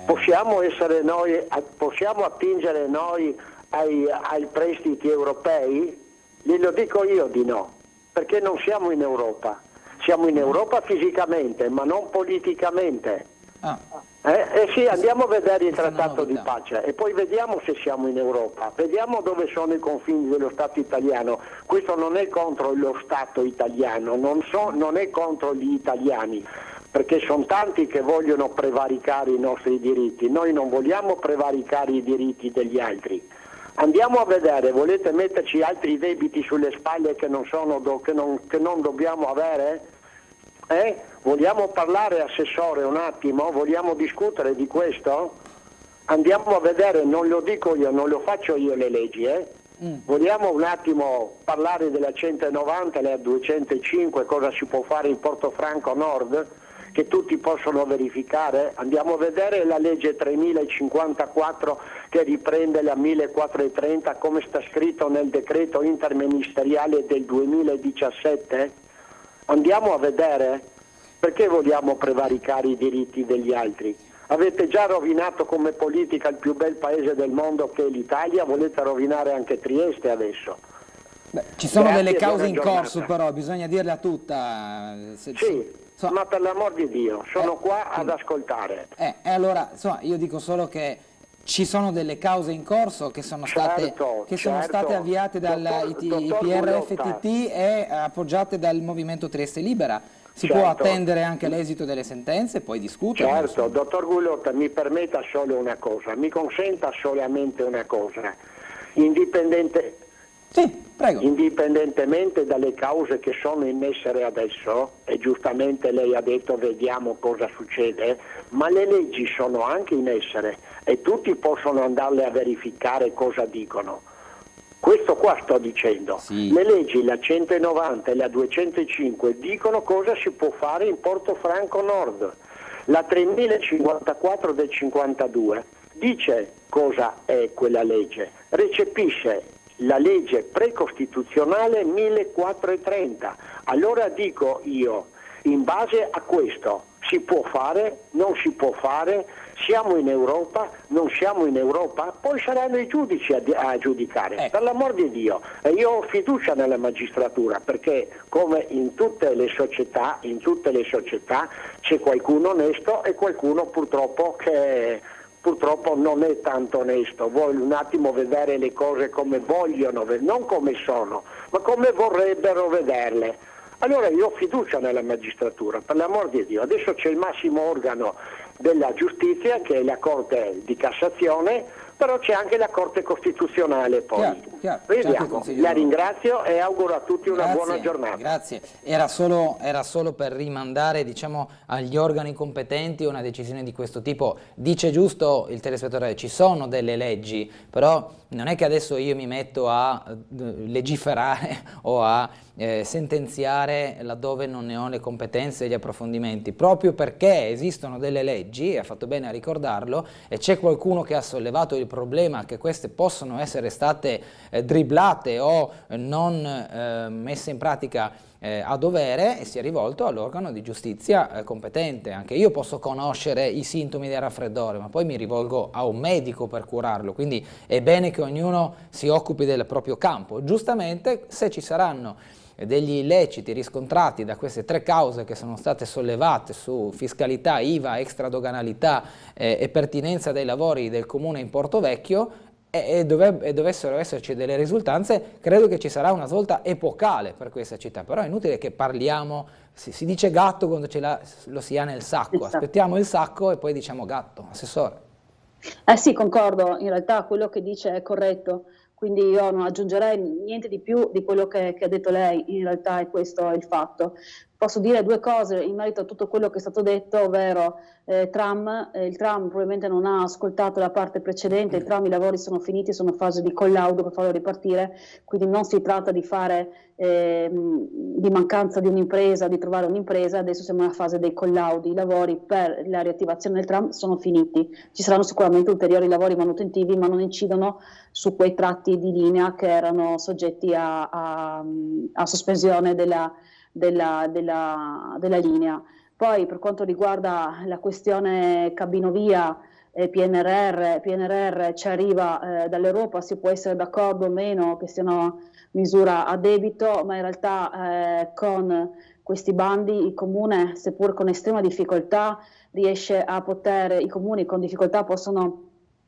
Possiamo essere noi, possiamo attingere noi ai prestiti europei? Glielo dico io di no, perché non siamo in Europa. Siamo in Europa fisicamente, ma non politicamente. Sì, andiamo a vedere il trattato di pace e poi vediamo se siamo in Europa, vediamo dove sono i confini dello Stato italiano. Questo non è contro lo Stato italiano, non è contro gli italiani, perché sono tanti che vogliono prevaricare i nostri diritti. Noi non vogliamo prevaricare i diritti degli altri. Andiamo a vedere, volete metterci altri debiti sulle spalle che non dobbiamo avere? Vogliamo parlare, assessore, un attimo? Vogliamo discutere di questo? Andiamo a vedere, non lo dico io, non lo faccio io le leggi, Vogliamo un attimo parlare della 190 e della 205, cosa si può fare in Portofranco Nord, che tutti possono verificare? Andiamo a vedere la legge 3054 che riprende la 1430 come sta scritto nel decreto interministeriale del 2017? Andiamo a vedere. Perché vogliamo prevaricare i diritti degli altri? Avete già rovinato come politica il più bel paese del mondo che è l'Italia, volete rovinare anche Trieste adesso. Beh, ci sono Grazie, delle cause in giornata. corso, però bisogna dirla tutta. Ma per l'amor di Dio, sono qua ad ascoltare. Allora, insomma, io dico solo che ci sono delle cause in corso che sono state, sono state avviate dal IPRFTT e appoggiate dal Movimento Trieste Libera. Si può attendere anche l'esito delle sentenze e poi discutere. Certo, dottor Gulotta, mi permetta solo una cosa, mi consenta solamente una cosa. Indipendentemente dalle cause che sono in essere adesso, e giustamente lei ha detto vediamo cosa succede, ma le leggi sono anche in essere e tutti possono andarle a verificare cosa dicono. Questo qua sto dicendo. Le leggi, la 190 e la 205, dicono cosa si può fare in Portofranco Nord. La 3054 del 52 dice cosa è quella legge, recepisce la legge precostituzionale 1430. Allora dico io, in base a questo, si può fare, non si può fare, siamo in Europa, non siamo in Europa, poi saranno i giudici a giudicare, per l'amor di Dio. E io ho fiducia nella magistratura, perché come in tutte le società c'è qualcuno onesto e qualcuno purtroppo che non è tanto onesto, vuole un attimo vedere le cose come vogliono, non come sono, ma come vorrebbero vederle. Allora io ho fiducia nella magistratura, per l'amor di Dio. Adesso c'è il massimo organo della giustizia che è la Corte di Cassazione, però c'è anche la Corte Costituzionale poi. Vediamo. La ringrazio e auguro a tutti una buona giornata. Grazie. Era solo per rimandare, diciamo, agli organi competenti una decisione di questo tipo. Dice giusto il telespettatore, ci sono delle leggi, però non è che adesso io mi metto a legiferare o a sentenziare laddove non ne ho le competenze e gli approfondimenti, proprio perché esistono delle leggi, e ha fatto bene a ricordarlo, e c'è qualcuno che ha sollevato il problema che queste possono essere state dribblate o non messe in pratica a dovere, e si è rivolto all'organo di giustizia competente. Anche io posso conoscere i sintomi del raffreddore, ma poi mi rivolgo a un medico per curarlo, quindi è bene che ognuno si occupi del proprio campo. Giustamente, se ci saranno degli illeciti riscontrati da queste tre cause che sono state sollevate su fiscalità, IVA, extradoganalità e pertinenza dei lavori del comune in Portovecchio, e dovessero esserci delle risultanze, credo che ci sarà una svolta epocale per questa città. Però è inutile che parliamo, si dice gatto quando lo si ha nel sacco, aspettiamo il sacco e poi diciamo gatto. Assessore. Sì, concordo, in realtà quello che dice è corretto, quindi io non aggiungerei niente di più di quello che ha detto lei, in realtà è questo il fatto. Posso dire due cose in merito a tutto quello che è stato detto, ovvero il tram probabilmente non ha ascoltato la parte precedente, i lavori sono finiti, sono in fase di collaudo per farlo ripartire, quindi non si tratta di fare di mancanza di un'impresa, di trovare un'impresa, adesso siamo nella fase dei collaudi, i lavori per la riattivazione del tram sono finiti, ci saranno sicuramente ulteriori lavori manutentivi ma non incidono su quei tratti di linea che erano soggetti a sospensione della linea. Poi per quanto riguarda la questione cabinovia PNRR ci arriva dall'Europa, si può essere d'accordo o meno che sia una misura a debito, ma in realtà con questi bandi il comune, seppur con estrema difficoltà, riesce a i comuni con difficoltà possono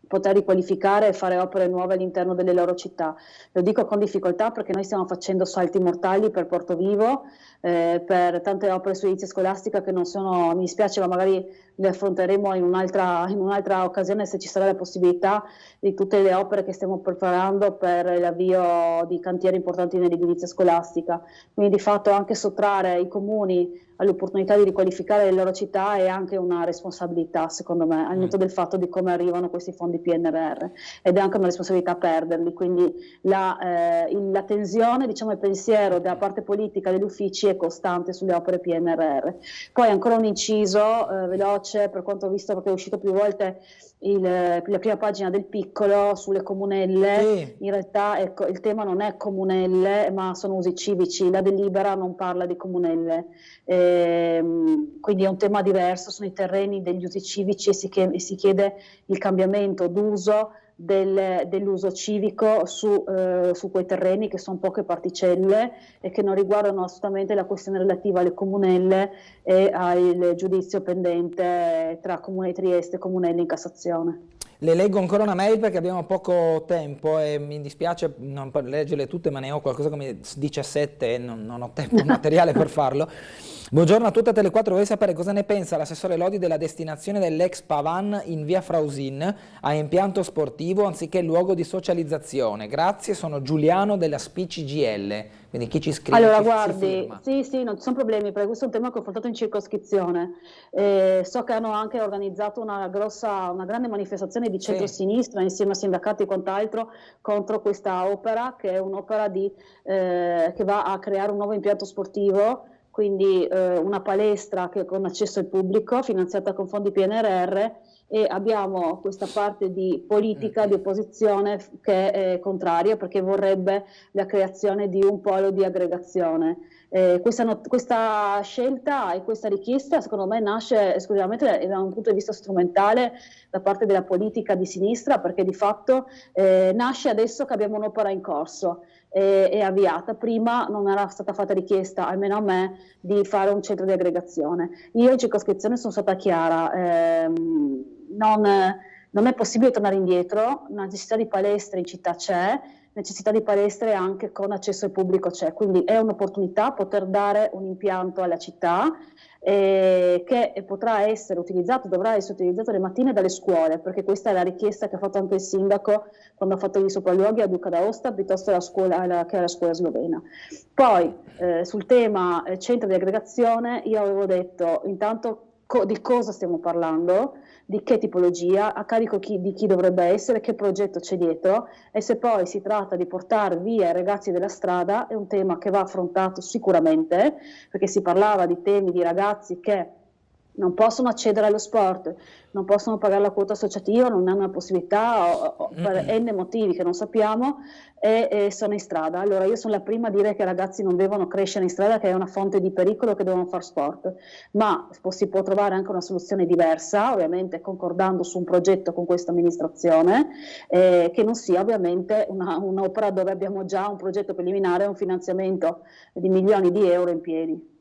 poter riqualificare e fare opere nuove all'interno delle loro città. Lo dico con difficoltà perché noi stiamo facendo salti mortali per Portovivo, per tante opere su edilizia scolastica che non sono, mi dispiace, ma magari le affronteremo in un'altra occasione se ci sarà la possibilità, di tutte le opere che stiamo preparando per l'avvio di cantieri importanti nell'edilizia scolastica. Quindi di fatto anche sottrarre i comuni all'opportunità di riqualificare le loro città è anche una responsabilità, secondo me, al netto del fatto di come arrivano questi fondi PNRR, ed è anche una responsabilità perderli, quindi la tensione, diciamo, il pensiero della parte politica degli uffici è costante sulle opere PNRR. Poi ancora un inciso veloce, per quanto ho visto, perché è uscito più volte la prima pagina del Piccolo sulle comunelle, in realtà il tema non è comunelle ma sono usi civici, la delibera non parla di comunelle, quindi è un tema diverso, sono i terreni degli usi civici e si chiede il cambiamento d'uso dell'uso civico su quei terreni, che sono poche particelle e che non riguardano assolutamente la questione relativa alle comunelle e al giudizio pendente tra Comune di Trieste e Comunelli in Cassazione. Le leggo ancora una mail perché abbiamo poco tempo e mi dispiace non leggerle tutte, ma ne ho qualcosa come 17 e non ho tempo materiale per farlo. Buongiorno a tutte, Tele4, vorrei sapere cosa ne pensa l'assessore Lodi della destinazione dell'ex Pavan in via Frausin a impianto sportivo anziché luogo di socializzazione. Grazie, sono Giuliano della SPCGL. Quindi chi ci scrive? Allora, guardi, sì, non ci sono problemi, perché questo è un tema che ho affrontato in circoscrizione. So che hanno anche organizzato una grande manifestazione di centro-sinistra insieme a sindacati e quant'altro contro questa opera, che è un'opera che va a creare un nuovo impianto sportivo, quindi una palestra con accesso al pubblico, finanziata con fondi PNRR, e abbiamo questa parte di politica di opposizione che è contraria, perché vorrebbe la creazione di un polo di aggregazione. Questa scelta e questa richiesta secondo me nasce esclusivamente da un punto di vista strumentale da parte della politica di sinistra, perché di fatto nasce adesso che abbiamo un'opera in corso. È avviata. Prima non era stata fatta richiesta, almeno a me, di fare un centro di aggregazione. Io in circoscrizione sono stata chiara, non è possibile tornare indietro, la necessità di palestre in città c'è, necessità di palestre anche con accesso al pubblico c'è, quindi è un'opportunità poter dare un impianto alla città che dovrà essere utilizzato le mattine dalle scuole, perché questa è la richiesta che ha fatto anche il sindaco quando ha fatto gli sopralluoghi a Duca d'Aosta piuttosto che alla scuola slovena. Poi sul tema centro di aggregazione io avevo detto intanto di cosa stiamo parlando, di che tipologia, a carico di chi dovrebbe essere, che progetto c'è dietro, e se poi si tratta di portare via i ragazzi della strada è un tema che va affrontato sicuramente, perché si parlava di temi di ragazzi che non possono accedere allo sport, non possono pagare la quota associativa, non hanno la possibilità per n motivi che non sappiamo e sono in strada. Allora io sono la prima a dire che i ragazzi non devono crescere in strada, che è una fonte di pericolo, che devono fare sport, ma si può trovare anche una soluzione diversa, ovviamente concordando su un progetto con questa amministrazione, che non sia ovviamente un'opera dove abbiamo già un progetto preliminare e un finanziamento di milioni di euro in piedi.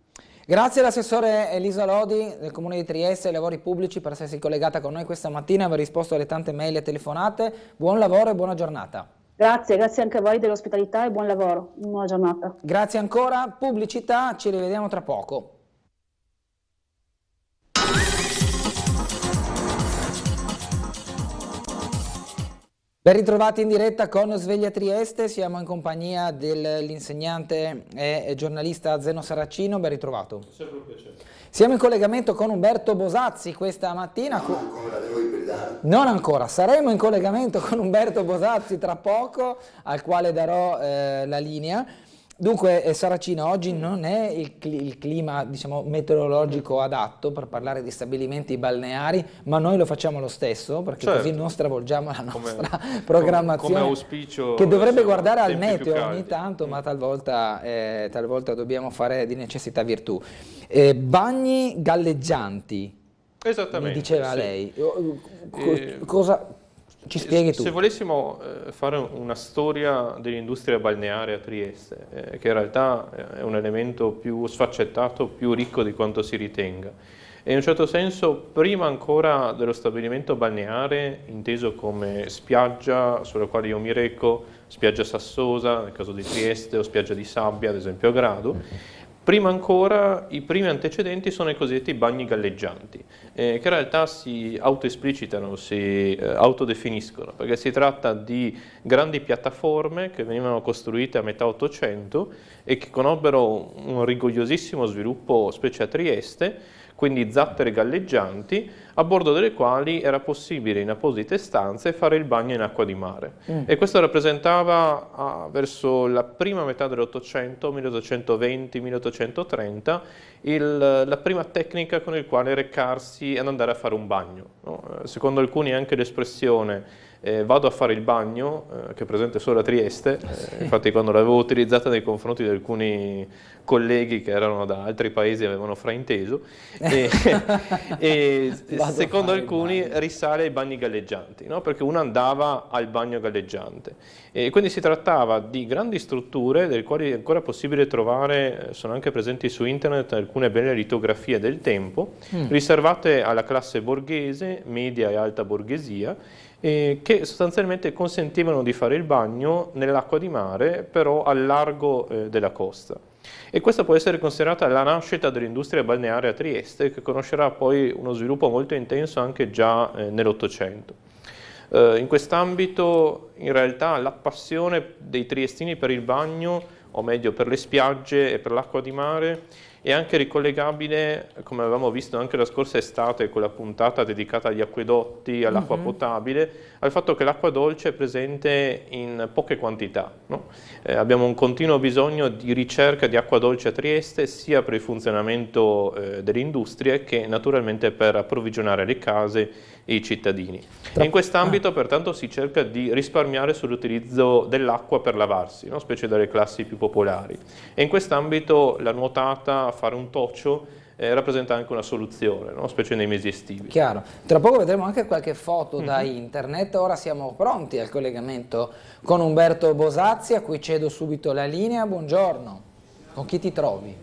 Grazie all'assessore Elisa Lodi del Comune di Trieste ai lavori pubblici per essersi collegata con noi questa mattina e aver risposto alle tante mail e telefonate. Buon lavoro e buona giornata. Grazie anche a voi dell'ospitalità e buon lavoro. Buona giornata. Grazie ancora. Pubblicità, ci rivediamo tra poco. Ben ritrovati in diretta con Sveglia Trieste, siamo in compagnia dell'insegnante e giornalista Zeno Saracino, ben ritrovato. Sempre un piacere. Siamo in collegamento con Umberto Bosazzi questa mattina. Non ancora, devo ibridare. Non ancora, saremo in collegamento con Umberto Bosazzi tra poco, al quale darò la linea. Dunque Saracino, oggi non è il clima, diciamo, meteorologico adatto per parlare di stabilimenti balneari, ma noi lo facciamo lo stesso, perché così non stravolgiamo la nostra programmazione, come auspicio, che dovrebbe guardare al meteo ogni tanto, ma talvolta dobbiamo fare di necessità virtù. Bagni galleggianti, esattamente, mi diceva sì. Lei, cosa... Ci spieghi tu. Se volessimo fare una storia dell'industria balneare a Trieste, che in realtà è un elemento più sfaccettato, più ricco di quanto si ritenga, e in un certo senso prima ancora dello stabilimento balneare, inteso come spiaggia sulla quale io mi reco, spiaggia sassosa nel caso di Trieste o spiaggia di sabbia ad esempio a Grado, prima ancora i primi antecedenti sono i cosiddetti bagni galleggianti, che in realtà si autoesplicitano, si autodefiniscono, perché si tratta di grandi piattaforme che venivano costruite a metà Ottocento e che conobbero un rigogliosissimo sviluppo, specie a Trieste, quindi zattere galleggianti, a bordo delle quali era possibile in apposite stanze fare il bagno in acqua di mare. E questo rappresentava verso la prima metà dell'Ottocento, 1820-1830, la prima tecnica con il quale recarsi ed andare a fare un bagno, no? Secondo alcuni anche l'espressione vado a fare il bagno, che è presente solo a Trieste, infatti quando l'avevo utilizzata nei confronti di alcuni colleghi che erano da altri paesi avevano frainteso, e secondo alcuni risale ai bagni galleggianti, no? Perché uno andava al bagno galleggiante. E quindi si trattava di grandi strutture, delle quali è ancora possibile trovare, sono anche presenti su internet alcune belle litografie del tempo, riservate alla classe borghese, media e alta borghesia, che sostanzialmente consentivano di fare il bagno nell'acqua di mare, però al largo della costa. E questa può essere considerata la nascita dell'industria balneare a Trieste, che conoscerà poi uno sviluppo molto intenso anche già nell'Ottocento. In quest'ambito, in realtà, la passione dei triestini per il bagno, o meglio per le spiagge e per l'acqua di mare, è anche ricollegabile, come avevamo visto anche la scorsa estate con la puntata dedicata agli acquedotti, all'acqua potabile, al fatto che l'acqua dolce è presente in poche quantità, no? Abbiamo un continuo bisogno di ricerca di acqua dolce a Trieste, sia per il funzionamento delle industrie che naturalmente per approvvigionare le case e i cittadini. E in quest'ambito pertanto si cerca di risparmiare sull'utilizzo dell'acqua per lavarsi, no? Specie dalle classi più popolari. E in quest'ambito la nuotata, fare un toccio, rappresenta anche una soluzione, no? Specie nei mesi estivi. Chiaro. Tra poco vedremo anche qualche foto da internet. Ora siamo pronti al collegamento con Umberto Bosazzi, a cui cedo subito la linea. Buongiorno, con chi ti trovi?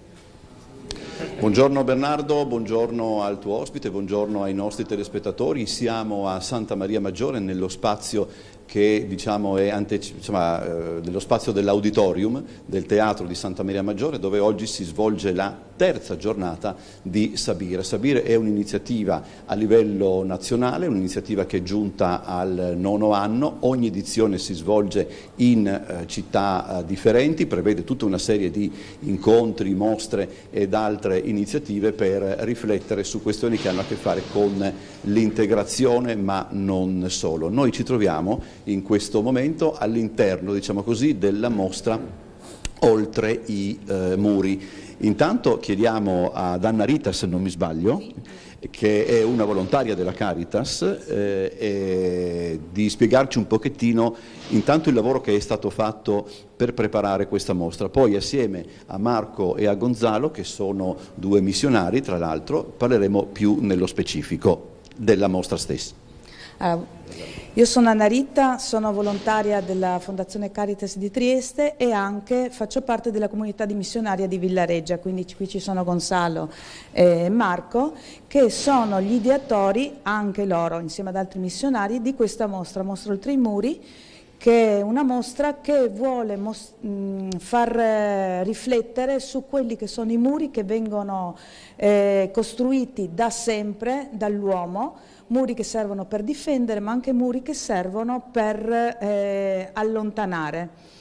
Buongiorno Bernardo, buongiorno al tuo ospite, buongiorno ai nostri telespettatori. Siamo a Santa Maria Maggiore, nello spazio che diciamo è nello spazio dell'auditorium del Teatro di Santa Maria Maggiore, dove oggi si svolge la terza giornata di Sabire. Sabire è un'iniziativa a livello nazionale, un'iniziativa che è giunta al 9° anno. Ogni edizione si svolge in città differenti, prevede tutta una serie di incontri, mostre ed altre iniziative per riflettere su questioni che hanno a che fare con l'integrazione, ma non solo. Noi ci troviamo in questo momento all'interno, diciamo così, della mostra Oltre i muri. Intanto chiediamo ad Anna Rita, se non mi sbaglio, che è una volontaria della Caritas, di spiegarci un pochettino intanto il lavoro che è stato fatto per preparare questa mostra. Poi assieme a Marco e a Gonzalo, che sono due missionari tra l'altro, parleremo più nello specifico della mostra stessa. Io sono Anna Rita, sono volontaria della Fondazione Caritas di Trieste e anche faccio parte della comunità di missionaria di Villareggia, quindi qui ci sono Gonzalo e Marco, che sono gli ideatori, anche loro insieme ad altri missionari, di questa mostra Oltre i muri, che è una mostra che vuole far riflettere su quelli che sono i muri che vengono costruiti da sempre dall'uomo, muri che servono per difendere, ma anche muri che servono per allontanare.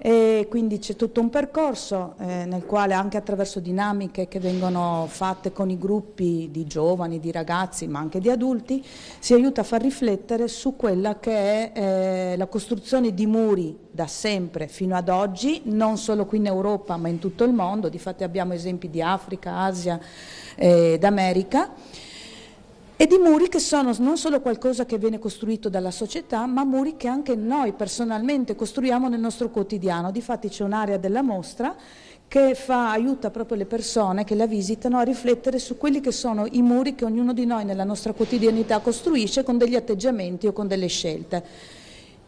E quindi c'è tutto un percorso nel quale, anche attraverso dinamiche che vengono fatte con i gruppi di giovani, di ragazzi, ma anche di adulti, si aiuta a far riflettere su quella che è la costruzione di muri da sempre fino ad oggi, non solo qui in Europa ma in tutto il mondo. Difatti abbiamo esempi di Africa, Asia ed America, e di muri che sono non solo qualcosa che viene costruito dalla società, ma muri che anche noi personalmente costruiamo nel nostro quotidiano. Difatti c'è un'area della mostra che aiuta proprio le persone che la visitano a riflettere su quelli che sono i muri che ognuno di noi nella nostra quotidianità costruisce con degli atteggiamenti o con delle scelte.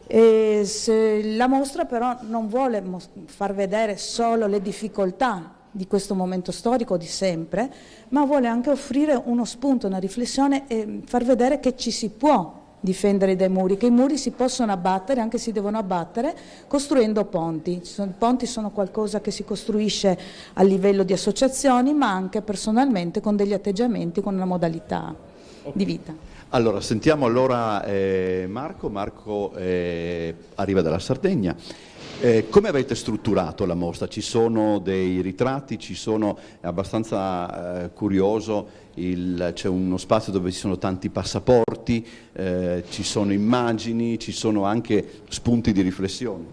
La mostra però non vuole far vedere solo le difficoltà di questo momento storico di sempre, ma vuole anche offrire uno spunto, una riflessione e far vedere che ci si può difendere dai muri, che i muri si possono abbattere, anche si devono abbattere, costruendo ponti. I ponti sono qualcosa che si costruisce a livello di associazioni, ma anche personalmente con degli atteggiamenti, con una modalità di vita. Allora, sentiamo Marco. Marco arriva dalla Sardegna. Come avete strutturato la mostra? Ci sono dei ritratti, è abbastanza curioso, c'è uno spazio dove ci sono tanti passaporti, ci sono immagini, ci sono anche spunti di riflessione.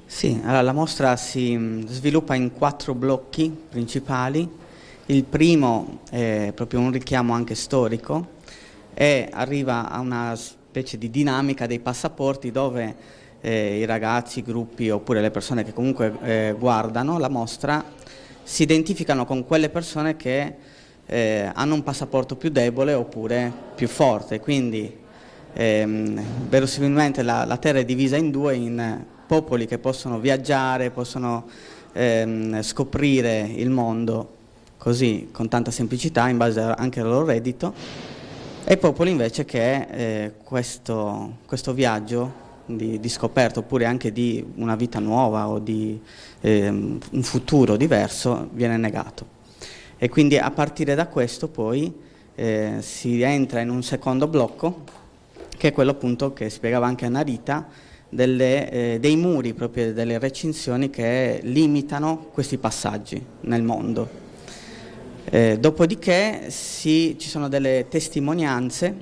Sì, allora, la mostra si sviluppa in 4 blocchi principali. Il primo è proprio un richiamo anche storico e arriva a una specie di dinamica dei passaporti dove i ragazzi, i gruppi oppure le persone che comunque guardano la mostra si identificano con quelle persone che hanno un passaporto più debole oppure più forte, quindi verosimilmente la Terra è divisa in due, in popoli che possono viaggiare, possono scoprire il mondo così con tanta semplicità in base anche al loro reddito, e popoli invece che questo viaggio di scoperta oppure anche di una vita nuova o di un futuro diverso viene negato. E quindi a partire da questo poi si entra in un secondo blocco, che è quello appunto che spiegava anche Anarita, dei muri, proprio delle recinzioni che limitano questi passaggi nel mondo. Dopodiché ci sono delle testimonianze,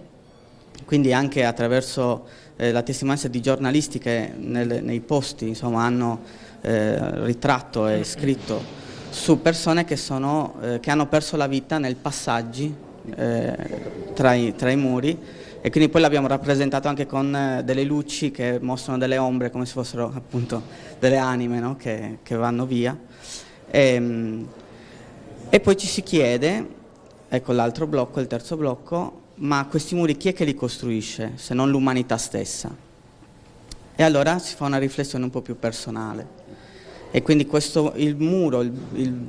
quindi anche attraverso la testimonianza di giornalisti che nei posti insomma, hanno ritratto e scritto su persone che hanno perso la vita nel passaggi tra i muri, e quindi poi l'abbiamo rappresentato anche con delle luci che mostrano delle ombre come se fossero appunto delle anime, no? che vanno via. E poi ci si chiede, ecco l'altro blocco, il terzo blocco, ma questi muri chi è che li costruisce se non l'umanità stessa? E allora si fa una riflessione un po' più personale. E quindi il muro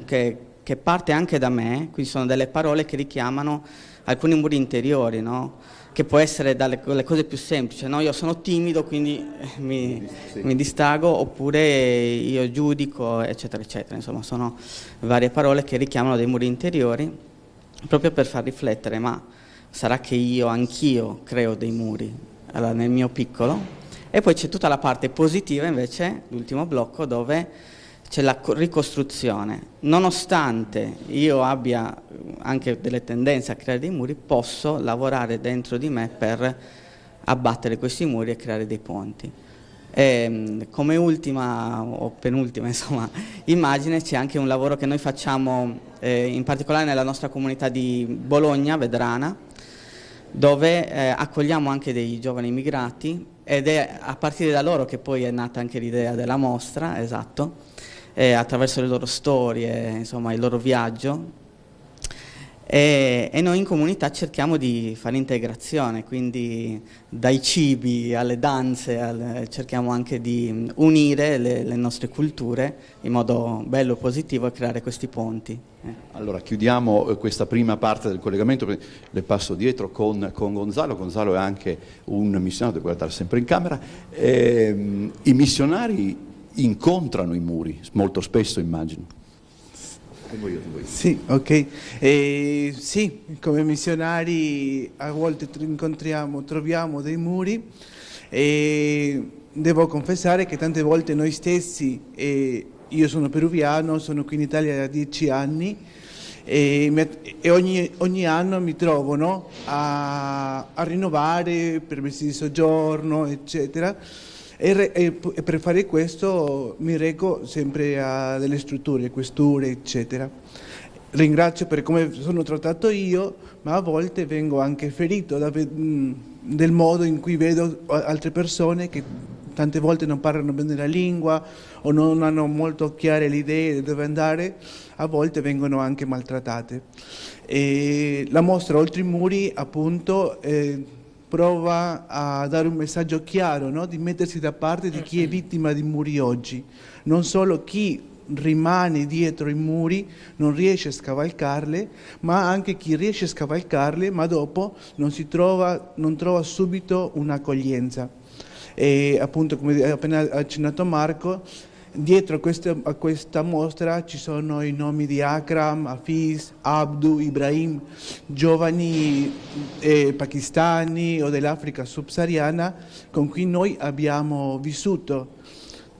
che parte anche da me, qui sono delle parole che richiamano alcuni muri interiori, no? Che può essere dalle cose più semplici, no? Io sono timido quindi mi distrago, oppure io giudico, eccetera, eccetera. Insomma, sono varie parole che richiamano dei muri interiori, proprio per far riflettere, ma sarà che anch'io creo dei muri nel mio piccolo? E poi c'è tutta la parte positiva invece, l'ultimo blocco, dove c'è la ricostruzione. Nonostante io abbia anche delle tendenze a creare dei muri, posso lavorare dentro di me per abbattere questi muri e creare dei ponti. E, come ultima o penultima insomma, immagine, c'è anche un lavoro che noi facciamo in particolare nella nostra comunità di Bologna, Vedrana, dove accogliamo anche dei giovani immigrati, ed è a partire da loro che poi è nata anche l'idea della mostra, esatto, attraverso le loro storie, insomma il loro viaggio, e noi in comunità cerchiamo di fare integrazione, quindi dai cibi alle danze, cerchiamo anche di unire le nostre culture in modo bello e positivo e creare questi ponti. Allora chiudiamo questa prima parte del collegamento, le passo dietro con Gonzalo. Gonzalo è anche un missionario, devo guardare sempre in camera. I missionari incontrano i muri molto spesso, immagino. Sì, ok. Sì, come missionari a volte troviamo dei muri, e devo confessare che tante volte noi stessi, io sono peruviano, sono qui in Italia da 10 anni e ogni anno mi trovo, no, a rinnovare permessi di soggiorno, eccetera. E per fare questo mi reco sempre a delle strutture, questure, eccetera. Ringrazio per come sono trattato io, ma a volte vengo anche ferito del modo in cui vedo altre persone che tante volte non parlano bene la lingua o non hanno molto chiare le idee di dove andare, a volte vengono anche maltrattate. E la mostra Oltre i muri, appunto, prova a dare un messaggio chiaro, no? Di mettersi da parte di chi è vittima di muri oggi, non solo chi rimane dietro i muri, non riesce a scavalcarle, ma anche chi riesce a scavalcarle, ma dopo non trova subito un'accoglienza. E appunto, come ha appena accennato Marco, dietro a questa mostra ci sono i nomi di Akram, Hafiz, Abdu, Ibrahim, giovani pakistani o dell'Africa subsahariana con cui noi abbiamo vissuto.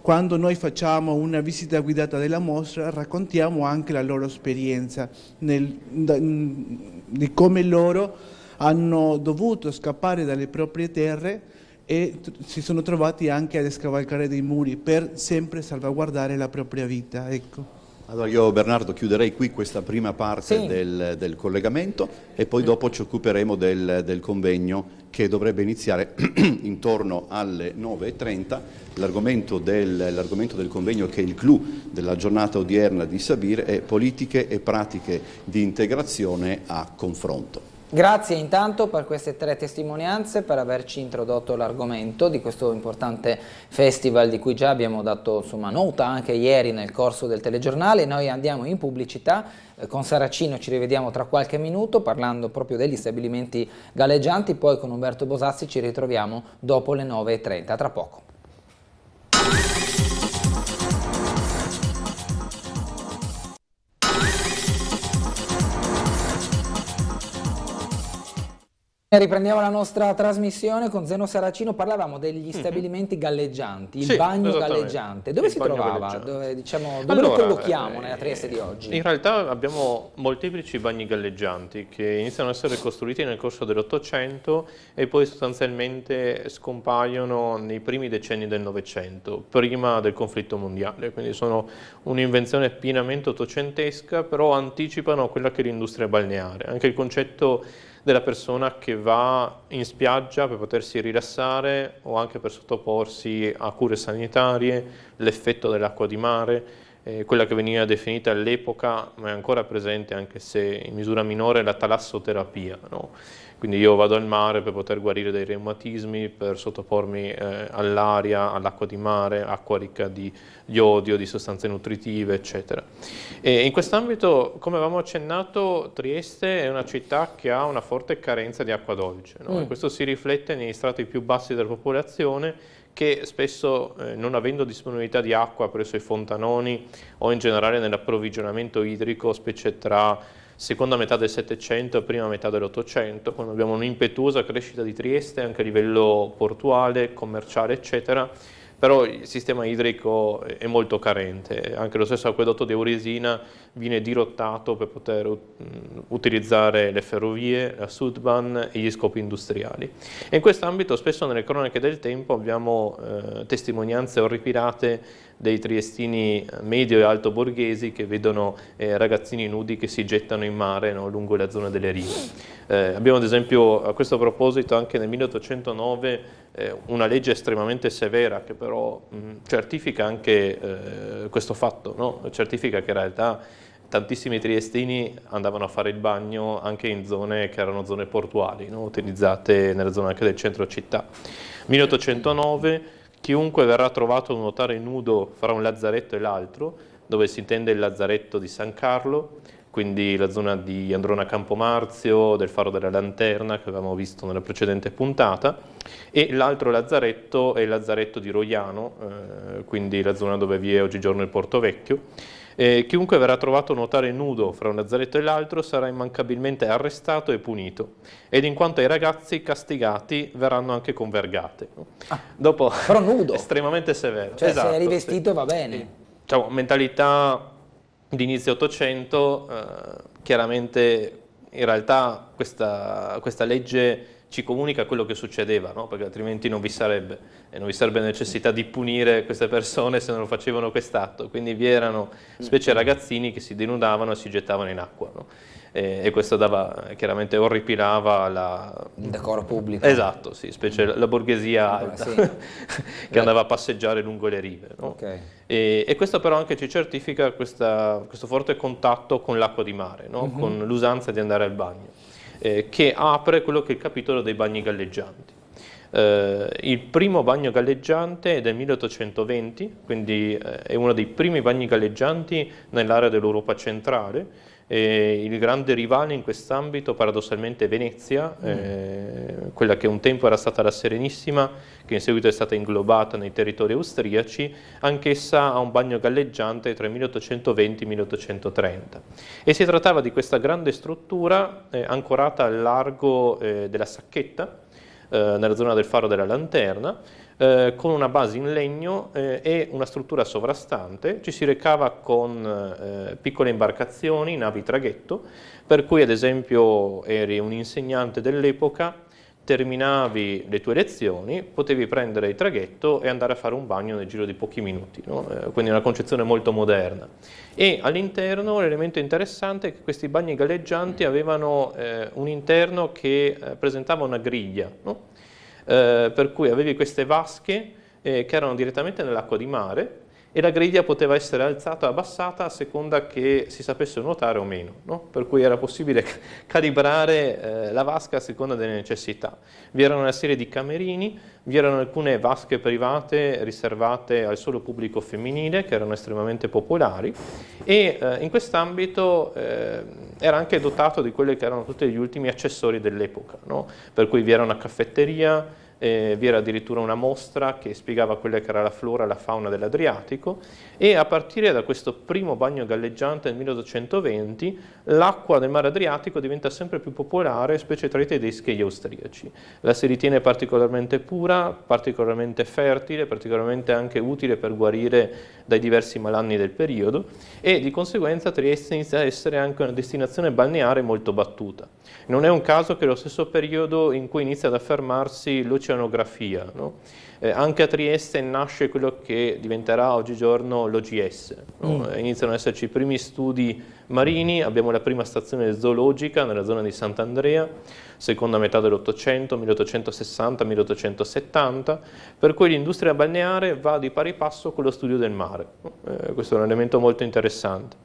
Quando noi facciamo una visita guidata della mostra, raccontiamo anche la loro esperienza, di come loro hanno dovuto scappare dalle proprie terre e si sono trovati anche a scavalcare dei muri per sempre salvaguardare la propria vita. Ecco. Allora io, Bernardo, chiuderei qui questa prima parte del collegamento e poi dopo ci occuperemo del convegno che dovrebbe iniziare intorno alle 9:30. L'argomento del convegno, che è il clou della giornata odierna di Sabir, è politiche e pratiche di integrazione a confronto. Grazie intanto per queste 3 testimonianze, per averci introdotto l'argomento di questo importante festival di cui già abbiamo dato nota anche ieri nel corso del telegiornale. Noi andiamo in pubblicità, con Saracino ci rivediamo tra qualche minuto parlando proprio degli stabilimenti galleggianti, poi con Umberto Bosazzi ci ritroviamo dopo le 9:30, tra poco. Riprendiamo la nostra trasmissione con Zeno Saracino. Parlavamo degli stabilimenti galleggianti, il bagno galleggiante. Dove si trovava? Dove lo collochiamo nella Trieste di oggi? In realtà abbiamo molteplici bagni galleggianti che iniziano ad essere costruiti nel corso dell'Ottocento e poi sostanzialmente scompaiono nei primi decenni del Novecento, prima del conflitto mondiale. Quindi sono un'invenzione pienamente ottocentesca, però anticipano quella che è l'industria balneare. Anche il concetto della persona che va in spiaggia per potersi rilassare o anche per sottoporsi a cure sanitarie, l'effetto dell'acqua di mare, quella che veniva definita all'epoca, ma è ancora presente anche se in misura minore, la talassoterapia, no? Quindi io vado al mare per poter guarire dai reumatismi, per sottopormi all'aria, all'acqua di mare, acqua ricca di iodio, di sostanze nutritive, eccetera. E in quest'ambito, come avevamo accennato, Trieste è una città che ha una forte carenza di acqua dolce, no? E questo si riflette nei strati più bassi della popolazione, che spesso, non avendo disponibilità di acqua presso i fontanoni o in generale nell'approvvigionamento idrico, specie tra seconda metà del Settecento e prima metà dell'Ottocento, quando abbiamo un'impetuosa crescita di Trieste anche a livello portuale, commerciale, eccetera, però il sistema idrico è molto carente. Anche lo stesso acquedotto di Auresina viene dirottato per poter utilizzare le ferrovie, la Sudban e gli scopi industriali. E in quest'ambito spesso nelle cronache del tempo abbiamo testimonianze orripilate dei triestini medio e alto borghesi che vedono ragazzini nudi che si gettano in mare, no, lungo la zona delle rive. Abbiamo ad esempio a questo proposito anche nel 1809 una legge estremamente severa che però certifica anche questo fatto, no? Certifica che in realtà tantissimi triestini andavano a fare il bagno anche in zone che erano zone portuali, no? Utilizzate nella zona anche del centro città. 1809, chiunque verrà trovato a nuotare nudo fra un lazzaretto e l'altro, dove si intende il lazzaretto di San Carlo, quindi la zona di Androna Campomarzio, del Faro della Lanterna che avevamo visto nella precedente puntata, e l'altro lazzaretto è il lazzaretto di Roiano, quindi la zona dove vi è oggigiorno il Porto Vecchio. Chiunque verrà trovato a nuotare nudo fra un lazzaretto e l'altro sarà immancabilmente arrestato e punito, ed in quanto ai ragazzi castigati verranno anche convergate. Dopo, però nudo, estremamente severo. Cioè esatto, se è rivestito va bene. Diciamo, mentalità di inizio Ottocento, chiaramente in realtà questa legge ci comunica quello che succedeva, no? Perché altrimenti non vi sarebbe necessità di punire queste persone se non lo facevano quest'atto. Quindi vi erano specie ragazzini che si denudavano e si gettavano in acqua, no? E questo chiaramente orripilava il decoro pubblico. Esatto, sì, specie la borghesia alta, sì, che andava a passeggiare lungo le rive, no? Okay. E questo però anche ci certifica questo forte contatto con l'acqua di mare, no? Con l'usanza di andare al bagno, che apre quello che è il capitolo dei bagni galleggianti. Il primo bagno galleggiante è del 1820, quindi è uno dei primi bagni galleggianti nell'area dell'Europa centrale. Il grande rivale in quest'ambito paradossalmente è Venezia, quella che un tempo era stata la Serenissima, che in seguito è stata inglobata nei territori austriaci, anch'essa ha un bagno galleggiante tra il 1820 e il 1830. E si trattava di questa grande struttura ancorata al largo della Sacchetta, nella zona del Faro della Lanterna, con una base in legno e una struttura sovrastante. Ci si recava con piccole imbarcazioni, navi traghetto, per cui ad esempio eri un insegnante dell'epoca, terminavi le tue lezioni, potevi prendere il traghetto e andare a fare un bagno nel giro di pochi minuti, no? Quindi una concezione molto moderna. E all'interno l'elemento interessante è che questi bagni galleggianti avevano un interno che presentava una griglia, no? Per cui avevi queste vasche che erano direttamente nell'acqua di mare, e la griglia poteva essere alzata o abbassata a seconda che si sapesse nuotare o meno, no? Per cui era possibile calibrare la vasca a seconda delle necessità. Vi erano una serie di camerini, vi erano alcune vasche private riservate al solo pubblico femminile che erano estremamente popolari, e in quest'ambito era anche dotato di quelli che erano tutti gli ultimi accessori dell'epoca, no? Per cui vi era una caffetteria, vi era addirittura una mostra che spiegava quella che era la flora e la fauna dell'Adriatico, e a partire da questo primo bagno galleggiante nel 1820 l'acqua del mare Adriatico diventa sempre più popolare, specie tra i tedeschi e gli austriaci. La si ritiene particolarmente pura, particolarmente fertile, particolarmente anche utile per guarire dai diversi malanni del periodo, e di conseguenza Trieste inizia a essere anche una destinazione balneare molto battuta. Non è un caso che è lo stesso periodo in cui inizia ad affermarsi l'oceanografia, no? Anche a Trieste nasce quello che diventerà oggigiorno l'OGS, no? Iniziano ad esserci i primi studi marini, abbiamo la prima stazione zoologica nella zona di Sant'Andrea, seconda metà dell'Ottocento, 1860-1870, per cui l'industria balneare va di pari passo con lo studio del mare. Questo è un elemento molto interessante.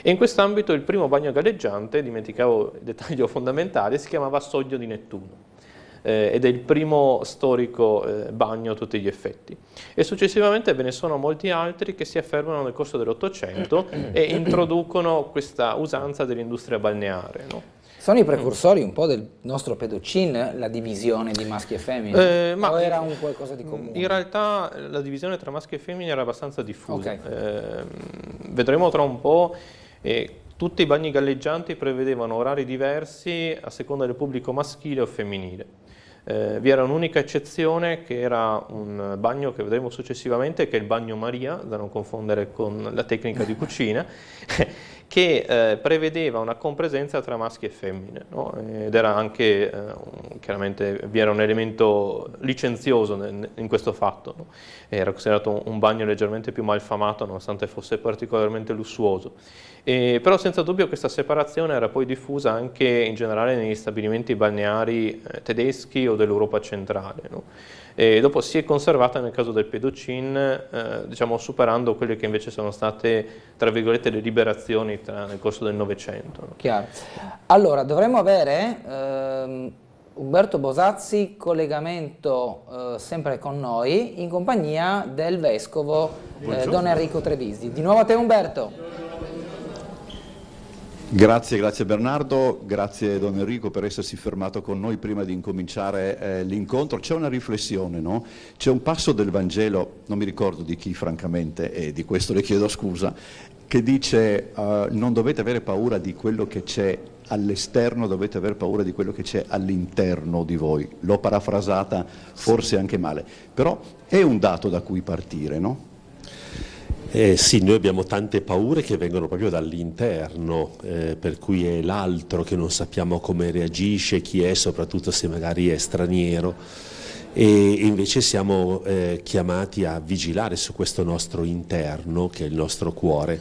E in quest'ambito il primo bagno galleggiante, dimenticavo il dettaglio fondamentale, si chiamava Soglio di Nettuno. Ed è il primo storico bagno a tutti gli effetti. E successivamente ve ne sono molti altri che si affermano nel corso dell'Ottocento e introducono questa usanza dell'industria balneare, no? Sono i precursori un po' del nostro Pedocin, la divisione di maschi e femmine? O era un qualcosa di comune? In realtà la divisione tra maschi e femmine era abbastanza diffusa. Okay. Vedremo tra un po'. Tutti i bagni galleggianti prevedevano orari diversi a seconda del pubblico maschile o femminile. Vi era un'unica eccezione, che era un bagno che vedremo successivamente, che è il bagno Maria, da non confondere con la tecnica di cucina, che prevedeva una compresenza tra maschi e femmine, no? Ed era anche, chiaramente, vi era un elemento licenzioso in questo fatto, no? Era considerato un bagno leggermente più malfamato, nonostante fosse particolarmente lussuoso. Però senza dubbio questa separazione era poi diffusa anche in generale negli stabilimenti balneari tedeschi o dell'Europa centrale, no? E dopo si è conservata nel caso del Pedocin, diciamo, superando quelle che invece sono state, tra virgolette, le liberazioni nel corso del Novecento, no? Chiaro. Allora, dovremmo avere Umberto Bosazzi, collegamento sempre con noi, in compagnia del vescovo Don Enrico Trevisi. Di nuovo a te, Umberto. Grazie Bernardo, grazie Don Enrico per essersi fermato con noi prima di incominciare l'incontro. C'è una riflessione, no? C'è un passo del Vangelo, non mi ricordo di chi francamente, e di questo le chiedo scusa, che dice non dovete avere paura di quello che c'è all'esterno, dovete avere paura di quello che c'è all'interno di voi. L'ho parafrasata forse anche male, però è un dato da cui partire, no? Sì, noi abbiamo tante paure che vengono proprio dall'interno, per cui è l'altro che non sappiamo come reagisce, chi è, soprattutto se magari è straniero, e invece siamo chiamati a vigilare su questo nostro interno, che è il nostro cuore.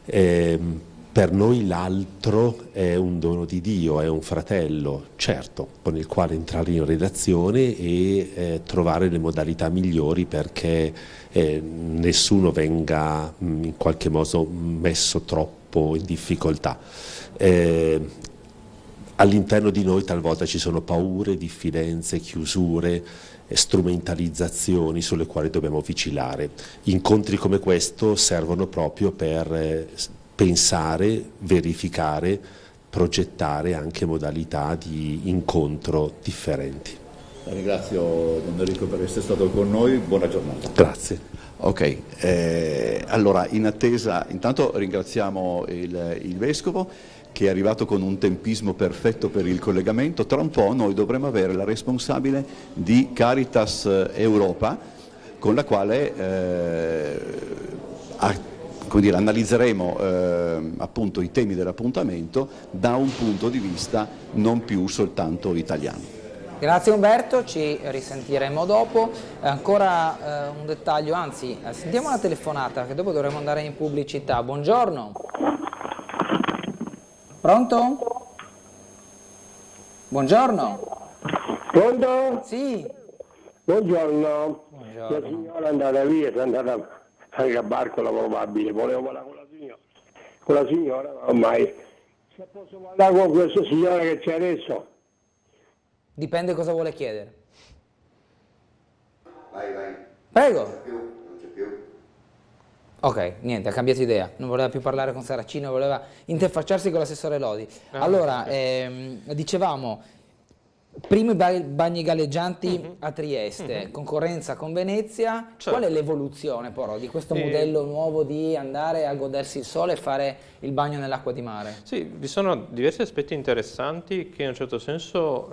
Per noi l'altro è un dono di Dio, è un fratello, certo, con il quale entrare in relazione e trovare le modalità migliori perché nessuno venga in qualche modo messo troppo in difficoltà. All'interno di noi talvolta ci sono paure, diffidenze, chiusure, strumentalizzazioni sulle quali dobbiamo vigilare. Incontri come questo servono proprio per pensare, verificare, progettare anche modalità di incontro differenti. Ringrazio Don Enrico per essere stato con noi, buona giornata. Grazie. Ok, allora in attesa, intanto ringraziamo il Vescovo che è arrivato con un tempismo perfetto per il collegamento. Tra un po' noi dovremo avere la responsabile di Caritas Europa, con la quale analizzeremo appunto i temi dell'appuntamento da un punto di vista non più soltanto italiano. Grazie Umberto, ci risentiremo dopo. Ancora un dettaglio, anzi sentiamo la telefonata che dopo dovremo andare in pubblicità. Buongiorno. Pronto? Buongiorno. Pronto? Sì. Buongiorno. La signora è andata via, è andata a fare il barcola probabile, volevo parlare con la signora, ma ormai se posso parlare con questa signora che c'è adesso. Dipende cosa vuole chiedere. Vai. Prego. Non c'è più. Ok, niente, ha cambiato idea, non voleva più parlare con Saracino, voleva interfacciarsi con l'assessore Lodi. Allora, dicevamo, primi bagni galleggianti a Trieste, concorrenza con Venezia, qual è l'evoluzione però di questo modello nuovo di andare a godersi il sole e fare il bagno nell'acqua di mare? Sì, vi sono diversi aspetti interessanti che in un certo senso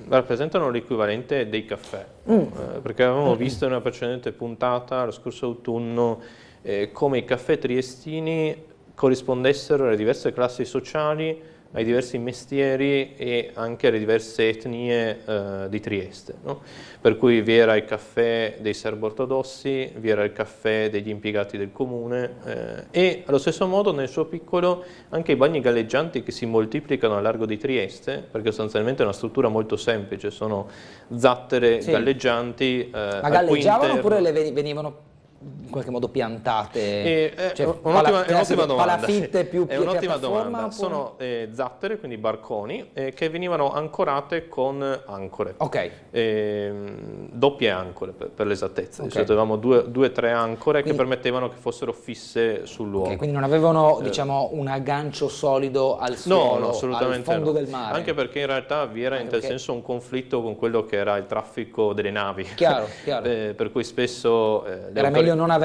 rappresentano l'equivalente dei caffè, perché avevamo visto in una precedente puntata, lo scorso autunno, come i caffè triestini corrispondessero alle diverse classi sociali, ai diversi mestieri e anche alle diverse etnie di Trieste, no? Per cui vi era il caffè dei serbo-ortodossi, vi era il caffè degli impiegati del comune e allo stesso modo nel suo piccolo anche i bagni galleggianti che si moltiplicano a largo di Trieste, perché sostanzialmente è una struttura molto semplice, sono zattere galleggianti. Ma galleggiavano oppure le venivano in qualche modo piantate? È un'ottima domanda. Palafitte più è un'ottima piattaforma? domanda. Sono zattere, quindi barconi, che venivano ancorate con ancore. Doppie ancore per l'esattezza. Di solito avevamo due o tre ancore che permettevano che fossero fisse sul luogo. Quindi non avevano diciamo un aggancio solido al suolo, no, assolutamente al fondo del mare. Anche perché in realtà vi era in tal senso un conflitto con quello che era il traffico delle navi. Chiaro. Per cui spesso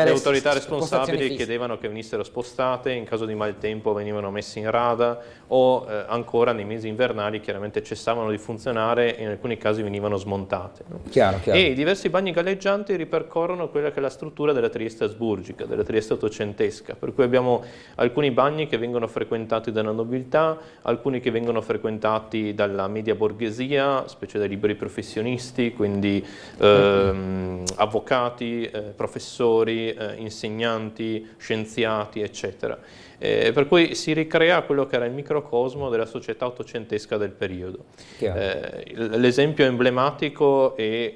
le autorità responsabili chiedevano che venissero spostate, in caso di maltempo venivano messi in rada o ancora nei mesi invernali chiaramente cessavano di funzionare e in alcuni casi venivano smontate. No? Chiaro. E i diversi bagni galleggianti ripercorrono quella che è la struttura della Trieste asburgica, della Trieste ottocentesca, per cui abbiamo alcuni bagni che vengono frequentati dalla nobiltà, alcuni che vengono frequentati dalla media borghesia, specie dai liberi professionisti, quindi avvocati, professori, insegnanti, scienziati, eccetera. Per cui si ricrea quello che era il microcosmo della società ottocentesca del periodo. L'esempio emblematico è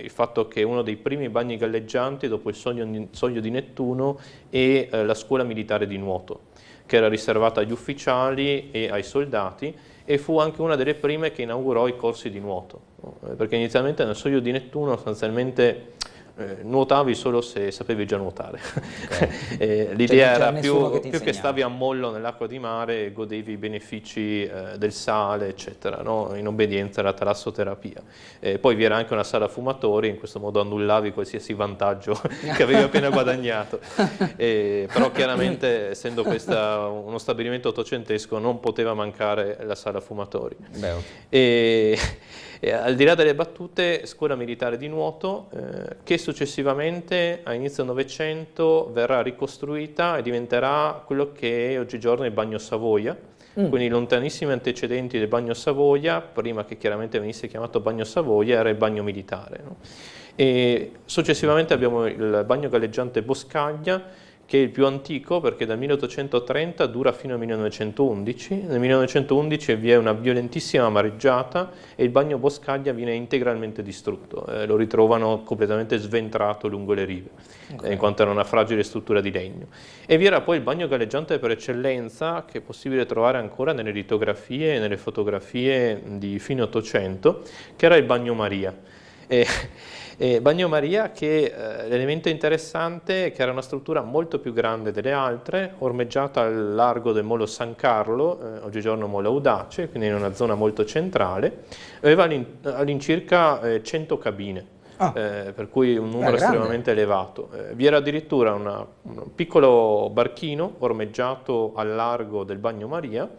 il fatto che uno dei primi bagni galleggianti dopo il Soglio di Nettuno è la scuola militare di nuoto, che era riservata agli ufficiali e ai soldati e fu anche una delle prime che inaugurò i corsi di nuoto, perché inizialmente nel Soglio di Nettuno sostanzialmente nuotavi solo se sapevi già nuotare. L'idea era più che stavi a mollo nell'acqua di mare e godevi i benefici del sale, eccetera, no? In obbedienza alla talassoterapia. Poi vi era anche una sala fumatori, in questo modo annullavi qualsiasi vantaggio che avevi appena guadagnato. Però chiaramente, essendo questa uno stabilimento ottocentesco, non poteva mancare la sala fumatori. Al di là delle battute, scuola militare di nuoto che successivamente a inizio Novecento verrà ricostruita e diventerà quello che è oggigiorno il bagno Savoia, quindi i lontanissimi antecedenti del bagno Savoia, prima che chiaramente venisse chiamato bagno Savoia, era il bagno militare, no? E successivamente abbiamo il bagno galleggiante Boscaglia, che è il più antico perché dal 1830 dura fino al 1911. Nel 1911 vi è una violentissima mareggiata e il bagno Boscaglia viene integralmente distrutto, lo ritrovano completamente sventrato lungo le rive, in quanto era una fragile struttura di legno. E vi era poi il bagno galleggiante per eccellenza, che è possibile trovare ancora nelle litografie e nelle fotografie di fine Ottocento, che era il bagno Maria. Bagno Maria che l'elemento interessante è che era una struttura molto più grande delle altre, ormeggiata al largo del Molo San Carlo, oggigiorno Molo Audace, quindi in una zona molto centrale, aveva all'incirca 100 cabine. Per cui un numero estremamente elevato. Vi era addirittura un piccolo barchino ormeggiato al largo del Bagno Maria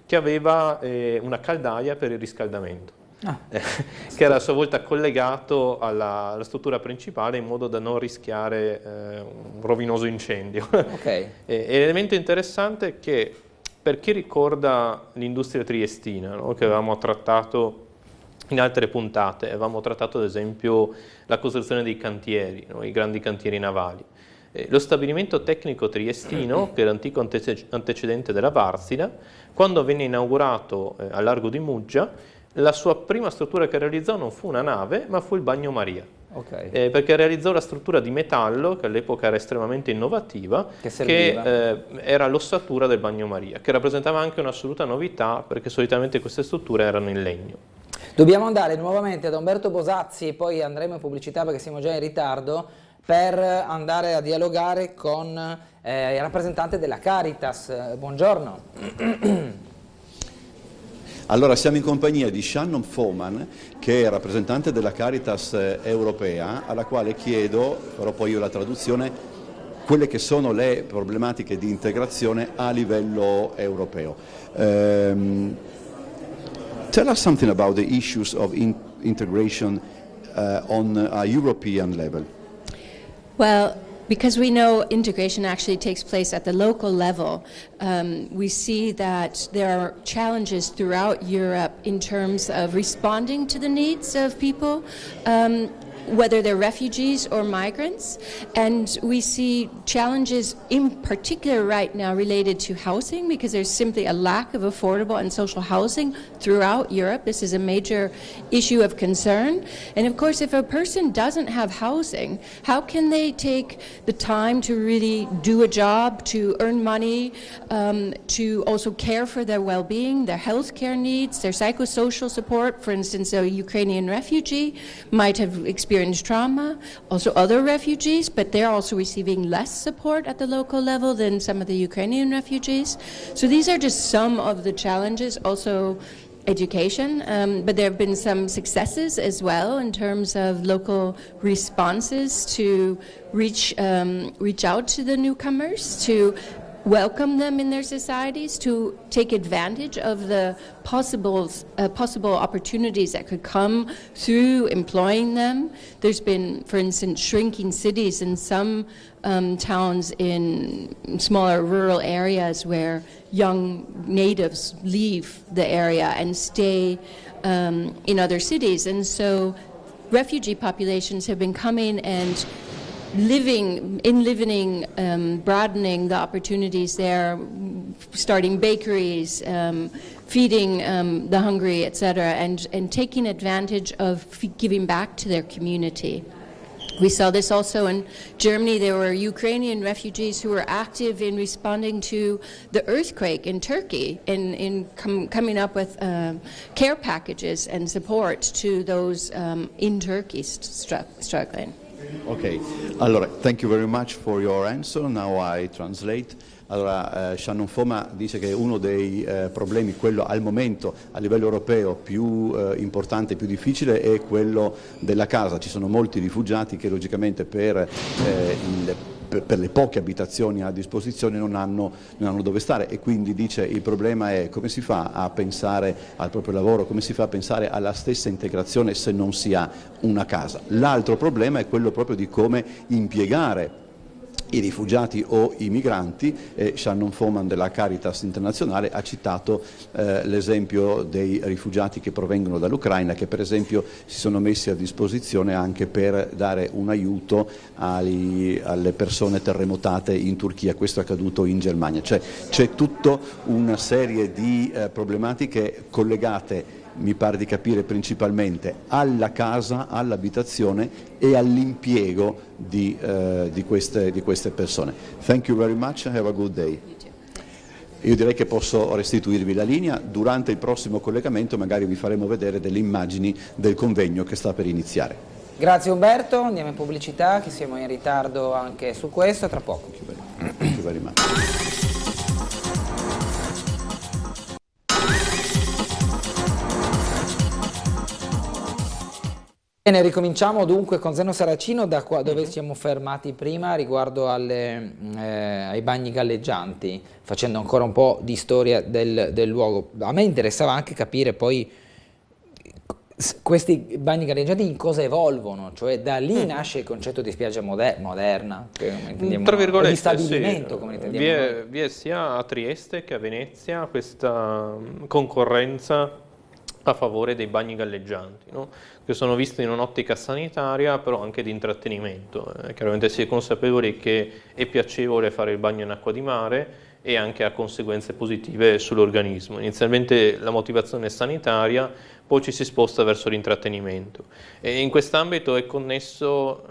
che aveva una caldaia per il riscaldamento. Che era a sua volta collegato alla struttura principale in modo da non rischiare un rovinoso incendio. E l'elemento interessante è che per chi ricorda l'industria triestina, no, che avevamo trattato in altre puntate. Avevamo trattato ad esempio la costruzione dei cantieri, no? I grandi cantieri navali. Lo stabilimento tecnico triestino, che è l'antico antecedente della Wärtsilä, quando venne inaugurato a largo di Muggia, la sua prima struttura che realizzò non fu una nave, ma fu il bagnomaria. Okay. Perché realizzò la struttura di metallo, che all'epoca era estremamente innovativa, che era l'ossatura del bagnomaria, che rappresentava anche un'assoluta novità, perché solitamente queste strutture erano in legno. Dobbiamo andare nuovamente ad Umberto Bosazzi e poi andremo in pubblicità perché siamo già in ritardo, per andare a dialogare con il rappresentante della Caritas. Buongiorno. Allora, siamo in compagnia di Shannon Foman, che è rappresentante della Caritas europea, alla quale chiedo, farò poi io la traduzione, quelle che sono le problematiche di integrazione a livello europeo. Tell us something about the issues of integration on a European level. Well, because we know integration actually takes place at the local level, we see that there are challenges throughout Europe in terms of responding to the needs of people, whether they're refugees or migrants, and we see challenges in particular right now related to housing, because there's simply a lack of affordable and social housing throughout Europe. This is a major issue of concern. And of course, if a person doesn't have housing, how can they take the time to really do a job, to earn money, to also care for their well-being, their healthcare needs, their psychosocial support? For instance, a Ukrainian refugee might have experienced trauma, also other refugees, but they're also receiving less support at the local level than some of the Ukrainian refugees. So these are just some of the challenges, also education, but there have been some successes as well in terms of local responses to reach out to the newcomers, to welcome them in their societies, to take advantage of the possible opportunities that could come through employing them. There's been, for instance, shrinking cities in some towns in smaller rural areas where young natives leave the area and stay in other cities. And so refugee populations have been coming and broadening the opportunities there, starting bakeries, feeding the hungry, etc., and taking advantage of giving back to their community. We saw this also in Germany. There were Ukrainian refugees who were active in responding to the earthquake in Turkey, in coming up with care packages and support to those in Turkey struggling. Ok, allora, thank you very much for your answer. Now I translate. Allora, Shannon Foma dice che uno dei problemi, quello al momento a livello europeo più importante e più difficile, è quello della casa. Ci sono molti rifugiati che logicamente per le poche abitazioni a disposizione non hanno dove stare, e quindi dice il problema è come si fa a pensare al proprio lavoro, come si fa a pensare alla stessa integrazione se non si ha una casa. L'altro problema è quello proprio di come impiegare i rifugiati o i migranti. Shannon Foman della Caritas internazionale ha citato l'esempio dei rifugiati che provengono dall'Ucraina, che per esempio si sono messi a disposizione anche per dare un aiuto alle persone terremotate in Turchia. Questo è accaduto in Germania. Cioè, c'è tutta una serie di problematiche collegate, mi pare di capire, principalmente alla casa, all'abitazione e all'impiego di queste persone. Thank you very much and have a good day. Io direi che posso restituirvi la linea. Durante il prossimo collegamento magari vi faremo vedere delle immagini del convegno che sta per iniziare. Grazie Umberto, andiamo in pubblicità, che siamo in ritardo anche su questo, tra poco. Thank you very much. Bene, ricominciamo dunque con Zeno Saracino da qua dove siamo fermati prima riguardo ai bagni galleggianti, facendo ancora un po' di storia del luogo. A me interessava anche capire poi questi bagni galleggianti in cosa evolvono, cioè da lì nasce il concetto di spiaggia moderna, tra virgolette, di stabilimento, come intendiamo. Vi è sia a Trieste che a Venezia questa concorrenza a favore dei bagni galleggianti, no? Che sono visti in un'ottica sanitaria però anche di intrattenimento. Chiaramente si è consapevoli che è piacevole fare il bagno in acqua di mare e anche ha conseguenze positive sull'organismo. Inizialmente la motivazione è sanitaria, poi ci si sposta verso l'intrattenimento. E in quest'ambito è connesso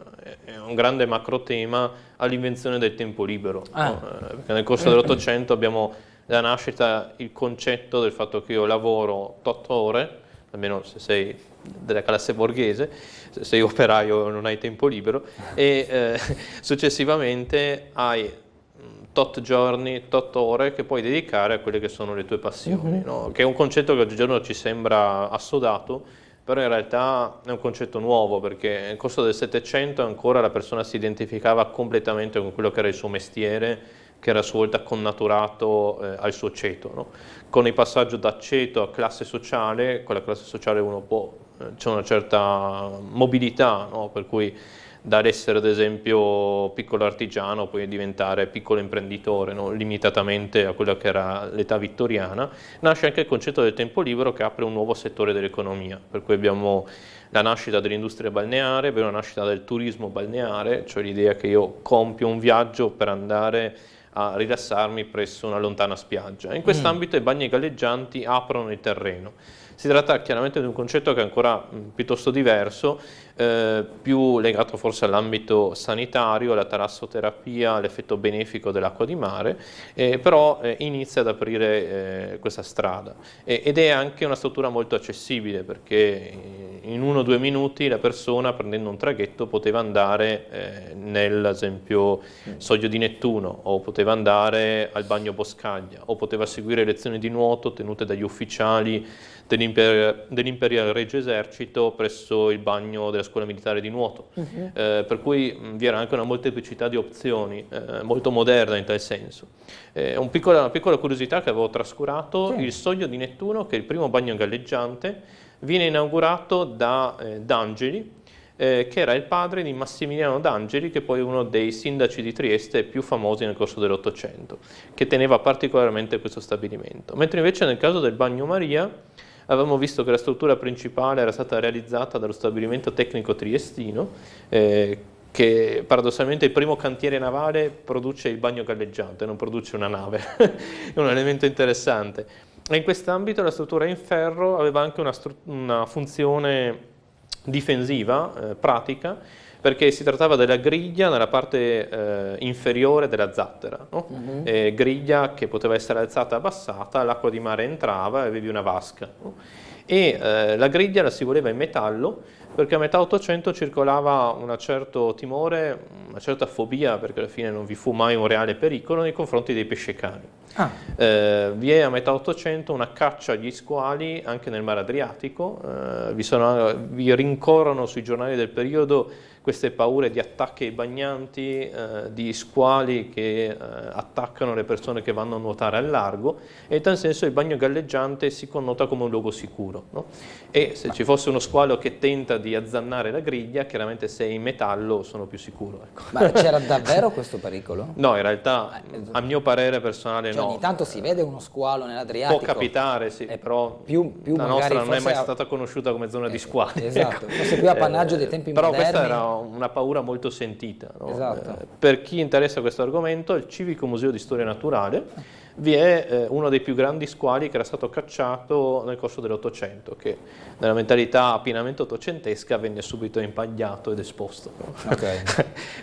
un grande macro tema all'invenzione del tempo libero, no? Perché nel corso dell'Ottocento abbiamo la nascita, il concetto del fatto che io lavoro 8 ore, almeno se sei della classe borghese, se sei operaio non hai tempo libero, e successivamente hai tot giorni, tot ore che puoi dedicare a quelle che sono le tue passioni, no? Che è un concetto che oggigiorno ci sembra assodato, però in realtà è un concetto nuovo, perché nel corso del Settecento ancora la persona si identificava completamente con quello che era il suo mestiere, che era a sua volta connaturato al suo ceto, no? Con il passaggio da ceto a classe sociale, con la classe sociale uno può, c'è una certa mobilità, no? Per cui dall'essere ad esempio piccolo artigiano puoi diventare piccolo imprenditore, no? Limitatamente a quella che era l'età vittoriana. Nasce anche il concetto del tempo libero che apre un nuovo settore dell'economia, per cui abbiamo la nascita dell'industria balneare, abbiamo la nascita del turismo balneare, cioè l'idea che io compio un viaggio per andare a rilassarmi presso una lontana spiaggia. In quest'ambito i bagni galleggianti aprono il terreno. Si tratta chiaramente di un concetto che è ancora piuttosto diverso, più legato forse all'ambito sanitario, alla talassoterapia, all'effetto benefico dell'acqua di mare, però inizia ad aprire questa strada. Ed è anche una struttura molto accessibile, perché in 1 o 2 minuti la persona, prendendo un traghetto, poteva andare nel, ad esempio, Soglio di Nettuno, o poteva andare al bagno Boscaglia, o poteva seguire lezioni di nuoto tenute dagli ufficiali dell'Imperial Regio Esercito presso il bagno della Scuola Militare di Nuoto, per cui vi era anche una molteplicità di opzioni, molto moderna in tal senso. Una piccola curiosità che avevo trascurato: il Soglio di Nettuno, che è il primo bagno galleggiante, viene inaugurato da D'Angeli, che era il padre di Massimiliano D'Angeli, che poi è uno dei sindaci di Trieste più famosi nel corso dell'Ottocento, che teneva particolarmente questo stabilimento. Mentre invece nel caso del Bagno Maria avevamo visto che la struttura principale era stata realizzata dallo stabilimento tecnico triestino, che paradossalmente il primo cantiere navale produce il bagno galleggiante, non produce una nave. È un elemento interessante. E in quest'ambito la struttura in ferro aveva anche una funzione difensiva, pratica, perché si trattava della griglia nella parte inferiore della zattera, no? Griglia che poteva essere alzata e abbassata, l'acqua di mare entrava e avevi una vasca, no? E la griglia la si voleva in metallo, perché a metà Ottocento circolava un certo timore, una certa fobia, perché alla fine non vi fu mai un reale pericolo nei confronti dei pescecani. Vi è a metà Ottocento una caccia agli squali anche nel mare Adriatico, vi rincorrono sui giornali del periodo queste paure di attacchi ai bagnanti, di squali che attaccano le persone che vanno a nuotare al largo, e in tal senso il bagno galleggiante si connota come un luogo sicuro, no? E se ci fosse uno squalo che tenta di azzannare la griglia, chiaramente se è in metallo sono più sicuro, ecco. Ma c'era davvero questo pericolo? No, in realtà a mio parere personale no. Ogni tanto si vede uno squalo nell'Adriatico. Può capitare, sì, però più la nostra non è mai stata conosciuta come zona di squali. Esatto, forse più appannaggio dei tempi però moderni. Questa era una paura molto sentita, no? Esatto. Per chi interessa questo argomento, il Civico Museo di Storia Naturale vi è uno dei più grandi squali che era stato cacciato nel corso dell'Ottocento, che nella mentalità pienamente ottocentesca venne subito impagliato ed esposto. Okay.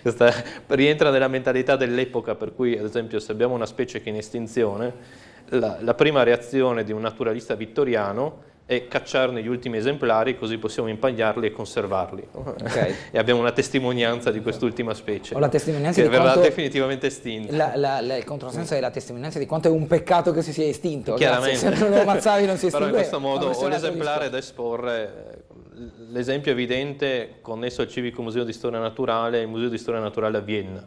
Questa rientra nella mentalità dell'epoca, per cui ad esempio se abbiamo una specie che è in estinzione, la prima reazione di un naturalista vittoriano è cacciarne gli ultimi esemplari, così possiamo impagliarli e conservarli. Okay. E abbiamo una testimonianza di quest'ultima specie, o la testimonianza che di verrà quanto definitivamente estinta. Il controsenso è la testimonianza di quanto è un peccato che si sia estinto. Chiaramente. Grazie, se non lo ammazzavi non si estingueva. Però in questo modo ho l'esemplare l'esemplare da esporre. L'esempio evidente connesso al Civico Museo di Storia Naturale è il Museo di Storia Naturale a Vienna,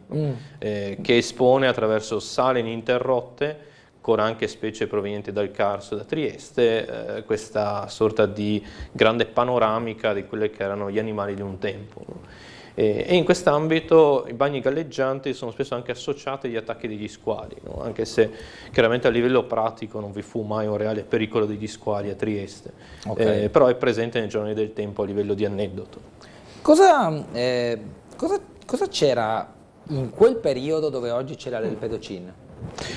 che espone attraverso sale ininterrotte, con anche specie provenienti dal Carso e da Trieste, questa sorta di grande panoramica di quelli che erano gli animali di un tempo, no? E in quest'ambito i bagni galleggianti sono spesso anche associati agli attacchi degli squali, no? Anche se chiaramente a livello pratico non vi fu mai un reale pericolo degli squali a Trieste, però è presente nei giorni del tempo a livello di aneddoto. Cosa c'era in quel periodo dove oggi c'è l'area del Pedocin?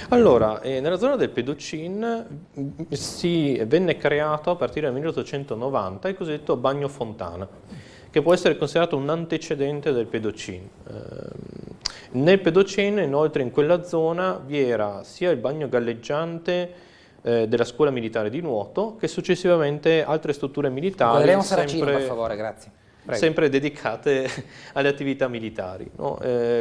Allora, nella zona del Pedocin si venne creato a partire dal 1890 il cosiddetto bagno fontana, che può essere considerato un antecedente del Pedocin. Nel Pedocin, inoltre, in quella zona vi era sia il bagno galleggiante della scuola militare di nuoto, che successivamente altre strutture militari. Vedremo Saracino, per favore, grazie. Prego. Sempre dedicate alle attività militari, no?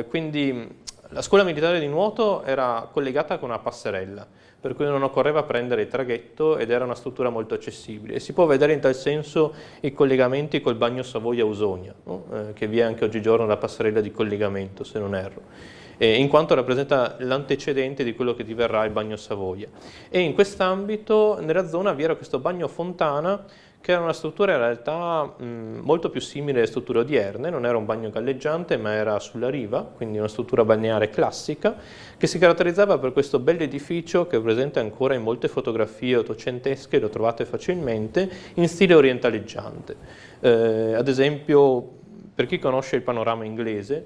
Quindi la scuola militare di nuoto era collegata con una passerella, per cui non occorreva prendere il traghetto ed era una struttura molto accessibile. E si può vedere in tal senso i collegamenti col bagno Savoia-Ausonia, no? Che vi è anche oggigiorno la passerella di collegamento, se non erro, in quanto rappresenta l'antecedente di quello che diverrà il bagno Savoia. E in quest'ambito, nella zona, vi era questo bagno fontana, che era una struttura in realtà molto più simile alle strutture odierne, non era un bagno galleggiante ma era sulla riva, quindi una struttura balneare classica, che si caratterizzava per questo bell'edificio che è presente ancora in molte fotografie ottocentesche, lo trovate facilmente, in stile orientaleggiante. Ad esempio, per chi conosce il panorama inglese,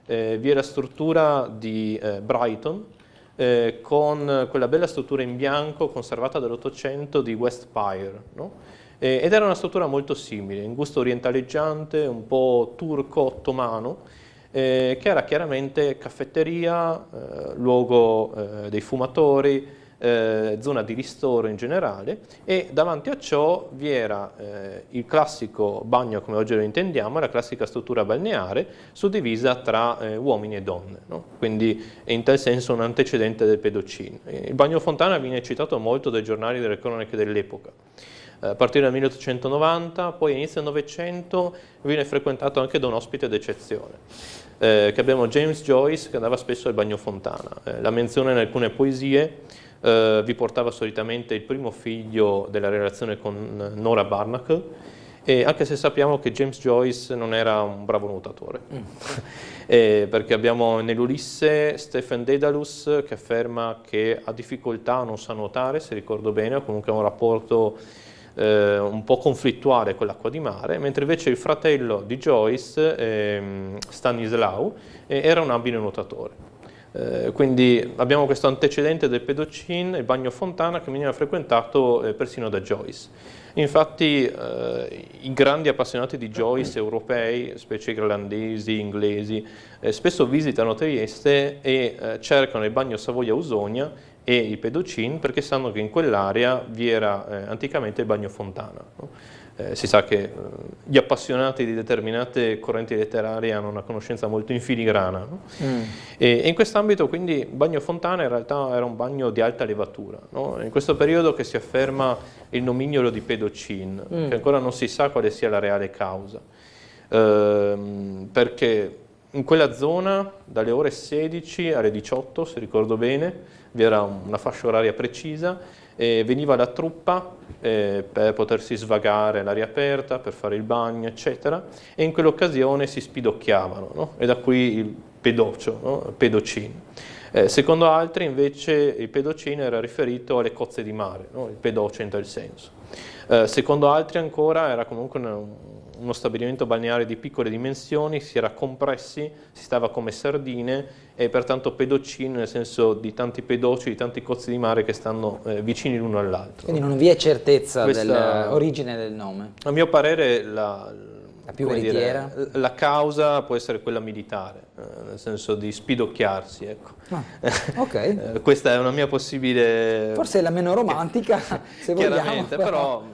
vi è la struttura di Brighton, con quella bella struttura in bianco conservata dall'Ottocento di West Pier, no? Ed era una struttura molto simile, in gusto orientaleggiante, un po' turco-ottomano, che era chiaramente caffetteria, luogo dei fumatori, zona di ristoro in generale, e davanti a ciò vi era il classico bagno come oggi lo intendiamo, la classica struttura balneare suddivisa tra uomini e donne, no? Quindi è in tal senso un antecedente del Pedocin. Il bagno fontana viene citato molto dai giornali delle cronache dell'epoca. A partire dal 1890, poi all'inizio del Novecento viene frequentato anche da un ospite d'eccezione, che abbiamo James Joyce, che andava spesso al bagno fontana. La menzione in alcune poesie vi portava solitamente il primo figlio della relazione con Nora Barnacle, anche se sappiamo che James Joyce non era un bravo nuotatore, perché abbiamo nell'Ulisse Stephen Dedalus che afferma che ha difficoltà, non sa nuotare, se ricordo bene, o comunque ha un rapporto un po' conflittuale con l'acqua di mare, mentre invece il fratello di Joyce, Stanislao, era un abile nuotatore. Quindi abbiamo questo antecedente del Pedocin, il bagno fontana, che veniva frequentato persino da Joyce. Infatti i grandi appassionati di Joyce europei, specie irlandesi, inglesi, spesso visitano Trieste e cercano il bagno Savoia-Ausonia e il Pedocin perché sanno che in quell'area vi era anticamente il bagno fontana, no? Si sa che gli appassionati di determinate correnti letterarie hanno una conoscenza molto in filigrana, no? E in quest'ambito quindi bagno fontana in realtà era un bagno di alta levatura, no? In questo periodo che si afferma il nomignolo di Pedocin, che ancora non si sa quale sia la reale causa, perché in quella zona dalle ore 16 alle 18, se ricordo bene, vi era una fascia oraria precisa, veniva la truppa per potersi svagare all'aria aperta, per fare il bagno, eccetera, e in quell'occasione si spidocchiavano, no? E da qui il pedocio, no? Pedocin. Secondo altri invece il Pedocin era riferito alle cozze di mare, no? Il pedocio in tal senso. Secondo altri ancora era comunque uno stabilimento balneare di piccole dimensioni, si era compressi, si stava come sardine e pertanto Pedocin nel senso di tanti pedoci, di tanti cozzi di mare che stanno vicini l'uno all'altro. Quindi non vi è certezza dell'origine del nome? A mio parere la più veritiera? La causa può essere quella militare, nel senso di spidocchiarsi, ecco. Ok. Questa è una mia possibile... Forse è la meno romantica, se vogliamo. Chiaramente, però...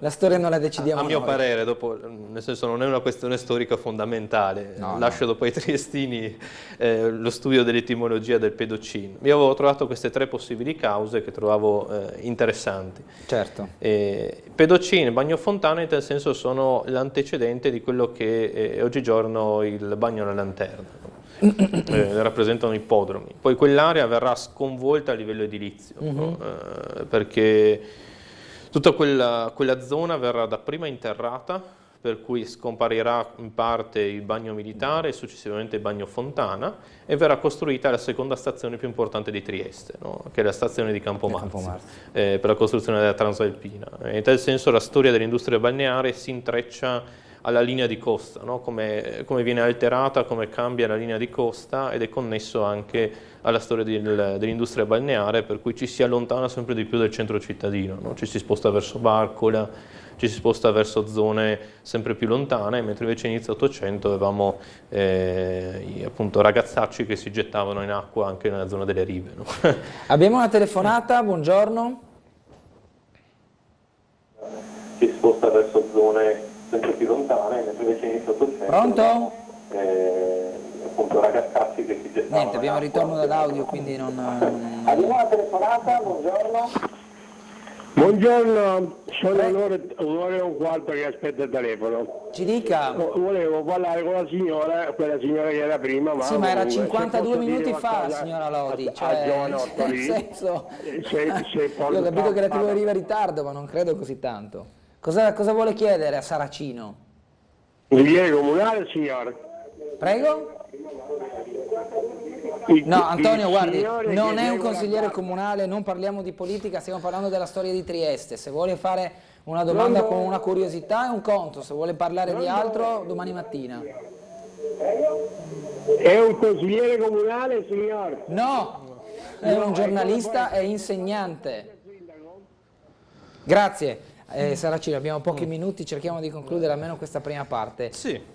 La storia non la decidiamo a mio noi. parere, dopo, nel senso non è una questione storica fondamentale, lascio dopo ai triestini lo studio dell'etimologia del Pedocin. Io avevo trovato queste tre possibili cause che trovavo interessanti. Certo. Pedocin e bagno fontana in tal senso sono l'antecedente di quello che è oggigiorno il bagno alla lanterna. Rappresentano ippodromi. Poi quell'area verrà sconvolta a livello edilizio, no? Perché tutta quella zona verrà dapprima interrata, per cui scomparirà in parte il bagno militare e successivamente il bagno fontana, e verrà costruita la seconda stazione più importante di Trieste, no? Che è la stazione di Campomarzio, per la costruzione della Transalpina. In tal senso la storia dell'industria balneare si intreccia alla linea di costa, no? come viene alterata, come cambia la linea di costa, ed è connesso anche alla storia dell'industria balneare, per cui ci si allontana sempre di più del centro cittadino, no? Ci si sposta verso Barcola, ci si sposta verso zone sempre più lontane, mentre invece inizio 800 avevamo appunto ragazzacci che si gettavano in acqua anche nella zona delle rive. No? Abbiamo una telefonata, buongiorno. Ci si sposta verso zone sempre più lontane, mentre invece inizio 800 Pronto? appunto ragazzacci che si gettavano. Niente, abbiamo ritorno dall'audio, quindi non... Abbiamo una telefonata, buongiorno. Buongiorno, sono un'ora e un quarto che aspetto il telefono. Ci dica. Volevo parlare con la signora, quella signora che era prima, ma... Sì, ma era 52 minuti fa, signora Lodi, cioè, nel senso... Io ho capito che la TV arriva in ritardo, ma non credo così tanto. Cosa vuole chiedere a Saracino? Consigliere comunale, signora? Prego? No, Antonio, guardi, non è un consigliere comunale, non parliamo di politica, stiamo parlando della storia di Trieste. Se vuole fare una domanda con una curiosità è un conto, se vuole parlare di altro domani mattina. È un consigliere comunale, signor? No, è un giornalista e insegnante. Grazie. Saracino, abbiamo pochi minuti, cerchiamo di concludere almeno questa prima parte. Sì.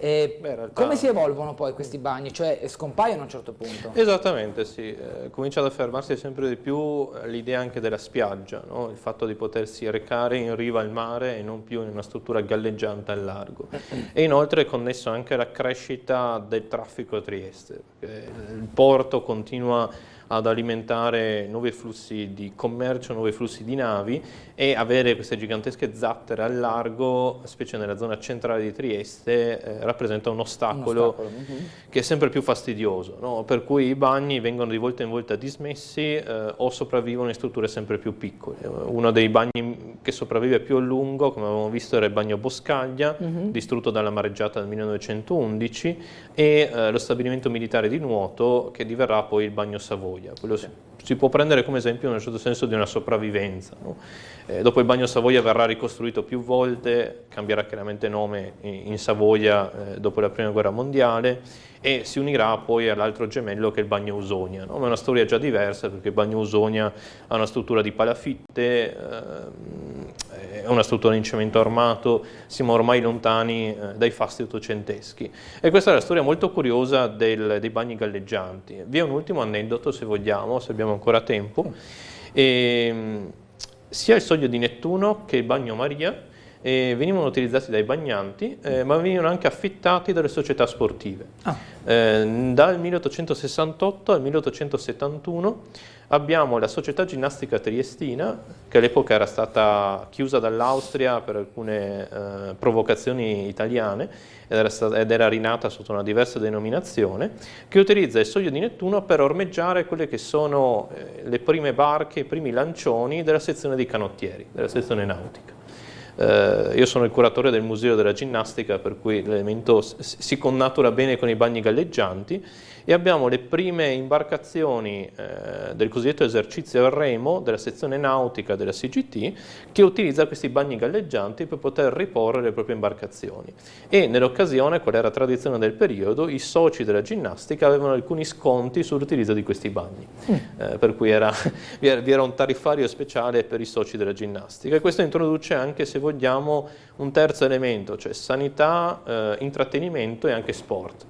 Come si evolvono poi questi bagni? Cioè scompaiono a un certo punto? Esattamente, sì. Comincia ad affermarsi sempre di più l'idea anche della spiaggia, no? Il fatto di potersi recare in riva al mare e non più in una struttura galleggiante al largo. E inoltre è connesso anche alla crescita del traffico a Trieste, perché il porto continua ad alimentare nuovi flussi di commercio, nuovi flussi di navi, e avere queste gigantesche zattere al largo, specie nella zona centrale di Trieste, rappresenta un ostacolo che è sempre più fastidioso, no? Per cui i bagni vengono di volta in volta dismessi o sopravvivono in strutture sempre più piccole. Uno dei bagni che sopravvive più a lungo, come avevamo visto, era il bagno Boscaglia, distrutto dalla mareggiata del 1911, e lo stabilimento militare di nuoto, che diverrà poi il bagno Savoia. Quello si può prendere come esempio in un certo senso di una sopravvivenza, no? Dopo il bagno Savoia verrà ricostruito più volte, cambierà chiaramente nome in Savoia dopo la prima guerra mondiale, e si unirà poi all'altro gemello che è il bagno Ausonia, no? Ma è una storia già diversa, perché il bagno Ausonia ha una struttura di palafitte, è una struttura in cemento armato, siamo ormai lontani dai fasti ottocenteschi. E questa è la storia molto curiosa dei bagni galleggianti. Vi è un ultimo aneddoto, se vogliamo, se abbiamo ancora tempo. Sia il Soglio di Nettuno che il bagno Maria venivano utilizzati dai bagnanti, ma venivano anche affittati dalle società sportive. Dal 1868 al 1871 abbiamo la Società Ginnastica Triestina, che all'epoca era stata chiusa dall'Austria per alcune provocazioni italiane ed era rinata sotto una diversa denominazione, che utilizza il Soglio di Nettuno per ormeggiare quelle che sono le prime barche, i primi lancioni della sezione dei canottieri, della sezione nautica. Io sono il curatore del Museo della Ginnastica, per cui l'elemento si connatura bene con i bagni galleggianti, e abbiamo le prime imbarcazioni del cosiddetto esercizio a remo della sezione nautica della CGT, che utilizza questi bagni galleggianti per poter riporre le proprie imbarcazioni. E nell'occasione, qual era tradizione del periodo, i soci della ginnastica avevano alcuni sconti sull'utilizzo di questi bagni, per cui vi era un tariffario speciale per i soci della ginnastica. E questo introduce anche, se vogliamo, un terzo elemento, cioè sanità, intrattenimento e anche sport,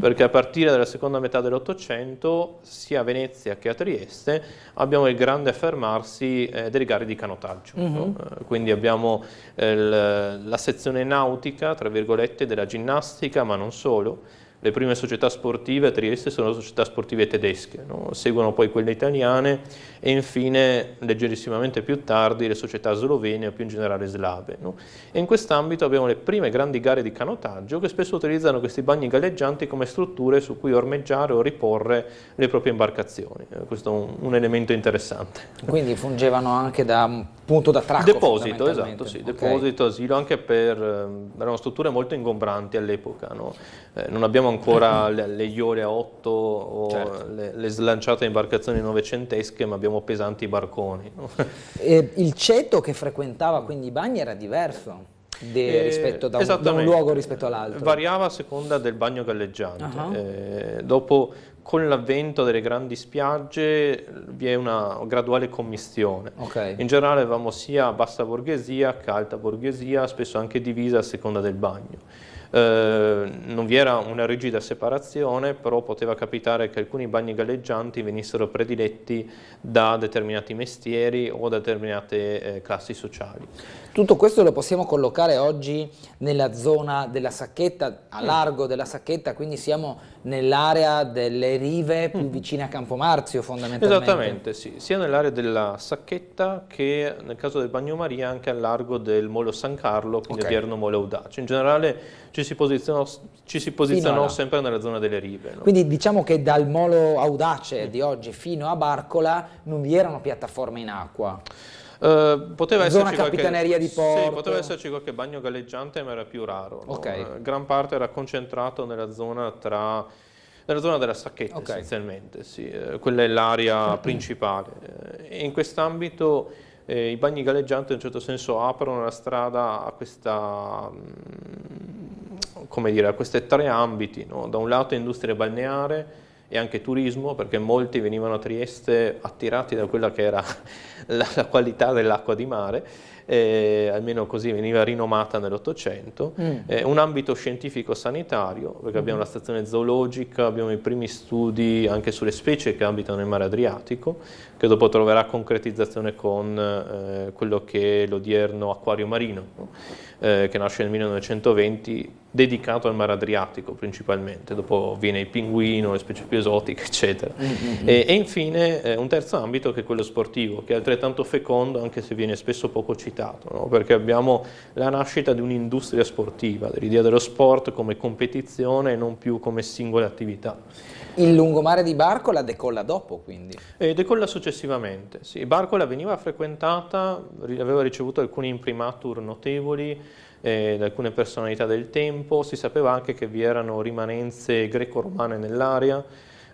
perché a partire dalla seconda metà dell'Ottocento, sia a Venezia che a Trieste, abbiamo il grande affermarsi delle gare di canotaggio. No? Quindi abbiamo la sezione nautica, tra virgolette, della ginnastica, ma non solo, Le prime società sportive a Trieste sono società sportive tedesche, no? Seguono poi quelle italiane e infine, leggerissimamente più tardi, le società slovene o più in generale slave. No? E in quest'ambito abbiamo le prime grandi gare di canottaggio che spesso utilizzano questi bagni galleggianti come strutture su cui ormeggiare o riporre le proprie imbarcazioni. Questo è un elemento interessante. Quindi fungevano anche da un punto d'attracco. Deposito, esatto, sì, deposito, asilo, anche erano strutture molto ingombranti all'epoca, no? Non abbiamo ancora le iole a 8 o le slanciate imbarcazioni novecentesche, ma abbiamo pesanti barconi. No? Il ceto che frequentava quindi i bagni era diverso rispetto da un luogo rispetto all'altro? Variava a seconda del bagno galleggiante. Dopo, con l'avvento delle grandi spiagge, vi è una graduale commistione. In generale avevamo sia bassa borghesia che alta borghesia, spesso anche divisa a seconda del bagno. Non vi era una rigida separazione, però poteva capitare che alcuni bagni galleggianti venissero prediletti da determinati mestieri o da determinate classi sociali. Tutto questo lo possiamo collocare oggi nella zona della Sacchetta, a largo della Sacchetta, quindi siamo nell'area delle rive più vicine a Campomarzio fondamentalmente. Esattamente, sì, sia nell'area della Sacchetta che nel caso del Bagnomaria anche al largo del Molo San Carlo, quindi odierno Molo Audace. In generale ci si posizionò sempre nella zona delle rive. No? Quindi diciamo che dal Molo Audace di oggi fino a Barcola non vi erano piattaforme in acqua. Poteva zona capitaneria di porto. Sì, poteva esserci qualche bagno galleggiante, ma era più raro. No? Gran parte era concentrato nella zona della Sacchetta, essenzialmente. Sì. Quella è l'area principale. E in quest'ambito i bagni galleggianti in un certo senso aprono la strada a questa, come dire, a questi tre ambiti, no? Da un lato industria balneare e anche turismo, perché molti venivano a Trieste attirati da quella che era la qualità dell'acqua di mare, almeno così veniva rinomata nell'Ottocento, un ambito scientifico-sanitario, perché abbiamo la stazione zoologica, abbiamo i primi studi anche sulle specie che abitano nel mare Adriatico, che dopo troverà concretizzazione con quello che è l'odierno acquario marino, no? Che nasce nel 1920, dedicato al mare Adriatico principalmente, dopo viene il pinguino, le specie più esotiche, eccetera. E infine un terzo ambito che è quello sportivo, che è altrettanto fecondo anche se viene spesso poco citato, no? Perché abbiamo la nascita di un'industria sportiva, dell'idea dello sport come competizione e non più come singola attività. Il lungomare di Barcola decolla dopo, quindi? Decolla successivamente, sì. Barcola veniva frequentata, aveva ricevuto alcuni imprimatur notevoli da alcune personalità del tempo, si sapeva anche che vi erano rimanenze greco-romane nell'area.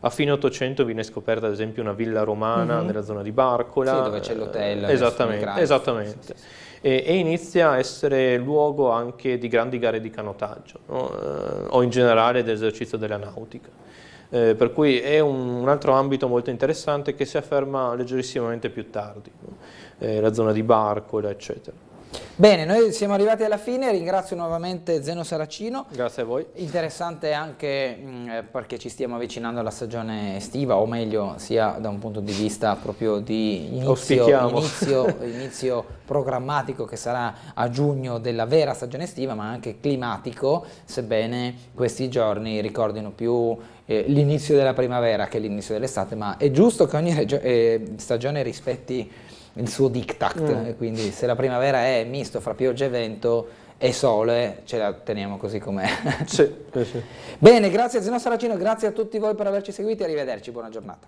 A fine Ottocento viene scoperta ad esempio una villa romana nella zona di Barcola. Sì, dove c'è l'hotel. Esattamente. E inizia a essere luogo anche di grandi gare di canottaggio, no? O in generale dell'esercizio della nautica. Per cui è un altro ambito molto interessante che si afferma leggerissimamente più tardi, no? La zona di Barcola, eccetera. Bene, noi siamo arrivati alla fine, ringrazio nuovamente Zeno Saracino. Grazie a voi. Interessante anche perché ci stiamo avvicinando alla stagione estiva, o meglio sia da un punto di vista proprio di inizio programmatico che sarà a giugno della vera stagione estiva, ma anche climatico, sebbene questi giorni ricordino più l'inizio della primavera che l'inizio dell'estate, ma è giusto che ogni stagione rispetti il suo diktat, quindi se la primavera è misto fra pioggia e vento e sole, ce la teniamo così com'è. Sì. Bene, grazie a Zeno Saracino, grazie a tutti voi per averci seguiti, arrivederci, buona giornata.